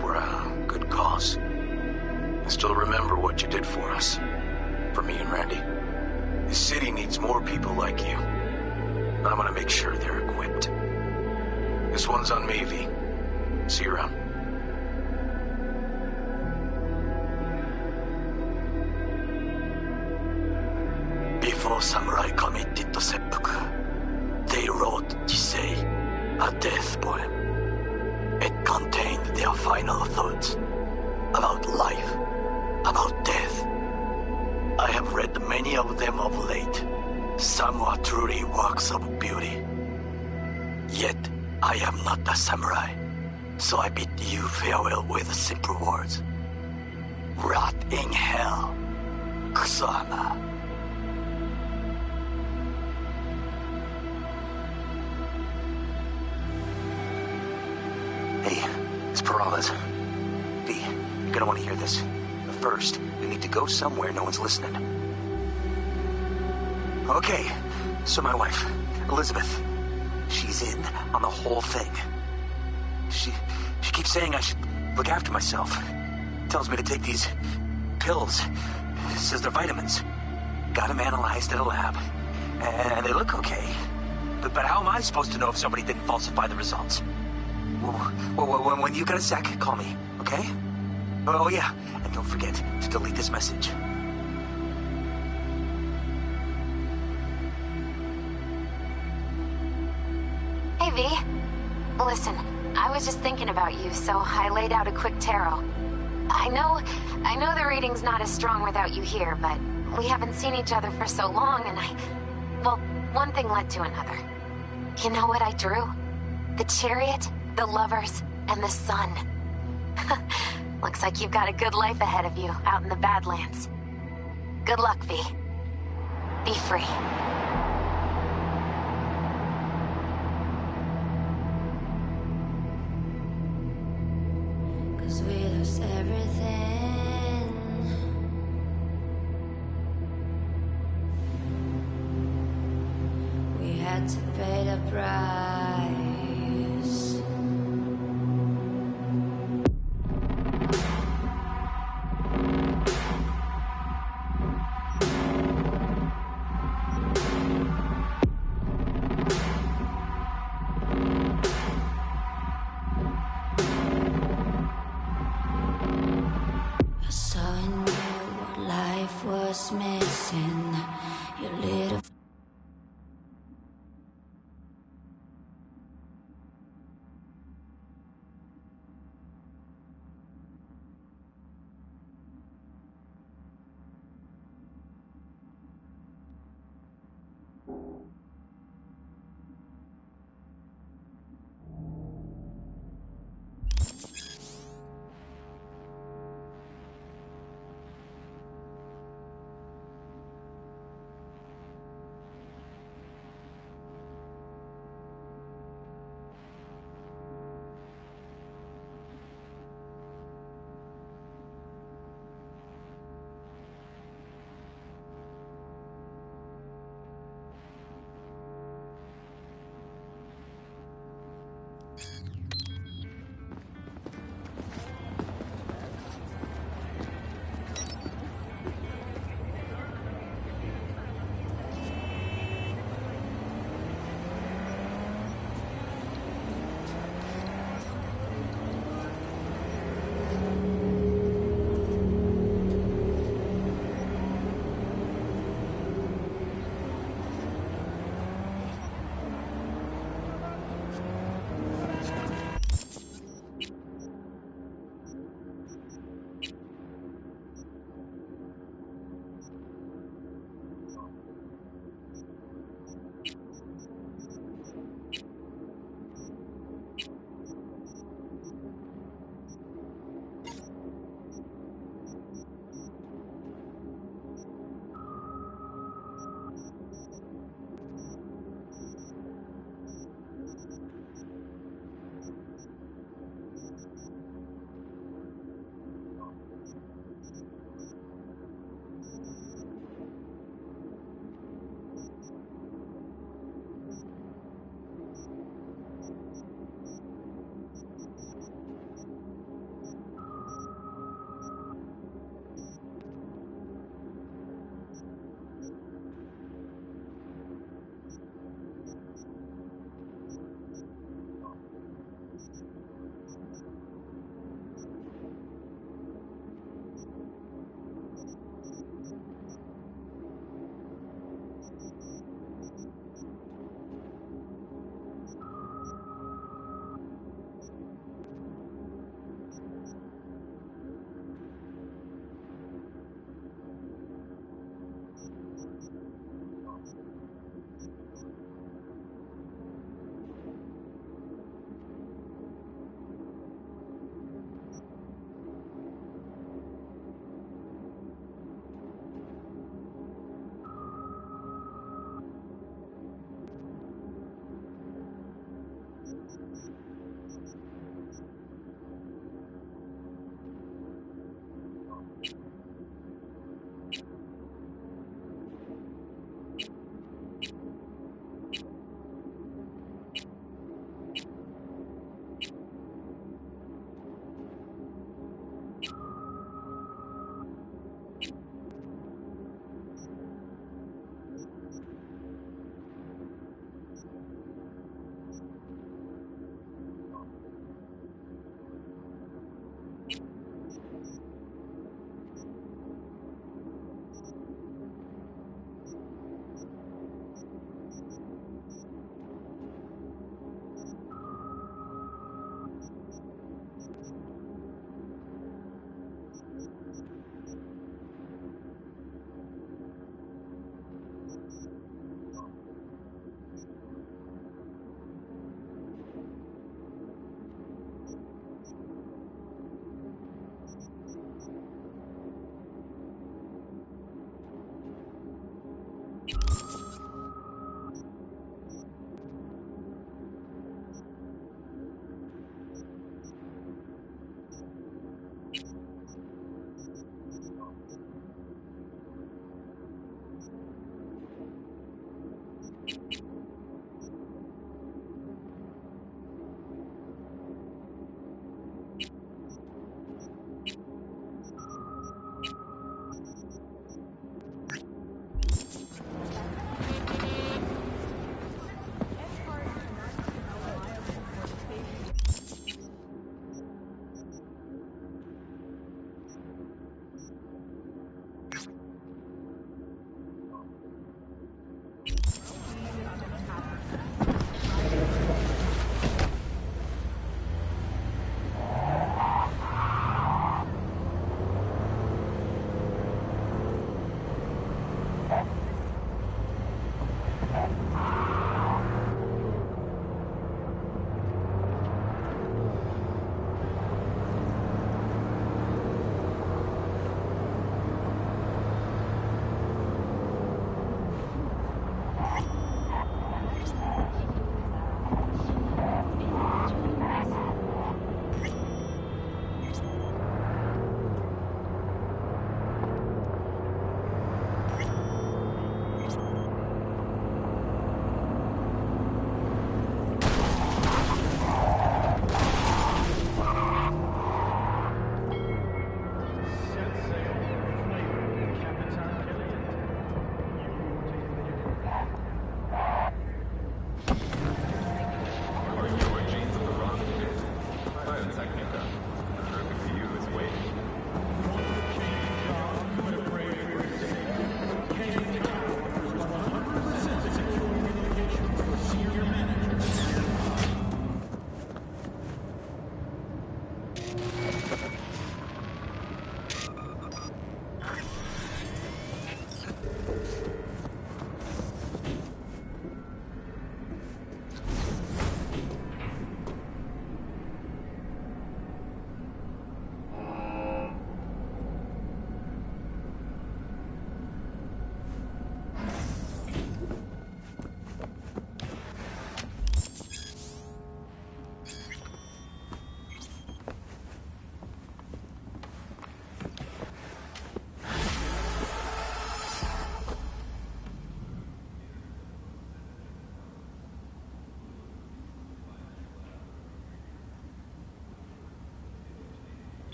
for a good cause. I still remember what you did for us. For me and Randy. This city needs more people like you. And I'm gonna make sure they're equipped. This one's on me, V. See you around. Before samurai committed to seppuku, they wrote Jisei, a death poem. It contained their final thoughts about life, about death. I have read many of them of late. Some are truly works of beauty. Yet, I am not a samurai, so I bid you farewell with simple words. in hell. Kusama. Hey, it's Peralez. V, you're gonna want to hear this. But first, we need to go somewhere no one's listening. Okay, so my wife, Elizabeth, she's in on the whole thing. She keeps saying I should look after myself. Tells me to take these pills. Says they're vitamins. Got them analyzed in a lab. And they look okay. But how am I supposed to know if somebody didn't falsify the results? When you got a sec, call me, okay? Oh yeah, and don't forget to delete this message. Hey, V. Listen, I was just thinking about you, so I laid out a quick tarot. I know the reading's not as strong without you here, but we haven't seen each other for so long, and well, one thing led to another. You know what I drew? The chariot, the lovers, and the sun. Looks like you've got a good life ahead of you, out in the Badlands. Good luck, V. Be free. We lost everything. We had to pay the price. Was missing your little